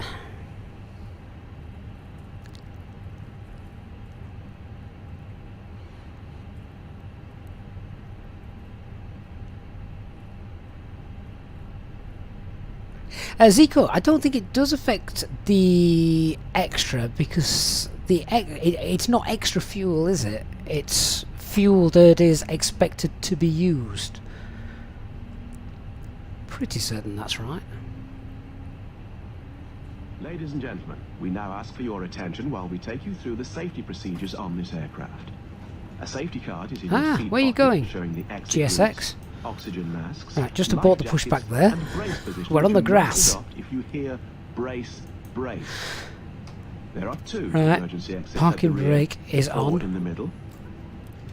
[SPEAKER 1] Zico, I don't think it does affect the extra because it's not extra fuel, is it? It's fuel that is expected to be used. Pretty certain that's right.
[SPEAKER 6] Ladies and gentlemen, we now ask for your attention while we take you through the safety procedures on this aircraft. A safety card is in your seat
[SPEAKER 1] where are you
[SPEAKER 6] pocket
[SPEAKER 1] going?
[SPEAKER 6] showing the exit
[SPEAKER 1] GSX?
[SPEAKER 6] routes, oxygen masks,
[SPEAKER 1] Right, just
[SPEAKER 6] life
[SPEAKER 1] aboard the
[SPEAKER 6] jackets,
[SPEAKER 1] pushback there.
[SPEAKER 6] and brace position,
[SPEAKER 1] We're on the
[SPEAKER 6] which will not
[SPEAKER 1] grass.
[SPEAKER 6] adopt if you hear brace, brace. There are two
[SPEAKER 1] Right,
[SPEAKER 6] emergency exits
[SPEAKER 1] parking
[SPEAKER 6] at the rear,
[SPEAKER 1] brake is
[SPEAKER 6] forward
[SPEAKER 1] on.
[SPEAKER 6] in the middle,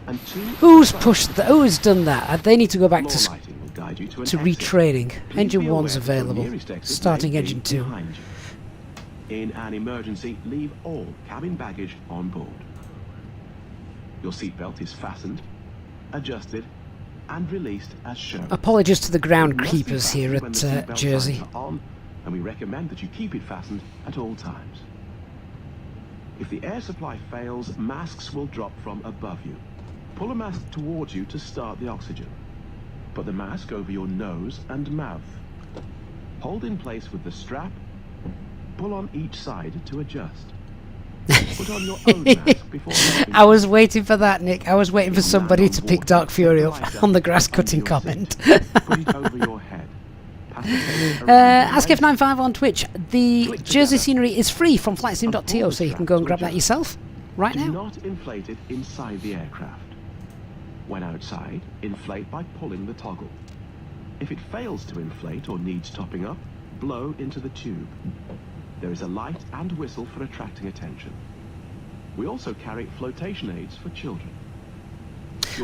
[SPEAKER 6] and two
[SPEAKER 1] Who's pushed that? Who's done that? They need to go back
[SPEAKER 6] floor lighting will guide you to an
[SPEAKER 1] to
[SPEAKER 6] exit.
[SPEAKER 1] retraining.
[SPEAKER 6] Please
[SPEAKER 1] Engine
[SPEAKER 6] be
[SPEAKER 1] 1's
[SPEAKER 6] aware that your
[SPEAKER 1] available.
[SPEAKER 6] nearest exit
[SPEAKER 1] Starting
[SPEAKER 6] may be
[SPEAKER 1] engine 2.
[SPEAKER 6] behind you. In an emergency, leave all cabin baggage on board. Your seatbelt is fastened, adjusted, and released as shown.
[SPEAKER 1] Apologies to the ground
[SPEAKER 6] It must be
[SPEAKER 1] creepers
[SPEAKER 6] fastened
[SPEAKER 1] here
[SPEAKER 6] when
[SPEAKER 1] at
[SPEAKER 6] the seatbelt
[SPEAKER 1] Jersey.
[SPEAKER 6] signs are on, and we recommend that you keep it fastened at all times. If the air supply fails, masks will drop from above you. Pull a mask towards you to start the oxygen. Put the mask over your nose and mouth. Hold in place with the strap. Pull on each side to adjust. Put on your own mask before helping.
[SPEAKER 1] I was waiting for that, Nick. I was waiting for somebody to pick Dark Fury up on the grass cutting comment.
[SPEAKER 6] Put it over your head.
[SPEAKER 1] AskF95 on Twitch. The Jersey scenery is free from flightsim.to, so you can go and grab that yourself right
[SPEAKER 6] Do
[SPEAKER 1] now.
[SPEAKER 6] not inflate it inside the aircraft. When outside, inflate by pulling the toggle. If it fails to inflate or needs topping up, blow into the tube. There is a light and whistle for attracting attention. We also carry flotation aids for children.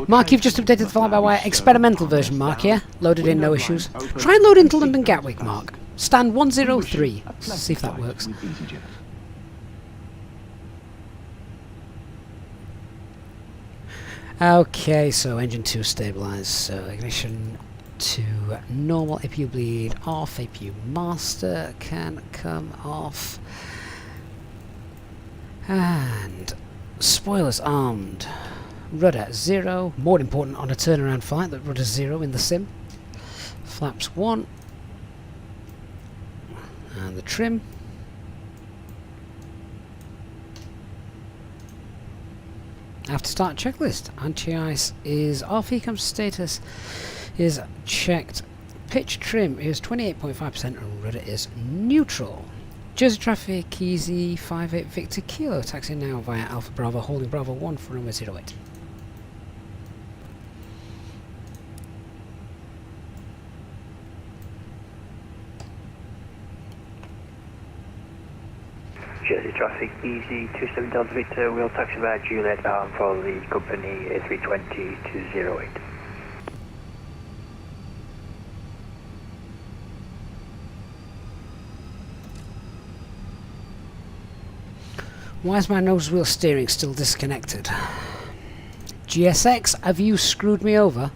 [SPEAKER 1] Mark, you've just updated the fly-by-wire experimental version, Mark, yeah? Loaded in, no issues. Try and load into London Gatwick, Mark. Stand 103. See if that works. Okay, so engine 2 stabilised, so ignition to normal, APU bleed off, APU master can come off, and spoilers armed, rudder 0, more important on a turnaround flight, that rudder 0 in the sim, flaps 1, and the trim. After start checklist, anti-ice is off, ecom status is checked, pitch trim is 28.5% and rudder is neutral. Jersey traffic easy 58 Victor Kilo, taxi now via Alpha Bravo, holding Bravo 1 for runway 08.
[SPEAKER 17] Jersey traffic easy 27 Delta Victor, wheel taxi via Juliet arm for the company A320 to 08.
[SPEAKER 1] Why is my nose wheel steering still disconnected? GSX, have you screwed me over?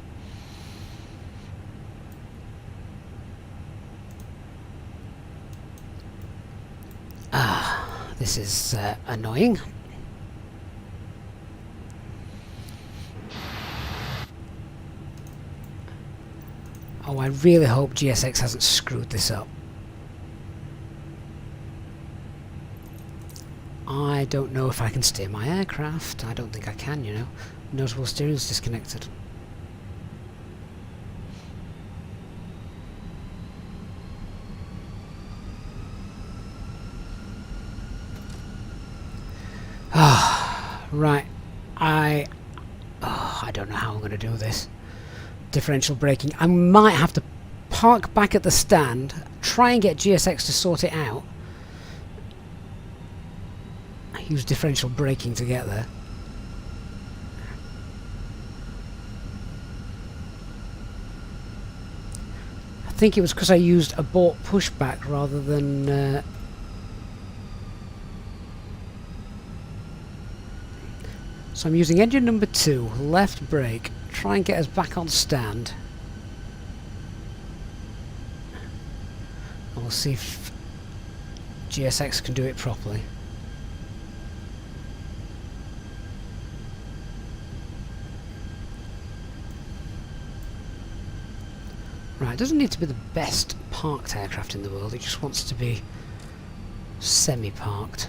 [SPEAKER 1] This is annoying. Oh, I really hope GSX hasn't screwed this up. I don't know if I can steer my aircraft. I don't think I can, you know. Nose wheel steering is disconnected. Right. I don't know how I'm going to do this. Differential braking. I might have to park back at the stand, try and get GSX to sort it out. Use differential braking to get there. I think it was because I used abort pushback rather than so I'm using engine number 2, left brake, try and get us back on stand. And we'll see if GSX can do it properly. Right, it doesn't need to be the best parked aircraft in the world, it just wants to be semi-parked.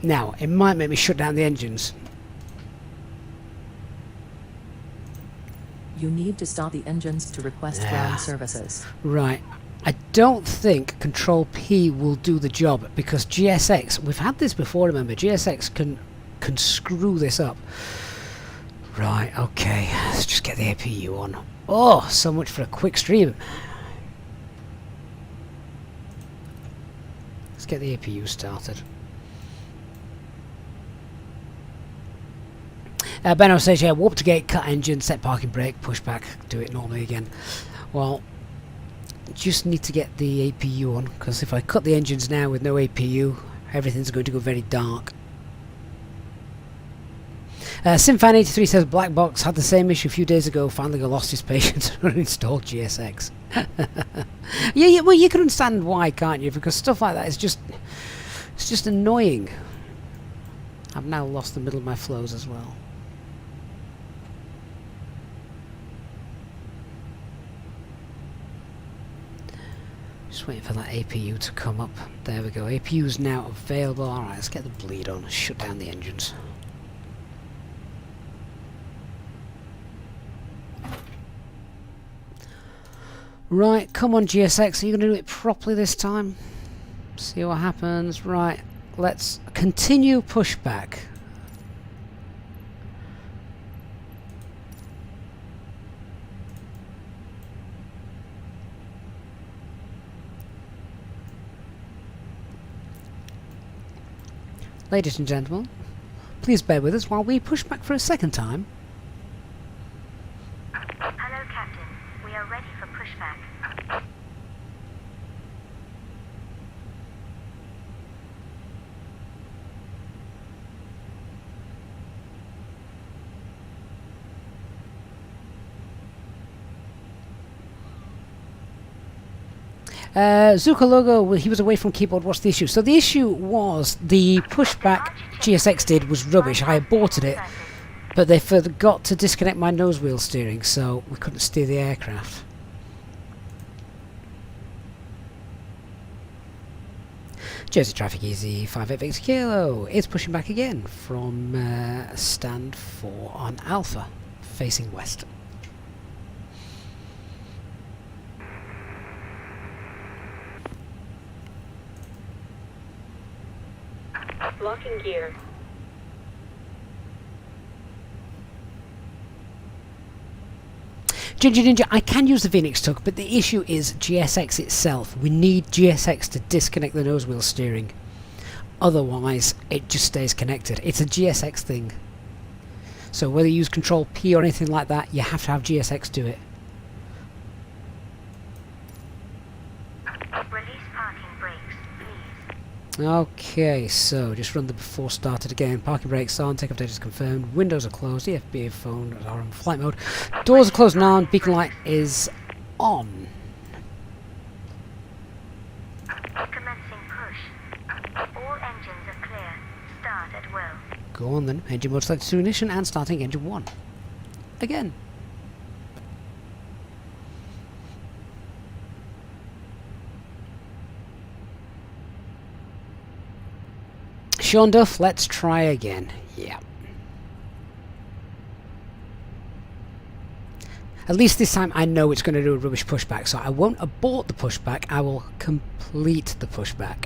[SPEAKER 1] Now, it might make me shut down the engines.
[SPEAKER 13] You need to stop the engines to request ground services.
[SPEAKER 1] Right. I don't think Control P will do the job because GSX, we've had this before, remember, GSX can screw this up. Right, okay, let's just get the APU on. Oh, so much for a quick stream. Let's get the APU started. Benno says, yeah, warp to gate, cut engine, set parking brake, push back, do it normally again. Well, just need to get the APU on, because if I cut the engines now with no APU, everything's going to go very dark. Simfan83 says, Black Box had the same issue a few days ago, finally lost his patience and uninstalled GSX. Yeah, well, you can understand why, can't you? Because stuff like that is just, it's just annoying. I've now lost the middle of my flows as well. Just waiting for that APU to come up. There we go. APU is now available. Alright, let's get the bleed on. Shut down the engines. Right, come on GSX. Are you going to do it properly this time? See what happens. Right, let's continue pushback. Ladies and gentlemen, please bear with us while we push back for a second time.
[SPEAKER 18] Hello, Captain. We are ready for pushback.
[SPEAKER 1] Zuka Logo, he was away from keyboard. What's the issue? So the issue was the pushback GSX did was rubbish. I aborted it, but they forgot to disconnect my nose wheel steering, so we couldn't steer the aircraft. Jersey Traffic Easy 58 Victor Kilo is pushing back again from stand 4 on Alpha, facing west.
[SPEAKER 14] Locking gear.
[SPEAKER 1] Ginger Ninja, I can use the Fenix tug, but the issue is GSX itself. We need GSX to disconnect the nose wheel steering. Otherwise, it just stays connected. It's a GSX thing. So whether you use Control P or anything like that, you have to have GSX do it. Okay, so just run the before started again. Parking brakes on, takeoff data is confirmed, windows are closed, EFB phone are on flight mode, doors are closed now, and beacon light is on.
[SPEAKER 18] Commencing push. All engines are clear. Start at will.
[SPEAKER 1] Go on then, engine mode selected to ignition and starting engine 1. Again. Sean Duff, let's try again. Yeah. At least this time I know it's going to do a rubbish pushback, so I won't abort the pushback, I will complete the pushback.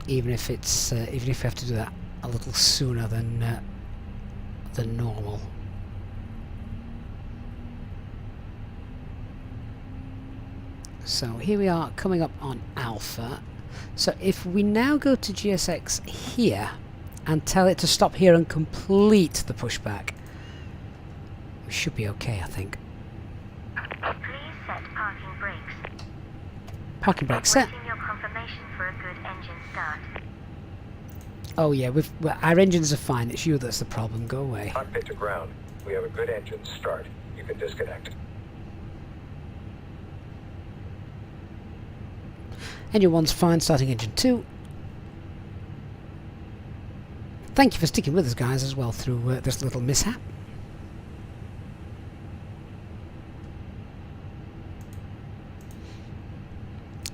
[SPEAKER 1] Even if it's even if we have to do that a little sooner than normal. So here we are coming up on Alpha. So if we now go to GSX here and tell it to stop here and complete the pushback, we should be okay, I think.
[SPEAKER 18] Please set parking brakes.
[SPEAKER 1] Parking brake set.
[SPEAKER 18] Waiting your confirmation for a good engine start.
[SPEAKER 1] Oh yeah, our engines are fine. It's you that's the problem. Go away.
[SPEAKER 16] Cockpit to ground. We have a good engine start. You can disconnect.
[SPEAKER 1] Engine 1's fine. Starting engine 2. Thank you for sticking with us, guys, as well through this little mishap.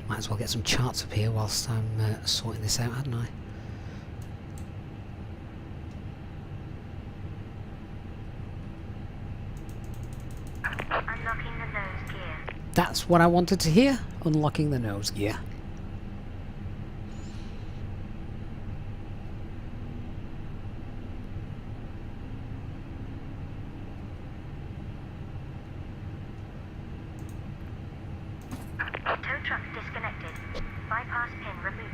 [SPEAKER 1] Might as well get some charts up here whilst I'm sorting this out, hadn't I?
[SPEAKER 18] Unlocking the nose gear.
[SPEAKER 1] That's what I wanted to hear. Unlocking the nose gear.
[SPEAKER 18] Tow truck disconnected. Bypass pin removed.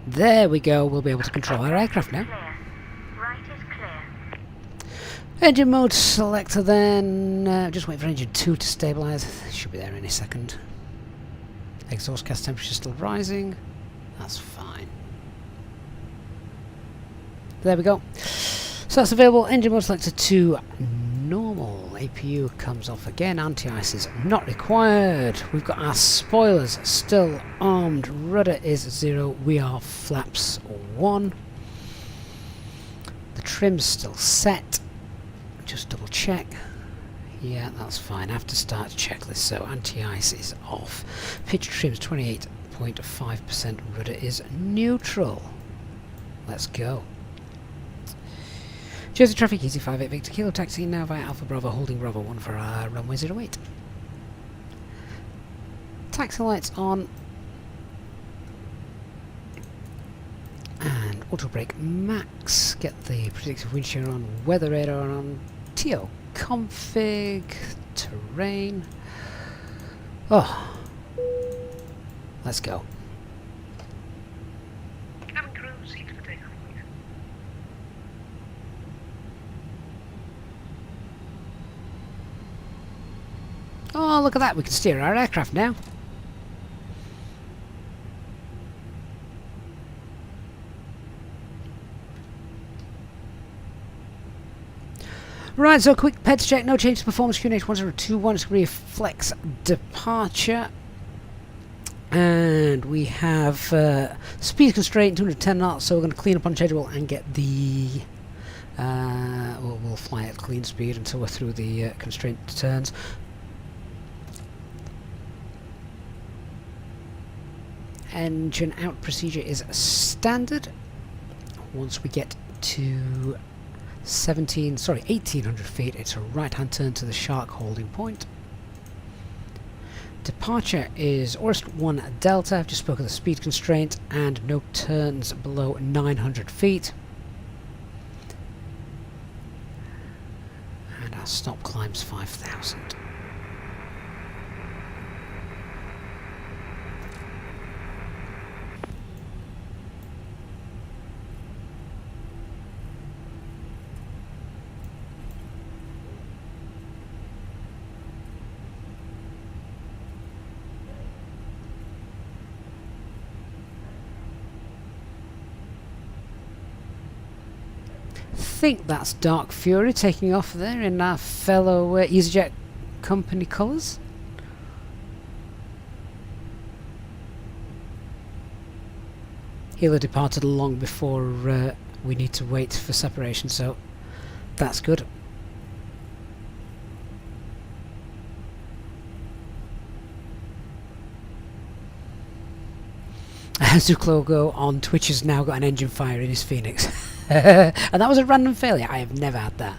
[SPEAKER 1] There we go. We'll be able to control our aircraft now.
[SPEAKER 18] Clear. Right is clear.
[SPEAKER 1] Engine mode selector then. Just wait for engine 2 to stabilise. Should be there any second. Exhaust gas temperature still rising. That's fine. There we go. So that's available. Engine mode selector to normal. APU comes off again. Anti-ice is not required. We've got our spoilers still armed. Rudder is 0. We are flaps 1. The trim's still set. Just double check. Yeah, that's fine. After start checklist, so anti-ice is off. Pitch trim's 28.5%. Rudder is neutral. Let's go. Jersey traffic, easy 58 Victor Kilo, taxi now via Alpha Bravo, holding Bravo 1 for our runway 08. Taxi lights on. And auto brake max. Get the predictive wind shear on, weather radar on. TO config, terrain. Oh, let's go.
[SPEAKER 3] Cabin crew, seat for takeoff, please.
[SPEAKER 1] Oh, look at that. We can steer our aircraft now. Right, so quick peds check. No change to performance. QNH 1021 is reflex departure. And we have speed constraint 210 knots, so we're going to clean up on schedule and get the... we'll fly at clean speed until we're through the constraint turns. Engine out procedure is standard. Once we get to 1800 feet, it's a right hand turn to the shark holding point. Departure is Orist 1 Delta. I've just spoken of the speed constraint, and no turns below 900 feet. And our stop climb's 5,000. I think that's Dark Fury taking off there in our fellow EasyJet company colours. He'll have departed long before we need to wait for separation, so that's good. Zook Logo on Twitch has now got an engine fire in his Fenix. And that was a random failure. I have never had that.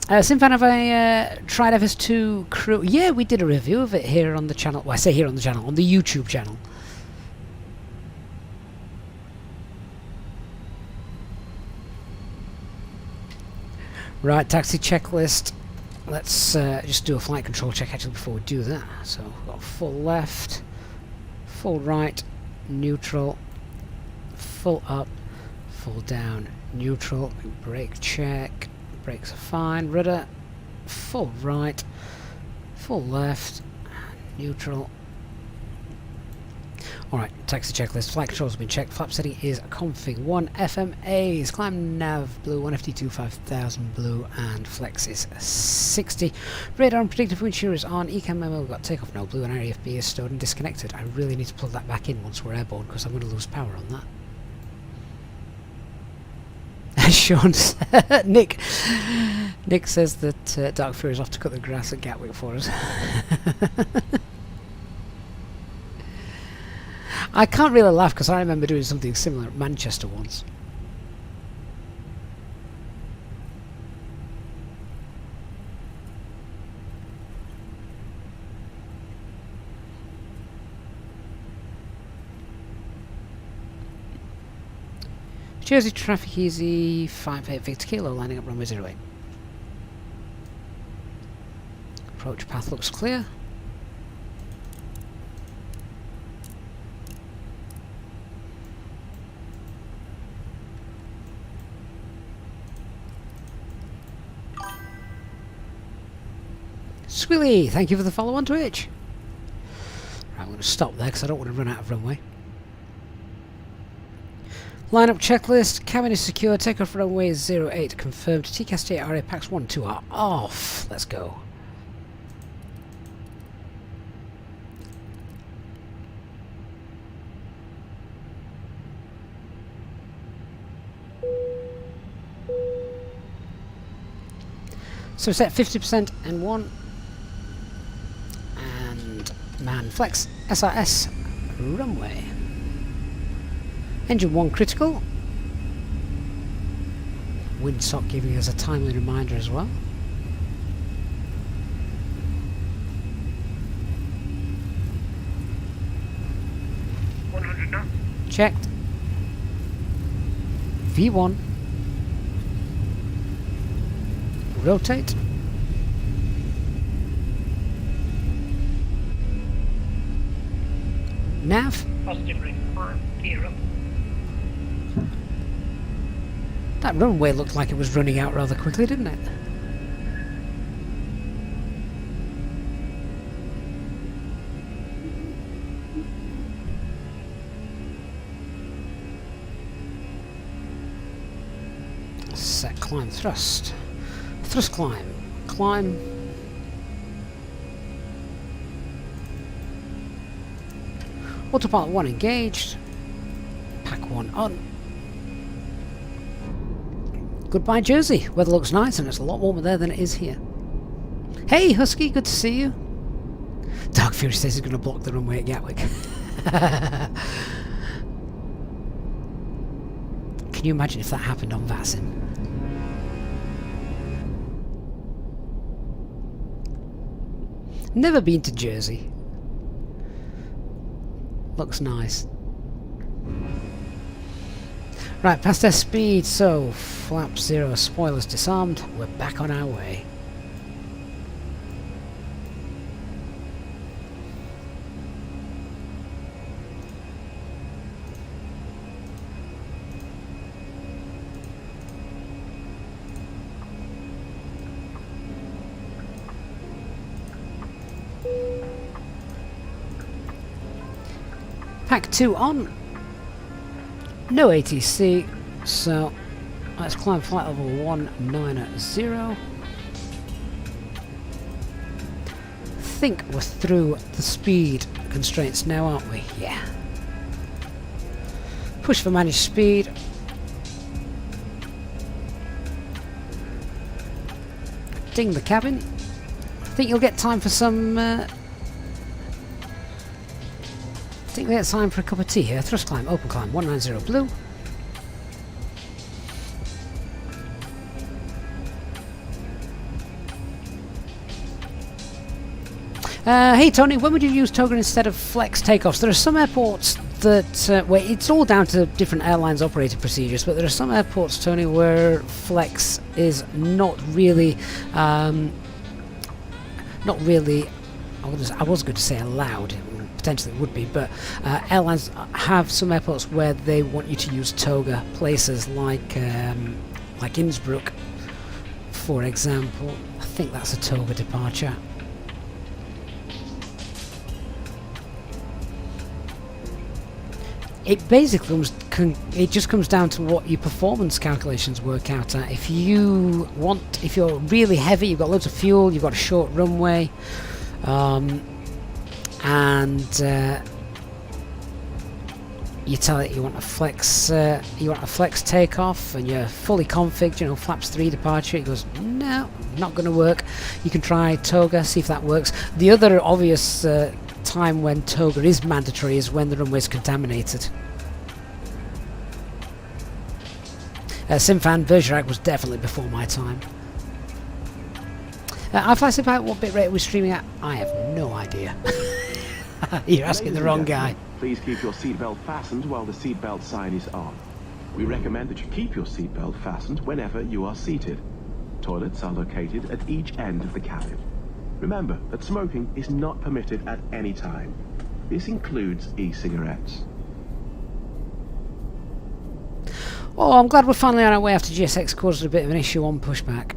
[SPEAKER 1] Simfan, have I tried FS2 Crew? Yeah, we did a review of it here on the channel. Well, I say here on the channel, on the YouTube channel. Right, taxi checklist. Let's just do a flight control check actually before we do that. So we've got full left, full right, neutral, full up, full down, neutral, brake check. Brakes are fine. Rudder, full right, full left, neutral. Alright, taxi checklist. Flight controls have been checked. Flap setting is config 1. FMAs. Climb nav blue, 1FT2 5000 blue, and flex is 60. Radar and predictive wind shear is on. Ecam memo, we've got takeoff no blue, and REFB is stored and disconnected. I really need to plug that back in once we're airborne because I'm going to lose power on that. Sean, Nick says that Dark Fury is off to cut the grass at Gatwick for us. I can't really laugh because I remember doing something similar at Manchester once. Jersey traffic easy, 58 Victor Kilo, lining up runway 08. Approach path looks clear. Squilly, thank you for the follow on Twitch. Right, I'm going to stop there because I don't want to run out of runway. Lineup checklist, cabin is secure, takeoff runway 08 confirmed, TCAS 8 RA packs 1 2 are off. Let's go. So set 50% N1 and man flex SRS runway. Engine 1 critical. Windsock giving us a timely reminder as well. Checked. V1. Rotate. Nav.
[SPEAKER 3] Positive ring 5, gear up.
[SPEAKER 1] That runway looked like it was running out rather quickly, didn't it? Set climb thrust. Thrust climb. Climb. Autopilot 1 engaged. Pack 1 on. Goodbye Jersey. Weather looks nice and it's a lot warmer there than it is here. Hey Husky, good to see you. Dark Fury says he's going to block the runway at Gatwick. Can you imagine if that happened on VATSIM? Never been to Jersey. Looks nice. Right, past their speed, so flap 0, spoilers disarmed, we're back on our way. Pack 2 on. No ATC, so let's climb flight level 190. Think we're through the speed constraints now, aren't we? Yeah. Push for managed speed. Ding the cabin. Think you'll get time for some think we get time for a cup of tea here. Thrust climb, open climb, 190 blue. Hey Tony, when would you use toga instead of flex takeoffs? There are some airports that, where it's all down to different airlines' operating procedures, but there are some airports, Tony, where flex is not really, I was going to say allowed, potentially it would be, but airlines have some airports where they want you to use toga, places like Innsbruck, for example. I think that's a toga departure. It basically just comes down to what your performance calculations work out at. If you're really heavy, you've got loads of fuel, you've got a short runway, and you tell it you want a flex takeoff, and you're fully configured, flaps 3 departure. It goes, no, not going to work. You can try toga, see if that works. The other obvious time when toga is mandatory is when the runway is contaminated. Simfan Bergerac was definitely before my time. I flash about what bitrate we're streaming at. I have no idea. You're asking the wrong guy.
[SPEAKER 6] Please keep your seatbelt fastened while the seatbelt sign is on. We recommend that you keep your seatbelt fastened whenever you are seated. Toilets are located at each end of the cabin. Remember that smoking is not permitted at any time. This includes e-cigarettes.
[SPEAKER 1] Oh, I'm glad we're finally on our way after GSX caused a bit of an issue on pushback.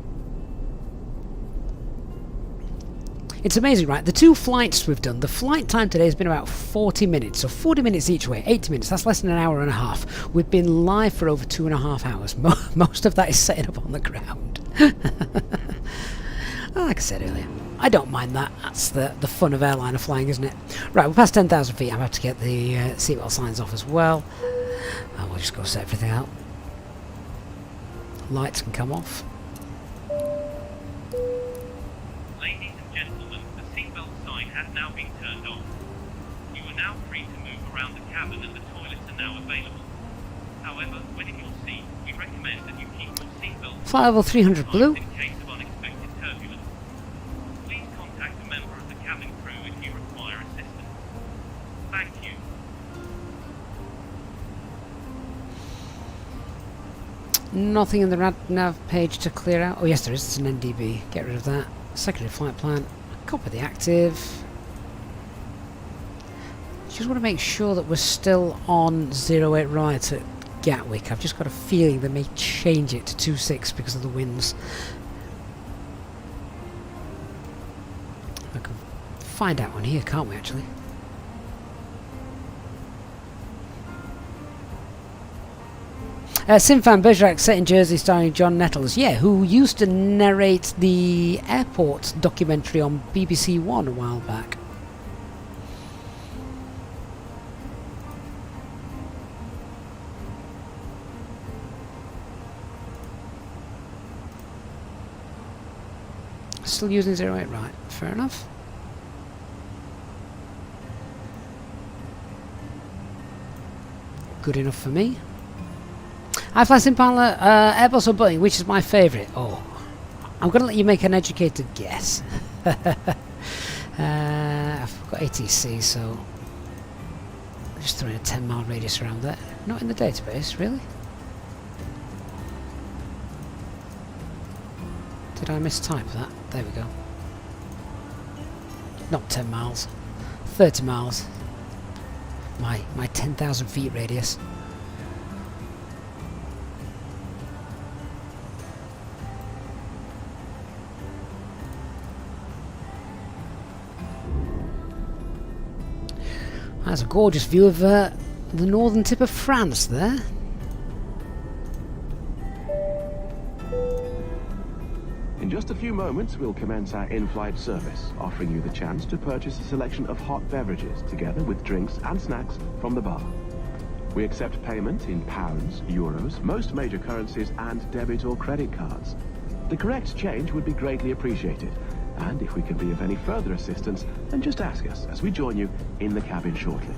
[SPEAKER 1] It's amazing, right? The 2 flights we've done, the flight time today has been about 40 minutes. So 40 minutes each way, 80 minutes. That's less than an hour and a half. We've been live for over 2.5 hours. Most of that is setting up on the ground. Like I said earlier, I don't mind that. That's the fun of airliner flying, isn't it? Right, we're past 10,000 feet. I'm about to get the seatbelt signs off as well. And we'll just go set everything out. Lights can come off.
[SPEAKER 19] Ladies and gentlemen, the seatbelt sign has now been turned on. You are now free to move around the cabin and the toilets are now available. However, when in your seat, we recommend that you keep your seatbelt
[SPEAKER 1] Flight level 300 blue.
[SPEAKER 19] in case of unexpected turbulence. Please contact a member of the cabin crew if you require assistance. Thank you.
[SPEAKER 1] Nothing in the nav page to clear out. Oh yes, there is. It's an NDB. Get rid of that. Secondary flight plan. Copy the active. Just want to make sure that we're still on 08 right at Gatwick. I've just got a feeling they may change it to 26 because of the winds. I can find out on here, can't we, actually? Simfan Bergerac, set in Jersey, starring John Nettles. Yeah, who used to narrate the airport documentary on BBC One a while back. Still using 08 right, fair enough. Good enough for me. I fly Simpala, Airbus or Boeing, which is my favourite? Oh, I'm going to let you make an educated guess. I've got ATC, so I'm just throwing a 10-mile radius around there. Not in the database, really? Did I mistype that? There we go. Not 10 miles. 30 miles. My 10,000 feet radius. That's a gorgeous view of the northern tip of France there.
[SPEAKER 6] In just a few moments, we'll commence our in-flight service, offering you the chance to purchase a selection of hot beverages, together with drinks and snacks from the bar. We accept payment in pounds, euros, most major currencies, and debit or credit cards. The correct change would be greatly appreciated, and if we can be of any further assistance, then just ask us as we join you in the cabin shortly.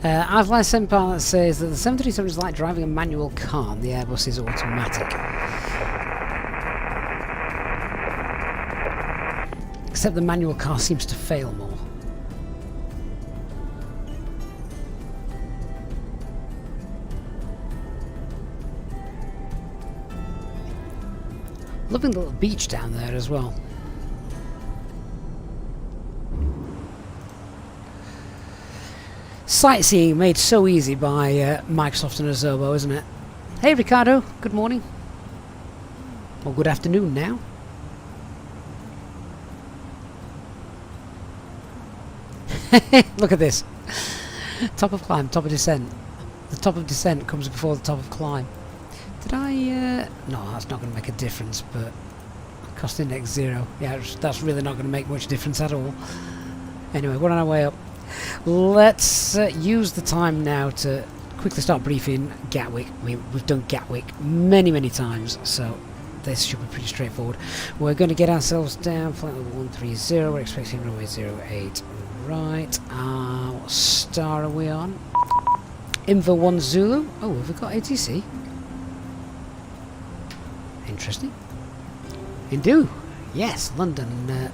[SPEAKER 1] I've licensed pilot says that the 737 is like driving a manual car and the Airbus is automatic. Except the manual car seems to fail more. Loving the little beach down there as well. Sightseeing made so easy by Microsoft and Azobo, isn't it? Hey Ricardo, good morning. Or good afternoon now. Look at this. Top of climb, top of descent. The top of descent comes before the top of climb. Did I... no, that's not going to make a difference, but... Cost index 0. Yeah, that's really not going to make much difference at all. Anyway, we're on our way up. Let's use the time now to quickly start briefing Gatwick. We've done Gatwick many times, so this should be pretty straightforward. We're going to get ourselves down, flight level 130, we're expecting runway 08. Right, what star are we on? Inver 1 Zulu. Oh, have we got ATC? Interesting. Indeed. Yes, London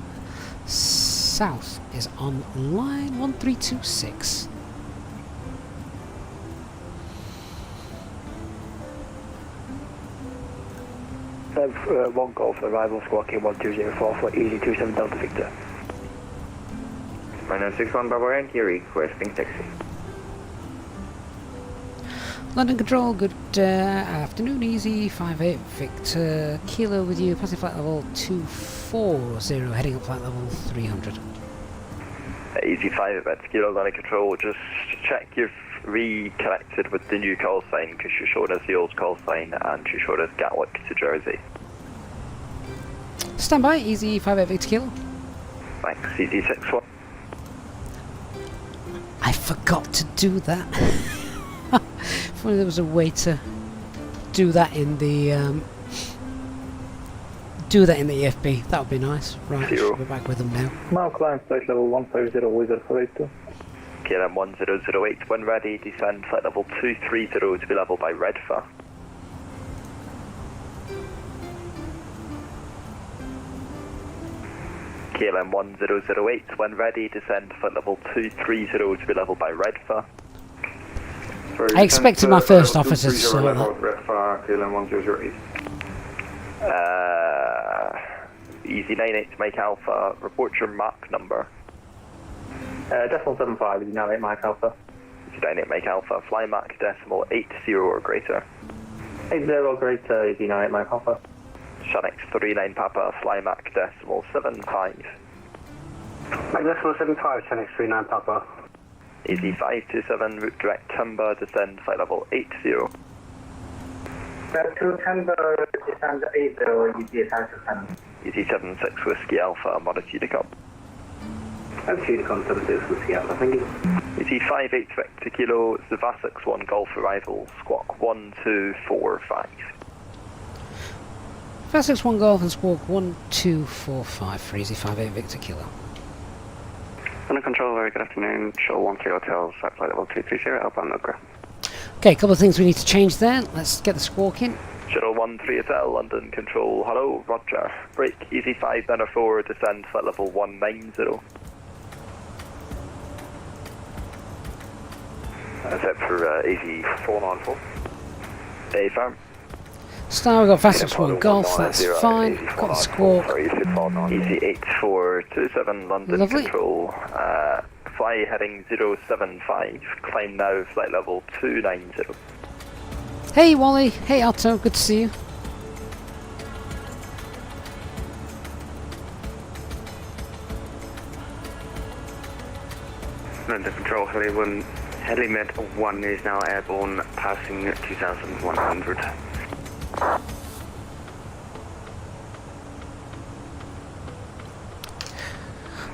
[SPEAKER 1] South is on line 1326.
[SPEAKER 17] One Golf, arrival squawking 1204 for easy 27 Delta Victor.
[SPEAKER 7] Minus 61 Bravo Yankee, requesting taxi.
[SPEAKER 1] London Control, good afternoon, easy 58 Victor Kilo with you, passing flight level 240, heading up flight level 300.
[SPEAKER 5] Easy 5 at Kilo, London Control, just check you've reconnected with the new call sign because you showed us the old call sign and you showed us Gatwick to Jersey.
[SPEAKER 1] Stand by, easy 58 Victor Kilo.
[SPEAKER 5] Thanks, easy 61.
[SPEAKER 1] I forgot to do that. If only there was a way to do that in the EFB, that would be nice. Right, we're back with them now.
[SPEAKER 17] Now climb flight level 150 Wizard 482.
[SPEAKER 5] KLM 1008, when ready, descend flight level 230 to be level by Redfar. KLM 1008, when ready, descend flight level 230 to be level by Redfar.
[SPEAKER 1] I expected my first officer to sort that.
[SPEAKER 9] Redfar, KLM 1008.
[SPEAKER 5] Easy 98 to make Alpha, report your Mach number.
[SPEAKER 17] Decimal 75, easy 98 Mike Alpha.
[SPEAKER 5] Easy 98 make Alpha, fly Mach decimal 80 or greater.
[SPEAKER 17] 80 or greater, easy 98 Mike Alpha.
[SPEAKER 5] Shanix 39 Papa, fly Mach decimal 75.
[SPEAKER 17] Mike decimal 75, Shanix 39 Papa.
[SPEAKER 5] Easy 527, route direct Timber, descend flight level 80.
[SPEAKER 17] To Timber, descend 80, easy 767.
[SPEAKER 5] Easy 76 Whiskey Alpha, moditude to come.
[SPEAKER 17] Altitude to come, 76 Whiskey Alpha, thank you.
[SPEAKER 5] Easy 58 Victor Kilo, it's the VATSIM 1 Golf arrival, squawk 1245.
[SPEAKER 1] VATSIM 1 Golf and squawk 1245 for easy 58 Victor Kilo.
[SPEAKER 17] Under control, very good afternoon. Show 1 Kilo Hotel, flight level 230, outbound Okra.
[SPEAKER 1] Okay, a couple of things we need to change there. Let's get the squawk in.
[SPEAKER 5] Shuttle 13 Hotel, London Control, hello, Roger. Break, easy 5 Banner 4, descend flight level 190. That's it for easy 494. A firm.
[SPEAKER 1] Star, we've got VATSIM 1 Golf, that's fine. Got the squawk.
[SPEAKER 5] Easy 8427, London
[SPEAKER 1] Lovely.
[SPEAKER 5] Control. Fly heading 075, climb now, flight level 290.
[SPEAKER 1] Hey Wally, hey Otto, good to see you.
[SPEAKER 17] Under control, Helimed 1 is now airborne, passing 2100.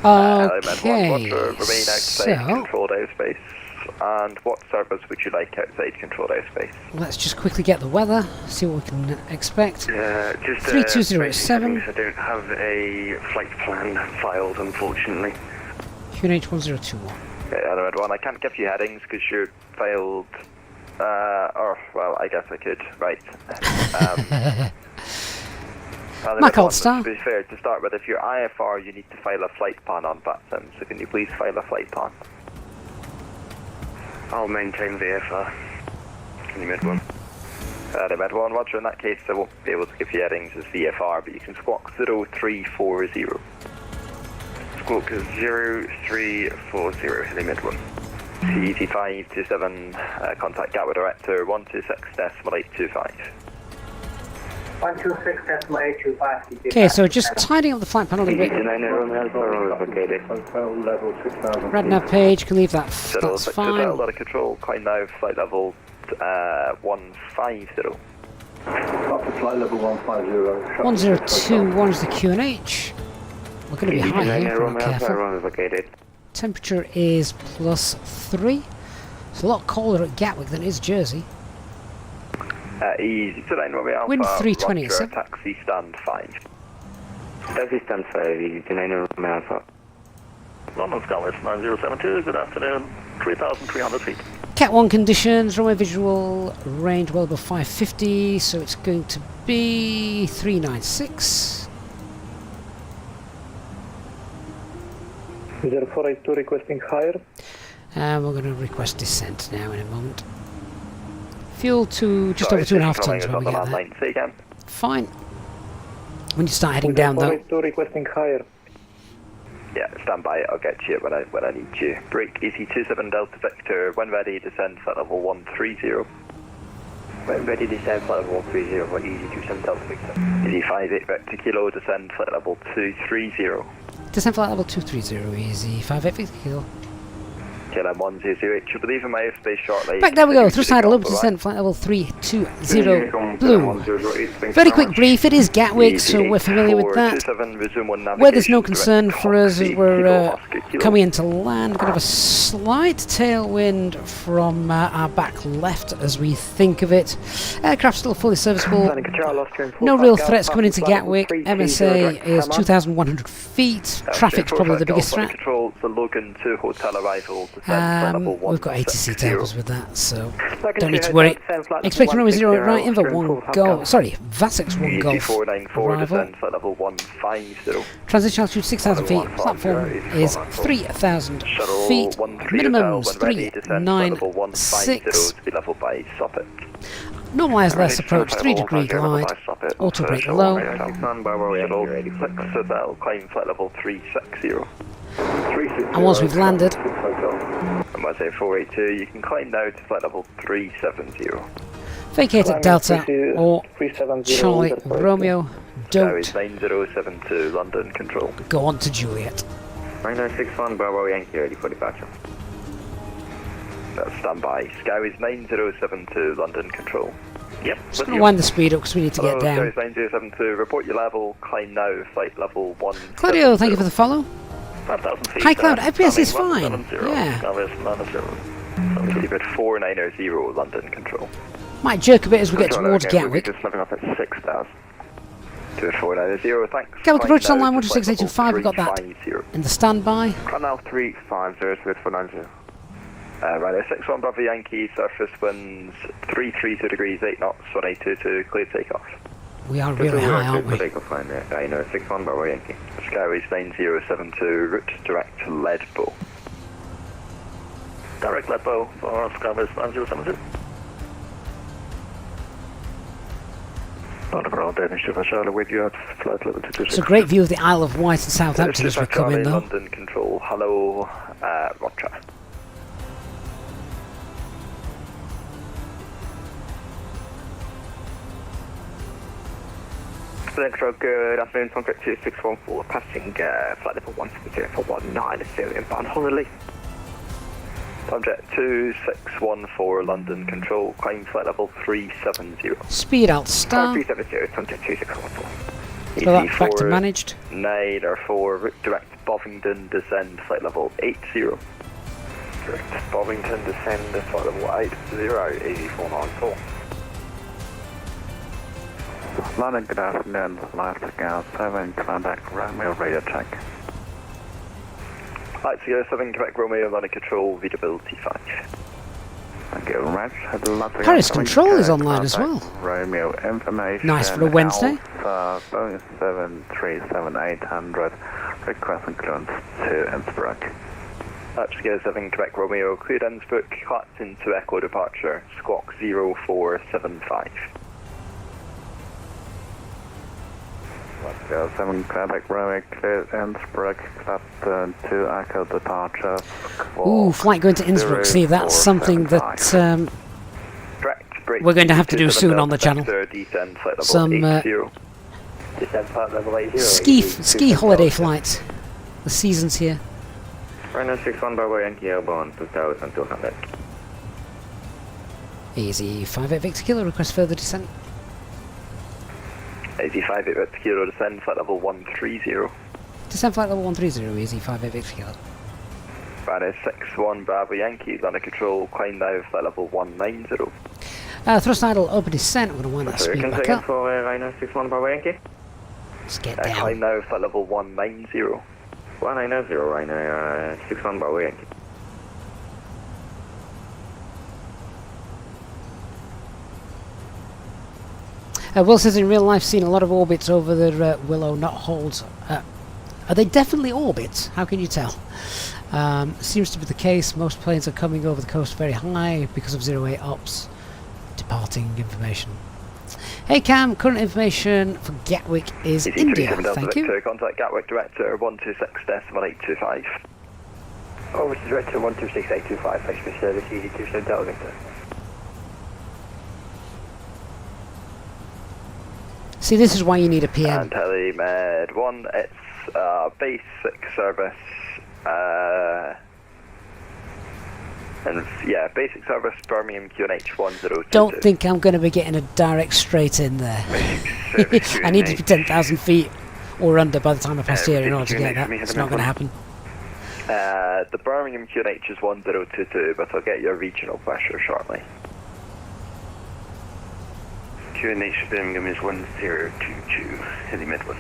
[SPEAKER 1] Okay,
[SPEAKER 5] remain outside controlled airspace. And what service would you like outside controlled airspace?
[SPEAKER 1] Let's just quickly get the weather, see what we can expect.
[SPEAKER 17] Just
[SPEAKER 1] 32087.
[SPEAKER 17] I don't have a flight plan filed, unfortunately.
[SPEAKER 1] QNH 1021.
[SPEAKER 5] Okay, Red 1, I can't give you headings because you failed. Well, I guess I could. Right.
[SPEAKER 1] My call star.
[SPEAKER 5] To be fair, to start with, if you're IFR, you need to file a flight plan on VATSIM. So can you please file a flight plan?
[SPEAKER 7] I'll maintain VFR. Can you mid 1?
[SPEAKER 5] The Med 1, Roger. In that case, I won't be able to give you headings as VFR, but you can squawk 0340.
[SPEAKER 7] Squawk 0340, heading mid 1.
[SPEAKER 5] CET 527, contact Gatwick Director 126.825.
[SPEAKER 20] 126.825.
[SPEAKER 1] Okay, so just tidying up the flight panel a little bit. Red nav page, can leave that. That's fine.
[SPEAKER 5] Total out of control, climb now, flight level 150.
[SPEAKER 12] Up to flight level 150.
[SPEAKER 1] 1021 is the QNH. We're going to be high here, if we're not careful. Temperature is +3. It's a lot colder at Gatwick than it is Jersey.
[SPEAKER 5] Easy to 9 Romeo Alpha.
[SPEAKER 1] Wind 320,
[SPEAKER 5] Roger,
[SPEAKER 1] sir.
[SPEAKER 5] taxi stand 5.
[SPEAKER 7] Taxi stand 5, easy to 9 Romeo Alpha.
[SPEAKER 10] London Skywards 9072, good afternoon, 3,300 feet.
[SPEAKER 1] Cat 1 conditions, runway visual range well above 550, so it's going to be 396.
[SPEAKER 20] 0482 requesting higher.
[SPEAKER 1] And we're going to request descent now in a moment. Fuel to just over 2.5 tons when we get there.
[SPEAKER 5] Say again.
[SPEAKER 1] Fine. When you start heading down though.
[SPEAKER 20] 0482 requesting higher.
[SPEAKER 5] Yeah, stand by. I'll get you when I need you. Break EC27 Delta Victor. When ready, descend flight level 130.
[SPEAKER 17] When ready, descend flight level 130. When EC27 Delta Victor.
[SPEAKER 5] EC58 Victor Kilo, descend flight level 230.
[SPEAKER 1] Descend flight level 230, easy. 58 Victor Kilo.
[SPEAKER 5] KLM 100, should be leaving my airspace shortly.
[SPEAKER 1] Back there we go, through side loop, descent flight level 320 blue. Very quick brief, it is Gatwick, so we're familiar with that. Where there's no concern for us as we're coming into land, we're going to have a slight tailwind from our back left as we think of it. Aircraft still fully serviceable, no real threats coming into Gatwick. MSA is 2,100 feet, traffic's probably the biggest threat.
[SPEAKER 5] Logan to hotel arrival.
[SPEAKER 1] We've got ATC tables with that, so don't need to worry. Expect runway 0 right, Invo 1 Golf. Sorry, VATSIM 1 Golf. Arrival.
[SPEAKER 5] Level 150.
[SPEAKER 1] Transition altitude 6,000 feet. Platform is 3,000 feet. Minimums 396. Normalised less approach 3 degree glide. Auto brake low.
[SPEAKER 5] Climb flight level 360.
[SPEAKER 1] And once we've landed,
[SPEAKER 5] and once 482, you can climb now to flight level 370.
[SPEAKER 1] vacate at Delta or Charlie Romeo. Don't
[SPEAKER 5] 9072 London Control.
[SPEAKER 1] Go on to Juliet.
[SPEAKER 7] 9961 Bravo Yankee ready for departure.
[SPEAKER 5] That's standby. Skyways 9072 London Control. Yep.
[SPEAKER 1] Just going to wind the speed up because we need to get down.
[SPEAKER 5] Skyways 9072, report your level, climb now, flight level 1.
[SPEAKER 1] Claudio, thank you for the follow.
[SPEAKER 10] 5,000 feet.
[SPEAKER 1] Hi Cloud, FPS is fine. Yeah.
[SPEAKER 5] Keep 490 London Control.
[SPEAKER 1] Might jerk a bit as we get towards Gatwick.
[SPEAKER 5] Just living up at 6,000. To 490, thanks.
[SPEAKER 1] Gatwick approach online 16825, we've got that in the standby.
[SPEAKER 7] Canal 350 with 490.
[SPEAKER 5] Right, 61 Bravo Yankee, surface winds 332 degrees, 8 knots, 1822, clear takeoff.
[SPEAKER 1] We are really high, aren't we?
[SPEAKER 7] Takeoff line there. I know, 61 Bravo Yankee.
[SPEAKER 5] Skyways 9072, route direct to Leadville.
[SPEAKER 10] Direct Leadville for Skyways 9072.
[SPEAKER 7] With you at flight level 226.
[SPEAKER 1] It's a great view of the Isle of Wight and Southampton as we come in though.
[SPEAKER 5] London Control, hello, Roger.
[SPEAKER 7] Good afternoon, contact 2614, passing flight level 170 for 190 inbound Honolulu.
[SPEAKER 5] Subject 2614 London Control, climb flight level 370.
[SPEAKER 1] Speed out star.
[SPEAKER 7] 370, contact 2614.
[SPEAKER 1] Throw that back to managed.
[SPEAKER 5] 9 or 4, route direct Bovingdon, descend flight level 80.
[SPEAKER 7] Direct Bovingdon, descend flight level 80, easy 494.
[SPEAKER 21] London, good afternoon, Alaska Scout 7, contact Romeo radar check.
[SPEAKER 5] Right, so 7 Quebec Romeo, line of control, readability 5.
[SPEAKER 21] Thank you very much.
[SPEAKER 1] Paris Control is online as well.
[SPEAKER 21] Romeo information.
[SPEAKER 1] Nice for a Wednesday.
[SPEAKER 21] Alpha Boeing 737-800. Requesting clearance to Innsbruck.
[SPEAKER 5] That's 7 Quebec Romeo, cleared Innsbruck, clapped into Echo departure, squawk 0475.
[SPEAKER 21] Let's go 7 Quebec Romeo, cleared Innsbruck, clapped to Echo departure.
[SPEAKER 1] Ooh, flight going to Innsbruck. See, that's something that we're going to have to do soon on the channel. Some ski holiday flights. The season's here.
[SPEAKER 7] Rhino 61 Bravo Yankee airborne 2200.
[SPEAKER 1] Easy 58 Victor Kilo, request further descent.
[SPEAKER 5] Easy 58 Victor Kilo, descend flight level 130.
[SPEAKER 1] Descend flight level 130, easy 58 Victor Kilo.
[SPEAKER 5] Rhino 61 Bravo Yankee, under control, climb now flight level 190.
[SPEAKER 1] Thrust idle, open descent, we're going to wind that speed back up.
[SPEAKER 7] For Rhino 61 Bravo Yankee.
[SPEAKER 1] Let's get down.
[SPEAKER 5] Climb now flight level 190.
[SPEAKER 7] 190 Rhino 61 Bravo Yankee.
[SPEAKER 1] Will says in real life seen a lot of orbits over the Willow, not holds. Are they definitely orbits? How can you tell? Seems to be the case. Most planes are coming over the coast very high because of 08 ops. Departing information. Hey Cam, current information for Gatwick is India. Thank you.
[SPEAKER 5] Contact Gatwick Director 126.825.
[SPEAKER 17] Over to Director 126.825. Thanks for service. Easy 27 Delta Victor.
[SPEAKER 1] See, this is why you need a PM.
[SPEAKER 5] And Telemed 1, it's basic service. And yeah, basic service, Birmingham QNH 1022.
[SPEAKER 1] Don't think I'm going to be getting a direct straight in there. I need to be 10,000 feet or under by the time I pass here in order to get that. It's not going to happen.
[SPEAKER 5] The Birmingham QNH is 1022, but I'll get your regional pressure shortly.
[SPEAKER 9] QNH Birmingham is 1022, heavy Midland.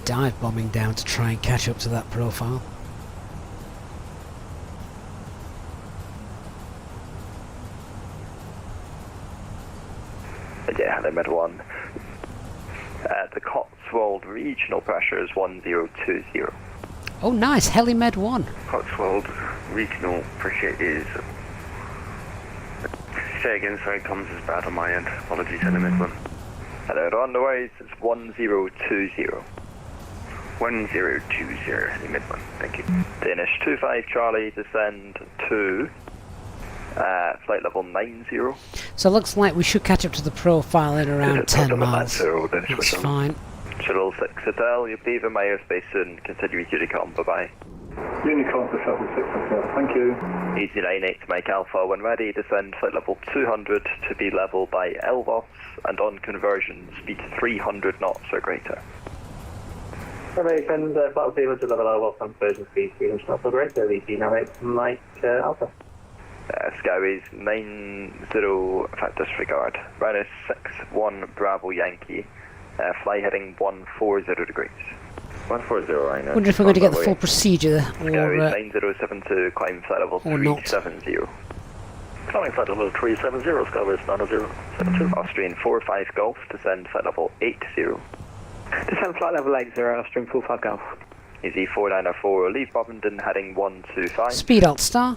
[SPEAKER 1] Dive bombing down to try and catch up to that profile.
[SPEAKER 5] Yeah, Mid 1. The Cotswold regional pressure is 1020.
[SPEAKER 1] Oh nice, Helimed 1.
[SPEAKER 9] Cotswold regional pressure is... Say again, sorry, comms is bad on my end. Apologies, Mid 1.
[SPEAKER 5] Hello, runways, it's 1020.
[SPEAKER 9] 1020, Mid 1, thank you.
[SPEAKER 5] Danish 25 Charlie, descend to flight level 90.
[SPEAKER 1] So it looks like we should catch up to the profile in around 10 miles. That's fine.
[SPEAKER 5] Shuttle 6 Hotel, you'll be in my airspace soon. Continue to decom, bye bye.
[SPEAKER 12] Unicom for Shuttle 6 Hotel, thank you.
[SPEAKER 5] Easy 98 to make Alpha, when ready, descend flight level 200 to be level by Elvos, and on conversion, speed 300 knots or greater.
[SPEAKER 20] American flight 0 to level Elvos, conversion speed 300 knots or greater, VT 98 Mike Alpha.
[SPEAKER 5] Skyways 90, fact disregard. Rhino 61 Bravo Yankee, fly heading 140 degrees.
[SPEAKER 7] 140, I know.
[SPEAKER 1] Wonder if we're going to get the full procedure
[SPEAKER 5] Skyways 9072, climb flight level 370.
[SPEAKER 7] Climbing flight level 370, Skyways 9072.
[SPEAKER 5] Austrian 45 Golf, descend flight level 80.
[SPEAKER 17] Descend flight level 80, Austrian 45 Golf.
[SPEAKER 5] Easy 494, leave Bovington heading 125.
[SPEAKER 1] Speed Alt Star.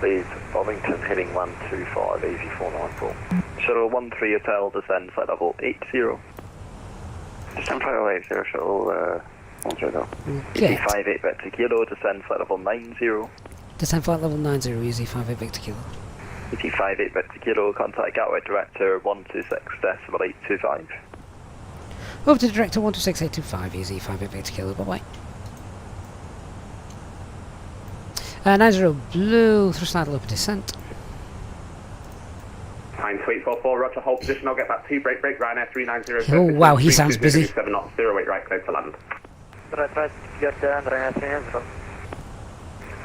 [SPEAKER 7] Leave Bovington heading 125, easy 494.
[SPEAKER 5] Shuttle 13 Hotel, descend flight level 80.
[SPEAKER 7] Descend flight level 80, shuttle 13 Hotel.
[SPEAKER 5] Easy 58 Victor Kilo, descend flight level 90.
[SPEAKER 1] Descend flight level 90, easy 58 Victor Kilo.
[SPEAKER 5] Easy 58 Victor Kilo, contact Gatwick Director 126.825.
[SPEAKER 1] Over to Director 126.825, easy 58 Victor Kilo, bye bye. 90 Blue, thrust idle open descent.
[SPEAKER 2] Time to 844, roger, hold position, I'll get back to break, Ryanair 390.
[SPEAKER 1] Oh wow, he sounds busy.
[SPEAKER 2] 7 knots, 0 weight right, clear to land.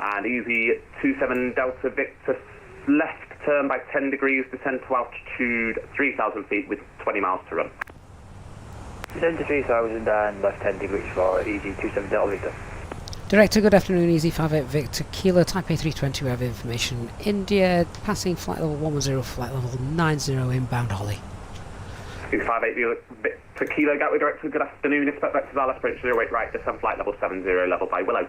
[SPEAKER 2] And easy 27 Delta Victor left turn by 10 degrees, descend to altitude 3,000 feet with 20 miles to run.
[SPEAKER 17] Descend to 3,000 and left 10 degrees for easy 27 Delta Victor.
[SPEAKER 1] Director, good afternoon, Easy 58 Victor Kilo, Type A320, we have information. India, passing flight level 110, flight level 90, inbound Holly.
[SPEAKER 2] Easy 58 Victor Kilo, Gatwick Director, good afternoon, expect vectors are left approach 08 right, descend flight level 70, level by Willow.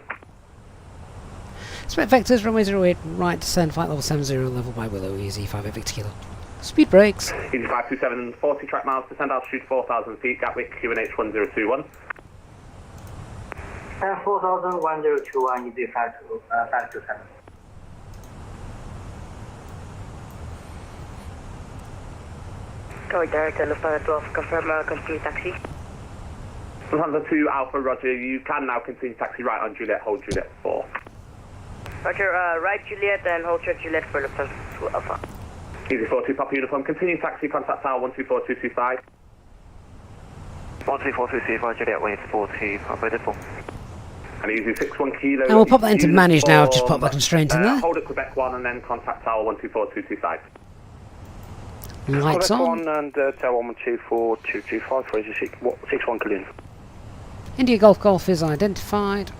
[SPEAKER 1] Expect vectors, runway 08 right, descend flight level 70, level by Willow, Easy 58 Victor Kilo. Speed brakes.
[SPEAKER 2] Easy 527, 40 track miles, descend altitude 4,000 feet, Gatwick, QNH 1021.
[SPEAKER 17] 4,1021, easy 527.
[SPEAKER 8] Go Director, Lufthansa 12, confirm continue taxi.
[SPEAKER 2] Lufthansa 2 Alpha, Roger, you can now continue taxi right on Juliet, hold Juliet 4.
[SPEAKER 8] Roger, right Juliet and hold short Juliet for Lufthansa 2 Alpha.
[SPEAKER 2] Easy 42 Papa Uniform, continue taxi, contact tower 124225.
[SPEAKER 5] 124225, Juliet, wave 42, Papa Uniform.
[SPEAKER 2] And easy 61 Kilo.
[SPEAKER 1] And we'll pop that into manage now, just pop that constraint in there.
[SPEAKER 2] Hold at Quebec 1 and then contact tower 124225.
[SPEAKER 1] Lights on.
[SPEAKER 7] Quebec 1 and tower 124225 for easy 61 Kilo.
[SPEAKER 1] India Golf is identified.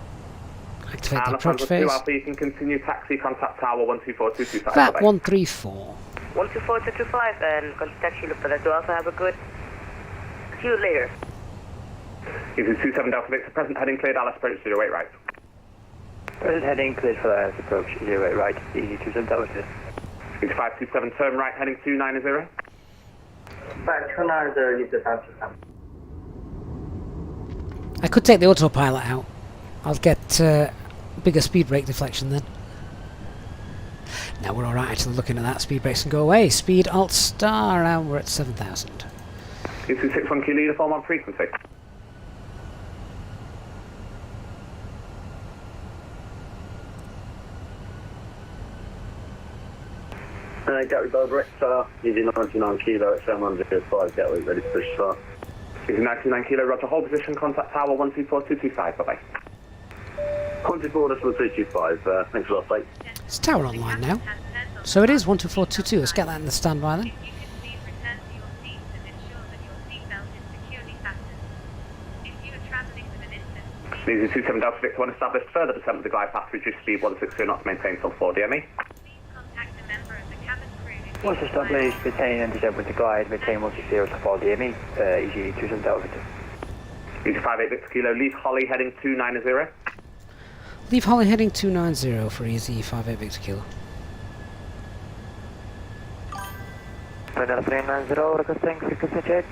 [SPEAKER 1] Activate the approach phase.
[SPEAKER 2] Alpha, you can continue taxi, contact tower 124225.
[SPEAKER 1] VAT 134.
[SPEAKER 8] 124225 and contact you Lufthansa 2 Alpha, have a good. See you later.
[SPEAKER 2] Easy 27 Delta Victor, present heading cleared, Alice approach 08 right.
[SPEAKER 17] Present heading cleared for Alice approach 08 right, easy 27 Delta Victor.
[SPEAKER 2] Easy 527 turn right, heading 290.
[SPEAKER 17] 290, leave the time to come.
[SPEAKER 1] I could take the autopilot out. I'll get bigger speed brake deflection then. Now we're alright actually looking at that. Speed brakes can go away. Speed Alt Star, now we're at 7,000.
[SPEAKER 2] Easy 61 Kilo uniform on frequency.
[SPEAKER 7] Gatwick Director, easy 99 Kilo at 705, Gatwick ready to push start.
[SPEAKER 2] Easy 99 Kilo, Roger, hold position, contact tower 124225, bye bye.
[SPEAKER 7] Contact order for 325, thanks a lot, mate.
[SPEAKER 1] It's tower online now. So it is 12422, let's get that in the standby then.
[SPEAKER 2] Easy 27 Delta Victor 1 established, further descent with the glide path, reduce speed 160 knots, maintain till 4 DME.
[SPEAKER 17] Once established, maintain and descend with the glide, maintain 160 to 4 DME, easy 27 Delta Victor.
[SPEAKER 2] Easy 58 Victor Kilo, leave Holly heading 290.
[SPEAKER 1] Leave Holly heading 290 for easy 58 Victor Kilo.
[SPEAKER 17] Final 390, requesting frequency change.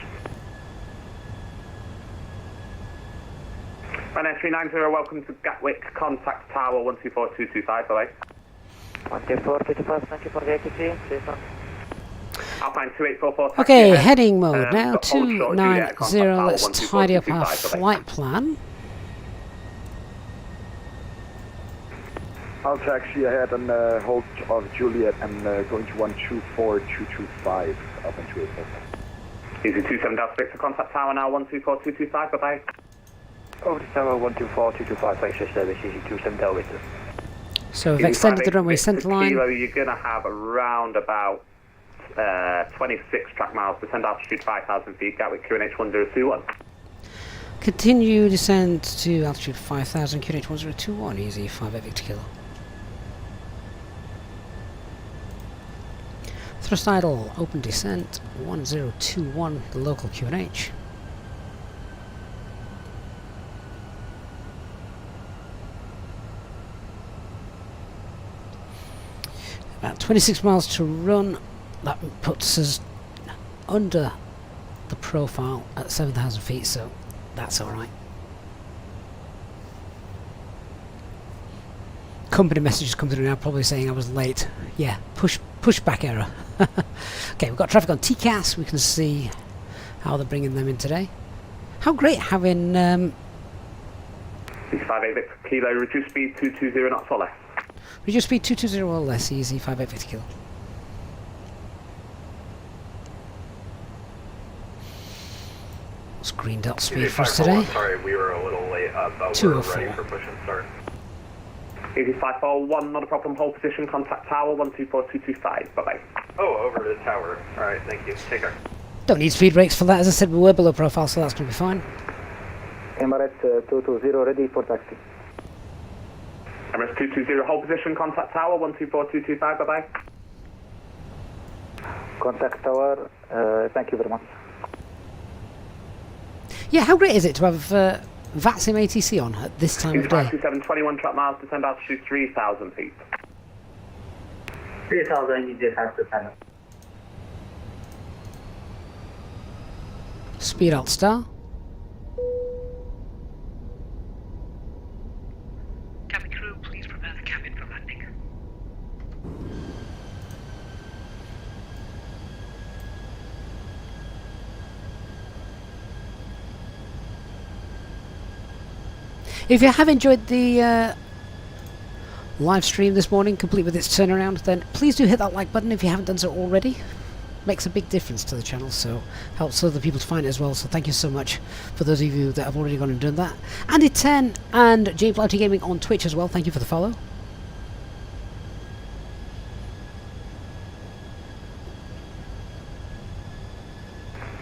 [SPEAKER 2] Final 390, welcome to Gatwick, contact tower 124225, bye bye.
[SPEAKER 17] 124225, thank you for the ATC, see you.
[SPEAKER 2] Alpine 2844.
[SPEAKER 1] Okay, heading mode now 290. Let's tidy up our flight plan.
[SPEAKER 12] I'll taxi ahead and hold of Juliet and going to 124225 up in 284.
[SPEAKER 2] Easy 27 Delta Victor, contact tower now 124225, bye bye.
[SPEAKER 17] Over to tower 124225, thanks for service, easy 27 Delta Victor.
[SPEAKER 1] So we've extended the runway centre line.
[SPEAKER 2] You're going to have around about 26 track miles, descend altitude 5,000 feet, Gatwick QNH 1021.
[SPEAKER 1] Continue descent to altitude 5,000, QNH 1021, easy 58 Victor Kilo. Thrust idle, open descent 1021, the local QNH. About 26 miles to run. That puts us under the profile at 7,000 feet, so that's alright. Company messages come through now, probably saying I was late. Yeah, pushback error. Okay, we've got traffic on TCAS. We can see how they're bringing them in today. How great having
[SPEAKER 2] 58 Victor Kilo, reduce speed 220 knots or less.
[SPEAKER 1] Reduce speed 220 or less, easy 58 Victor Kilo. It's green dot speed for us today.
[SPEAKER 9] Sorry, we were a little late, but we're ready for push and start.
[SPEAKER 2] Easy 541, not a problem, hold position, contact tower 124225, bye-bye.
[SPEAKER 20] Oh, over to the tower. Alright, thank you. Take care.
[SPEAKER 1] Don't need speed brakes for that. As I said, we were below profile, so that's going to be fine.
[SPEAKER 11] Emirates 220 ready for taxi.
[SPEAKER 2] Emirates 220, hold position, contact tower 124225, bye-bye.
[SPEAKER 11] Contact tower, thank you very much.
[SPEAKER 1] Yeah, how great is it to have VATSIM ATC on at this time of day?
[SPEAKER 2] 527, 21 track miles, descend altitude 3,000 feet.
[SPEAKER 17] 3,000, you just have to sign up.
[SPEAKER 1] Speed alt star.
[SPEAKER 3] Cabin crew, please prepare the cabin for landing.
[SPEAKER 1] If you have enjoyed the live stream this morning, complete with its turnaround, then please do hit that like button if you haven't done so already. Makes a big difference to the channel, so helps other people to find it as well. So thank you so much for those of you that have already gone and done that. Andy10 and James Loughty Gaming on Twitch as well. Thank you for the follow.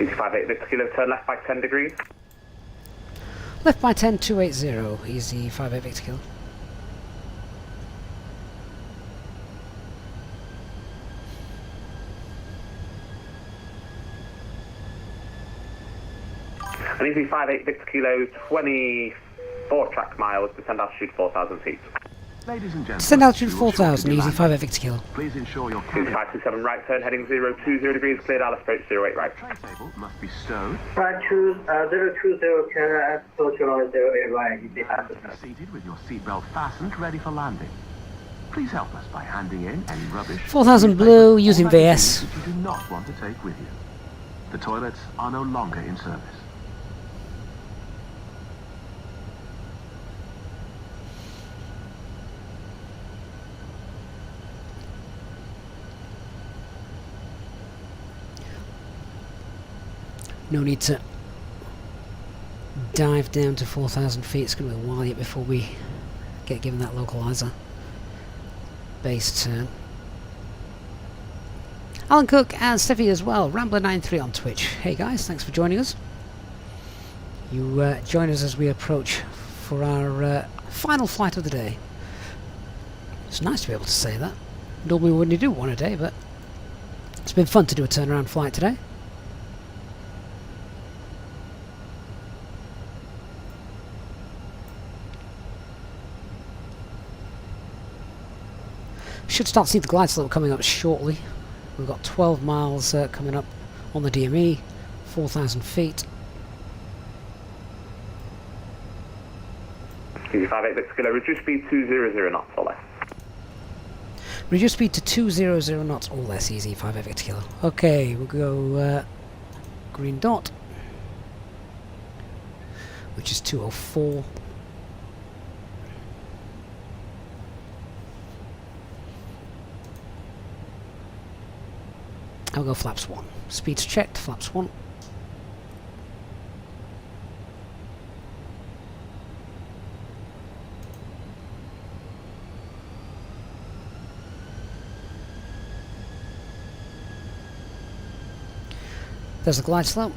[SPEAKER 2] Easy 58 Victor Kilo, turn left by 10 degrees.
[SPEAKER 1] Left by 10, 280, easy 58 Victor Kilo.
[SPEAKER 2] And easy 58 Victor Kilo, 24 track miles, descend altitude 4,000 feet.
[SPEAKER 6] Ladies and gentlemen,
[SPEAKER 1] Descend altitude 4,000, easy 58 Victor Kilo.
[SPEAKER 6] Please ensure your
[SPEAKER 2] Easy 527 right turn, heading 020 degrees, cleared out approach 08 right.
[SPEAKER 6] tray table must be stowed.
[SPEAKER 17] Right, 020, turn approach 08 right, you just have to sign up.
[SPEAKER 6] Seated with your seatbelt fastened, ready for landing. Please help us by handing in any rubbish.
[SPEAKER 1] 4,000 blue, using VS.
[SPEAKER 6] That you do not want to take with you. The toilets are no longer in service.
[SPEAKER 1] No need to dive down to 4,000 feet. It's going to be a while yet before we get given that localizer. Base turn. Alan Cook and Steffi as well. Rambler93 on Twitch. Hey guys, thanks for joining us. You join us as we approach for our final flight of the day. It's nice to be able to say that. Normally we wouldn't do one a day, but it's been fun to do a turnaround flight today. Should start seeing the glide slope coming up shortly. We've got 12 miles coming up on the DME, 4,000 feet.
[SPEAKER 2] Easy 58 Victor Kilo, reduce speed 200 knots or less.
[SPEAKER 1] Reduce speed to 200 knots or less, easy 58 Victor Kilo. Okay, we'll go green dot, which is 204. I'll go flaps 1. Speed's checked, flaps 1. There's a glide slope.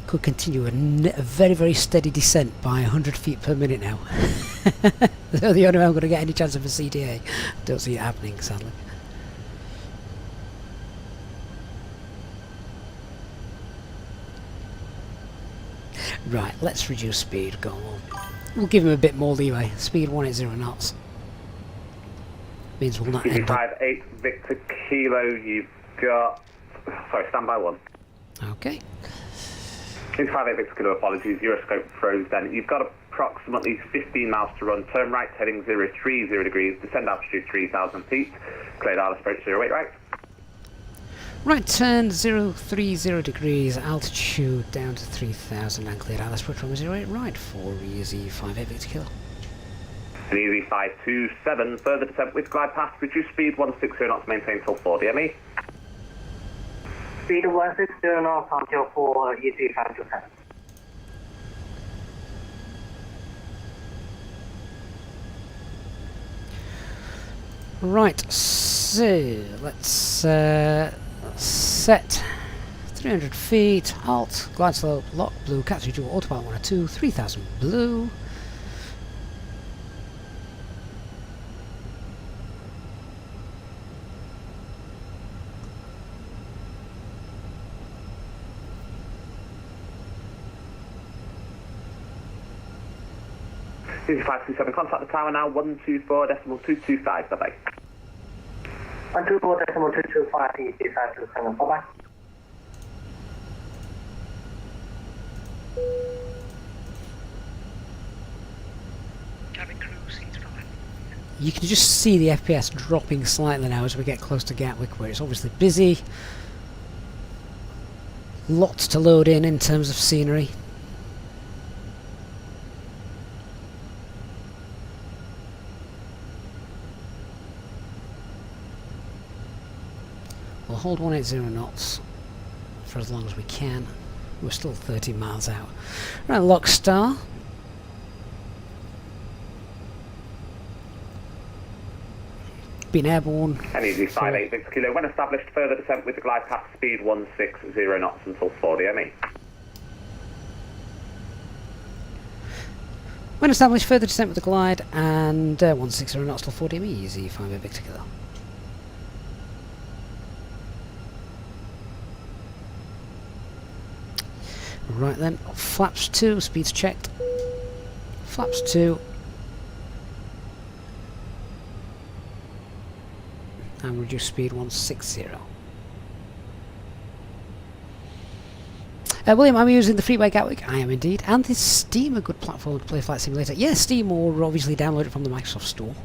[SPEAKER 1] Could continue a very, very steady descent by 100 feet per minute now. The only way I'm going to get any chance of a CDA. Don't see it happening, sadly. Right, let's reduce speed. Go on. We'll give him a bit more leeway. Speed 180 knots. Means we'll not end up.
[SPEAKER 2] 58 Victor Kilo, you've got... Sorry, standby 1.
[SPEAKER 1] Okay.
[SPEAKER 2] 58 Victor Kilo, apologies, Euroscope froze then. You've got approximately 15 miles to run. Turn right, heading 030 degrees, descend altitude 3,000 feet. Cleared out approach 08 right.
[SPEAKER 1] Right turn 030 degrees, altitude down to 3,000 and cleared out. Let's put from 08 right for easy 58 Victor Kilo.
[SPEAKER 2] An easy 527, further descent with glide path, reduce speed 160 knots, maintain till 4 DME.
[SPEAKER 17] Speed 160 knots until 4, easy 527.
[SPEAKER 1] Right, so let's set 300 feet, alt, glide slope, lock, blue, catch dual, autopilot 1 or 2, 3000 blue.
[SPEAKER 2] Easy 527, contact the tower now, 124.225, bye-bye.
[SPEAKER 20] 124.225, easy 527, bye-bye.
[SPEAKER 1] You can just see the FPS dropping slightly now as we get close to Gatwick, where it's obviously busy. Lots to load in terms of scenery. We'll hold 180 knots for as long as we can. We're still 30 miles out. Right, lock star. Been airborne.
[SPEAKER 2] And easy 58 Victor Kilo. When established, further descent with the glide path speed 160 knots until 4 DME.
[SPEAKER 1] When established, further descent with the glide and 160 knots till 4 DME. Easy 58 Victor Kilo. Right then, flaps 2, speeds checked. Flaps 2. And reduce speed 160. William, I'm using the freeway Gatwick. I am indeed. And is Steam a good platform to play Flight Simulator? Yeah, Steam, or obviously download it from the Microsoft Store.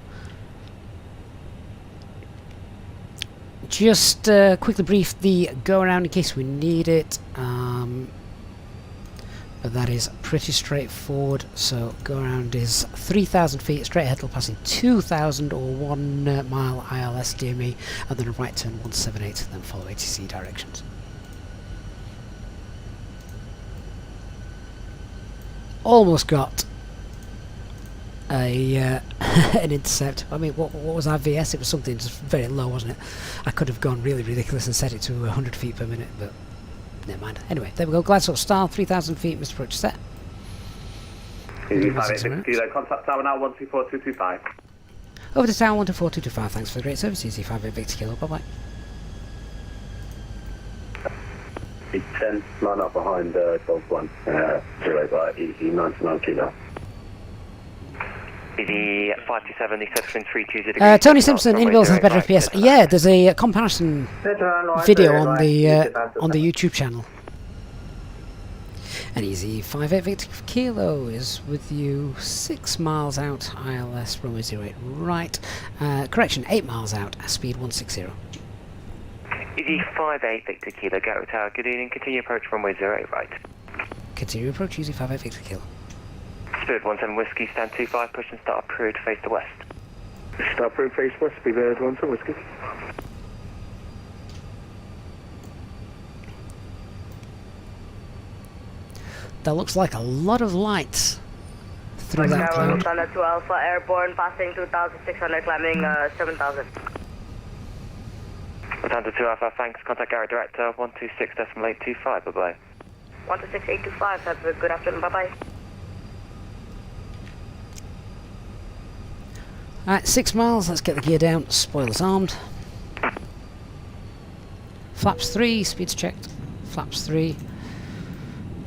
[SPEAKER 1] Just quickly brief the go around in case we need it. But that is pretty straightforward. So go around is 3,000 feet straight ahead till passing 2,000 or 1 mile ILS DME, and then a right turn 178, then follow ATC directions. Almost got a an intercept. I mean, what was our VS? It was something just very low, wasn't it? I could have gone really ridiculous and set it to 100 feet per minute, but never mind. Anyway, there we go. Glide slope star, 3,000 feet, Mr. Approach set.
[SPEAKER 2] Easy 58 Kilo, contact tower now, 124.225.
[SPEAKER 1] Over to tower 124.225. Thanks for the great service. Easy 58 Victor Kilo. Bye bye.
[SPEAKER 7] 10, line up behind Golf 1, 0 by easy 99 Kilo.
[SPEAKER 5] Easy 527, the set between 320 degrees.
[SPEAKER 1] Tony Simpson, Inbuilt has better FPS. Yeah, there's a comparison video on the YouTube channel. And Easy 58 Victor Kilo is with you 6 miles out, ILS runway 08 right. Correction, 8 miles out, speed 160.
[SPEAKER 5] Easy 58 Victor Kilo, Gatwick Tower, good evening, continue approach runway 08 right.
[SPEAKER 1] Continue approach, Easy 58 Victor Kilo.
[SPEAKER 5] Spirit 17 Whiskey, stand 25, push and start approved, face to west.
[SPEAKER 20] Start approved, face west, be there, 17 Whiskey.
[SPEAKER 1] That looks like a lot of lights through that cloud.
[SPEAKER 8] Thunder 2 Alpha, airborne, passing 2,600, climbing 7,000.
[SPEAKER 5] Thunder 2 Alpha, thanks, contact Garrett Director, 126.825, bye-bye.
[SPEAKER 8] 126.825, have a good afternoon, bye-bye.
[SPEAKER 1] Alright, 6 miles, let's get the gear down, spoilers armed. Flaps 3, speeds checked. Flaps 3.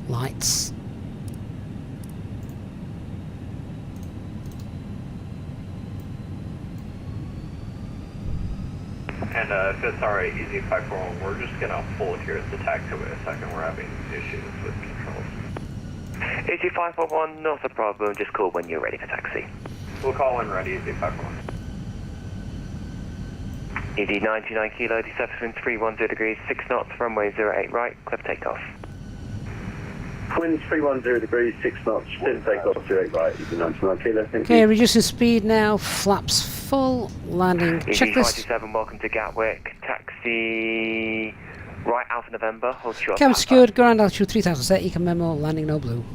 [SPEAKER 1] Lights.
[SPEAKER 4] And if it's alright, Easy 541, we're just gonna hold here at the taxiway a second, we're having issues with controls.
[SPEAKER 5] Easy 541, not a problem, just call when you're ready for taxi.
[SPEAKER 4] We'll call when ready, Easy 541.
[SPEAKER 5] Easy 99 Kilo, deception 310 degrees, 6 knots, runway 08 right, clear takeoff.
[SPEAKER 7] Winds 310 degrees, 6 knots, clear takeoff 08 right, easy 99 Kilo, thank you.
[SPEAKER 1] Okay, reducing speed now, flaps full, landing
[SPEAKER 5] Easy
[SPEAKER 1] checklist.
[SPEAKER 5] 527, welcome to Gatwick, taxi right Alpha November, hold short.
[SPEAKER 1] Cabin secured, ground altitude 3000 set, econ memo, landing no blue.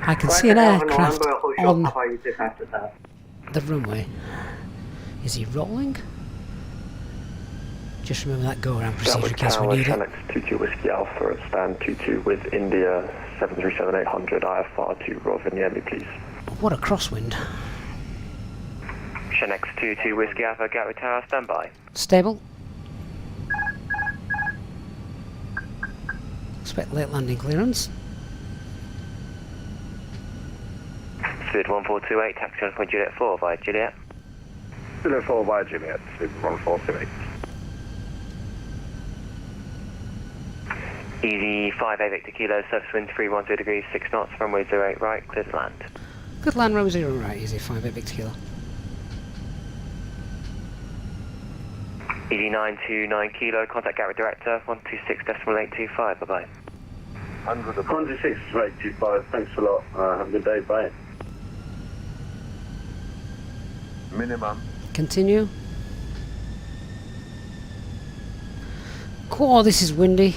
[SPEAKER 1] I can see an aircraft on the runway. Is he rolling? Just remember that go-around procedure in
[SPEAKER 7] Gatwick
[SPEAKER 1] case we
[SPEAKER 7] Tower,
[SPEAKER 1] need it.
[SPEAKER 7] Fenix 22 Whiskey Alpha at stand 22 with India 737-800 IFR to Rovaniemi, please.
[SPEAKER 1] What a crosswind.
[SPEAKER 5] Fenix 22 Whiskey Alpha, Gatwick Tower, standby.
[SPEAKER 1] Stable. Expect late landing clearance.
[SPEAKER 5] Speed 1428, taxi on point Juliet 4 via Juliet.
[SPEAKER 7] Juliet 4 via Juliet, Speed 1428.
[SPEAKER 5] Easy 58 Victor Kilo, surface wind 312 degrees, 6 knots, runway 08 right, clear to land.
[SPEAKER 1] Good land, row 0 right, easy 58 Victor Kilo.
[SPEAKER 5] Easy 929 Kilo, contact Gatwick Director, 126.825, bye-bye.
[SPEAKER 7] 126.825, thanks a lot. Have a good day, bye.
[SPEAKER 9] Minimum.
[SPEAKER 1] Continue. Oh, this is windy.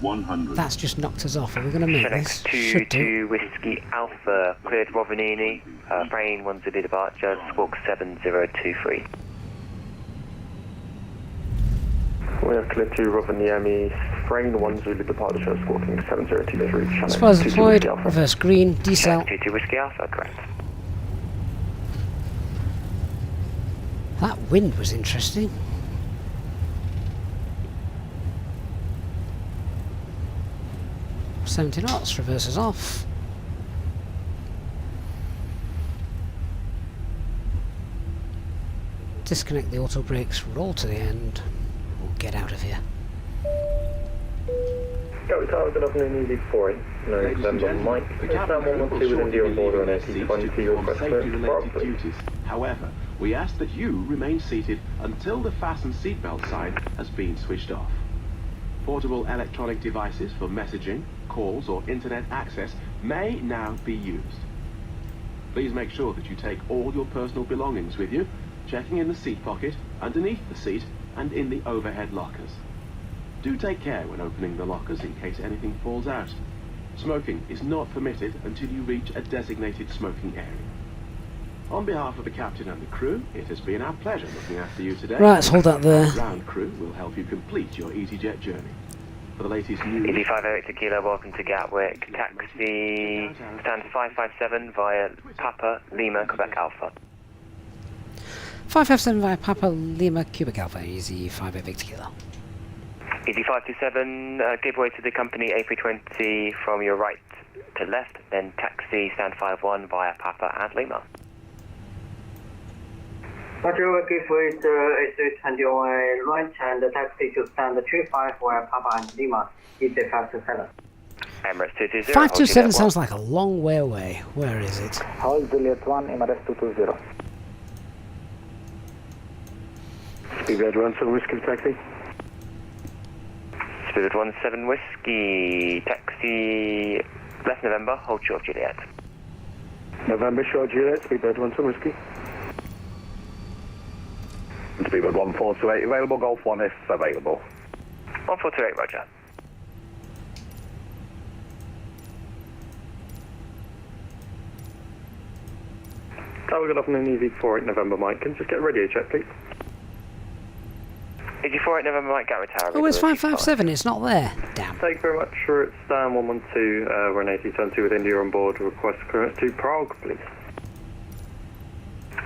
[SPEAKER 6] 100.
[SPEAKER 1] That's just knocked us off. Are we going to make
[SPEAKER 5] Fenix
[SPEAKER 1] this? Should do.
[SPEAKER 5] 22 Whiskey Alpha, cleared Rovaniemi, Brain 1 Zulu departure, squawk 7023.
[SPEAKER 7] We have clear to Rovaniemi, Brain 1 Zulu departure, squawking 7023.
[SPEAKER 1] As far as deployed, reverse green, decel.
[SPEAKER 5] 22 Whiskey Alpha, correct.
[SPEAKER 1] That wind was interesting. $70 knots, reverses off. Disconnect the auto brakes, roll to the end, or get out of here.
[SPEAKER 7] Gatwick Tower, good afternoon, easy 4 no, November Mike.
[SPEAKER 6] The captain will
[SPEAKER 7] with India on board on
[SPEAKER 6] seats to
[SPEAKER 7] A320,
[SPEAKER 6] perform safety-related duties. However, we ask that you remain seated until the fasten seatbelt sign has been switched off. Portable electronic devices for messaging, calls or internet access may now be used. Please make sure that you take all your personal belongings with you, checking in the seat pocket, underneath the seat and in the overhead lockers. Do take care when opening the lockers in case anything falls out. Smoking is not permitted until you reach a designated smoking area. On behalf of the captain and the crew, it has been our pleasure looking after you today.
[SPEAKER 1] Right, let's hold that there.
[SPEAKER 6] Our ground crew will help you complete your EasyJet journey. For the latest news...
[SPEAKER 5] Easy 58 Tequila, welcome to Gatwick. Taxi stand 557 via Papa Lima, Quebec Alpha.
[SPEAKER 1] 557 via Papa Lima, Quebec Alpha, easy 58 Victor Kilo.
[SPEAKER 5] Easy 527, give way to the company A320 from your right to left, then taxi stand 51 via Papa and Lima.
[SPEAKER 17] Roger, give way to A320 on right and taxi to stand 25 via Papa and Lima, easy 527.
[SPEAKER 5] Emirates 220.
[SPEAKER 1] 527 sounds like a long way away. Where is it?
[SPEAKER 12] Hold Juliet 1, Emirates 220.
[SPEAKER 7] Speedbird 17 Whiskey taxi.
[SPEAKER 5] Speedbird 17 Whiskey, taxi left November, hold short Juliet.
[SPEAKER 7] November short Juliet, Speedbird 17 Whiskey. Speedbird 1428, available, Golf 1 if available.
[SPEAKER 5] 1428, roger.
[SPEAKER 7] Tower, good afternoon, easy 48 November Mike. Can you just get a radio check, please?
[SPEAKER 5] Easy 48 November Mike, Gatwick Tower.
[SPEAKER 1] Oh, it's 557, it's not there. Damn.
[SPEAKER 7] Thank you very much for it. Stan 112, we're an AT-72 with India on board. Request clearance to Prague, please.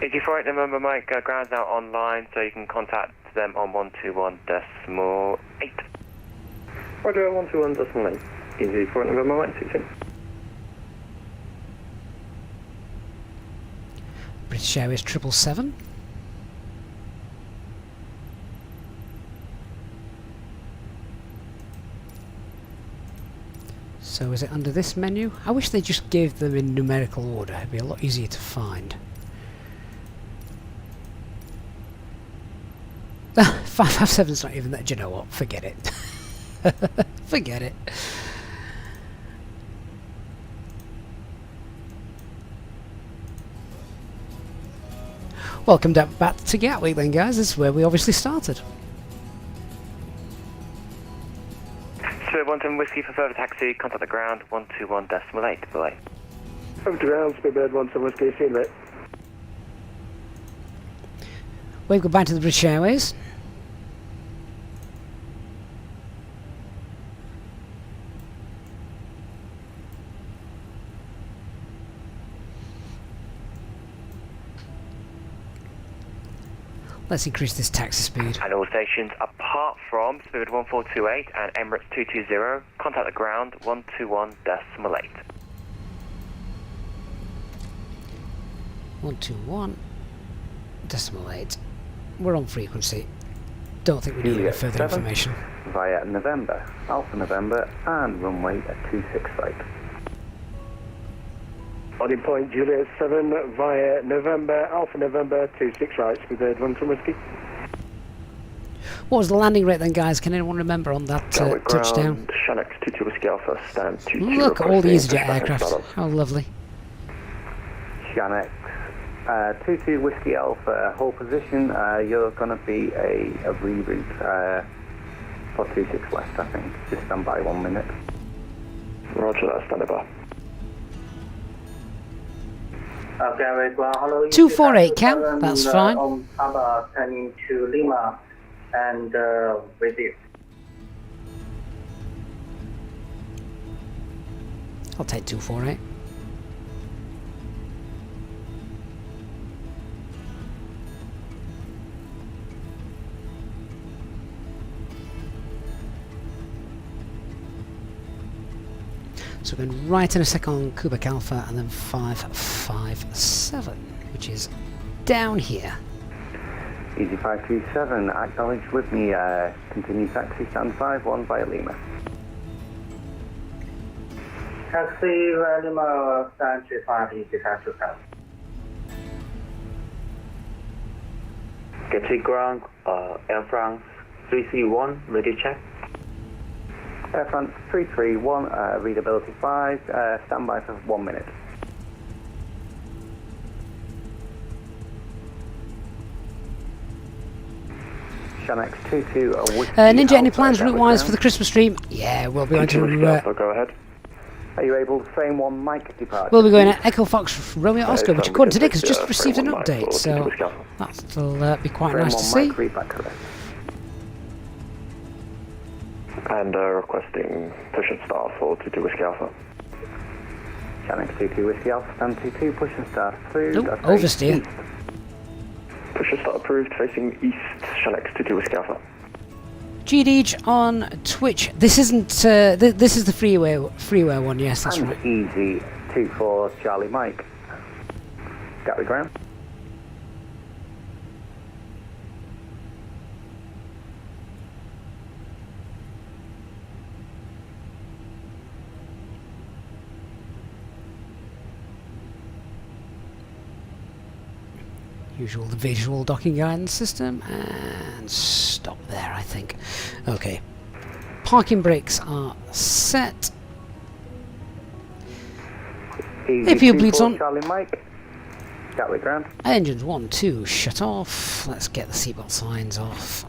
[SPEAKER 5] Easy 48 November Mike, ground's now online, so you can contact them on 121.8.
[SPEAKER 7] Roger, 121.8. Easy 48 November Mike, 16.
[SPEAKER 1] British Airways 777. So is it under this menu? I wish they just gave them in numerical order. It'd be a lot easier to find. 557's not even that. Do you know what? Forget it. Forget it. Welcome back to Gatwick then, guys. This is where we obviously started.
[SPEAKER 5] Spirit 17 Whiskey for further taxi, contact the ground, 121.8, bye.
[SPEAKER 7] Over to ground, Speedbird 17 Whiskey, see you later.
[SPEAKER 1] Wave goodbye to the British Airways. Let's increase this taxi speed.
[SPEAKER 5] And all stations apart from Spirit 1428 and Emirates 220, contact the ground 121.8.
[SPEAKER 1] 121.8. We're on frequency. Don't think we need any further information.
[SPEAKER 21] Via November, Alpha November, and runway at 26 right.
[SPEAKER 11] Boarding point Juliet 7 via November, Alpha November, 26 right, Speedbird 1 from Whiskey.
[SPEAKER 1] What was the landing rate then, guys? Can anyone remember on that touchdown?
[SPEAKER 21] Shanix 22 Whiskey Alpha, stand 22.
[SPEAKER 1] Look, all the EasyJet aircraft. How lovely.
[SPEAKER 21] Shanix 22 Whiskey Alpha, hold position. You're going to be a reroute for 26 west, I think. Just stand by 1 minute. Roger that, stand by.
[SPEAKER 15] Gatwick, hello.
[SPEAKER 1] 248 Cal, that's fine.
[SPEAKER 15] Turning to Lima and with you.
[SPEAKER 1] I'll take 248. So we're going right in a second on Quebec Alpha and then 557, which is down here.
[SPEAKER 21] Easy 527, acknowledge with me, continue taxi, stand 51 via Lima.
[SPEAKER 15] Taxi via Lima, stand 35, easy 527.
[SPEAKER 20] Gatwick ground, Air France 331, ready check.
[SPEAKER 21] Air France 331, readability 5, stand by for 1 minute. Shanix 22,
[SPEAKER 1] Ninja, any plans route-wise for the Christmas stream? Yeah, we'll be going to...
[SPEAKER 21] go ahead. Are you able to frame 1 Mike departure?
[SPEAKER 1] We'll be going to Echo Fox Romeo Oscar, which according to Nick has just received an update, so that'll be quite nice to see.
[SPEAKER 21] And requesting push and start for 22 Whiskey Alpha. Shanix 22 Whiskey Alpha, stand 22, push and start through.
[SPEAKER 1] Nope, oversteer.
[SPEAKER 21] Push and start approved, facing east, Shanix 22 Whiskey Alpha.
[SPEAKER 1] GDH on Twitch. This isn't, this is the freeware one, yes, that's
[SPEAKER 21] and
[SPEAKER 1] right.
[SPEAKER 21] Easy 24 Charlie Mike. Gatwick ground.
[SPEAKER 1] Usual, the visual docking guidance system, and stop there, I think. Okay. Parking brakes are set. APU bleeds on.
[SPEAKER 21] Charlie Mike. Gatwick ground.
[SPEAKER 1] Engines 1, 2, shut off. Let's get the seatbelt signs off.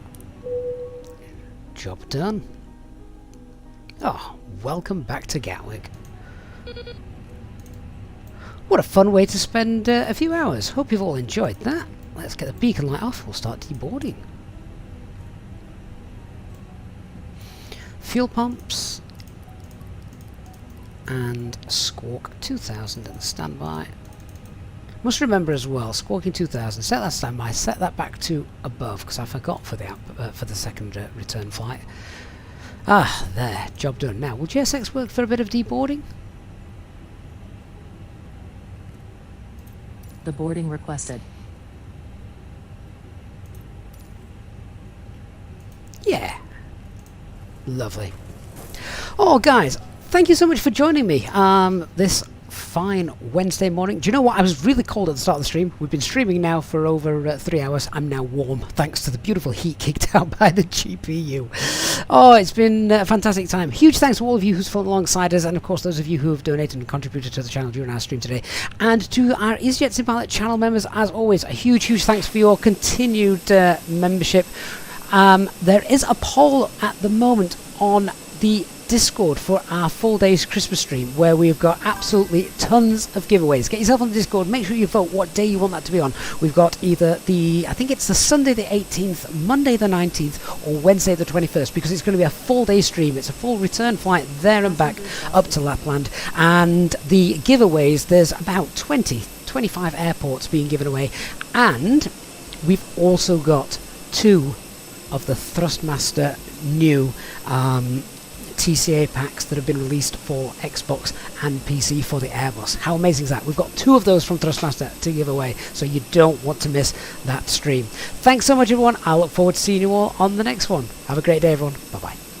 [SPEAKER 1] Job done. Oh, welcome back to Gatwick. What a fun way to spend a few hours. Hope you've all enjoyed that. Let's get the beacon light off. We'll start deboarding. Fuel pumps. And Squawk 2000 in the standby. Must remember as well, Squawking 2000, set that standby, set that back to above, because I forgot for the second return flight. Ah, there, job done. Now, will JSX work for a bit of deboarding?
[SPEAKER 13] The boarding requested.
[SPEAKER 1] Yeah. Lovely. Oh, guys, thank you so much for joining me this fine Wednesday morning. Do you know what? I was really cold at the start of the stream. We've been streaming now for over 3 hours. I'm now warm thanks to the beautiful heat kicked out by the GPU. Oh, it's been a fantastic time. Huge thanks to all of you who's followed alongside us, and of course those of you who have donated and contributed to the channel during our stream today. And to our EasyJet Simpilot channel members, as always, a huge thanks for your continued membership. There is a poll at the moment on the Discord for our full day's Christmas stream, where we've got absolutely tons of giveaways. Get yourself on the Discord, make sure you vote what day you want that to be on. We've got either I think it's the Sunday the 18th, Monday the 19th, or Wednesday the 21st, because it's going to be a full day stream. It's a full return flight there and back up to Lapland. And the giveaways, there's about 25 airports being given away, and we've also got 2 of the Thrustmaster new TCA packs that have been released for Xbox and PC for the Airbus. How amazing is that? We've got 2 of those from Thrustmaster to give away, so you don't want to miss that stream. Thanks so much, everyone. I look forward to seeing you all on the next one. Have a great day, everyone. Bye-bye.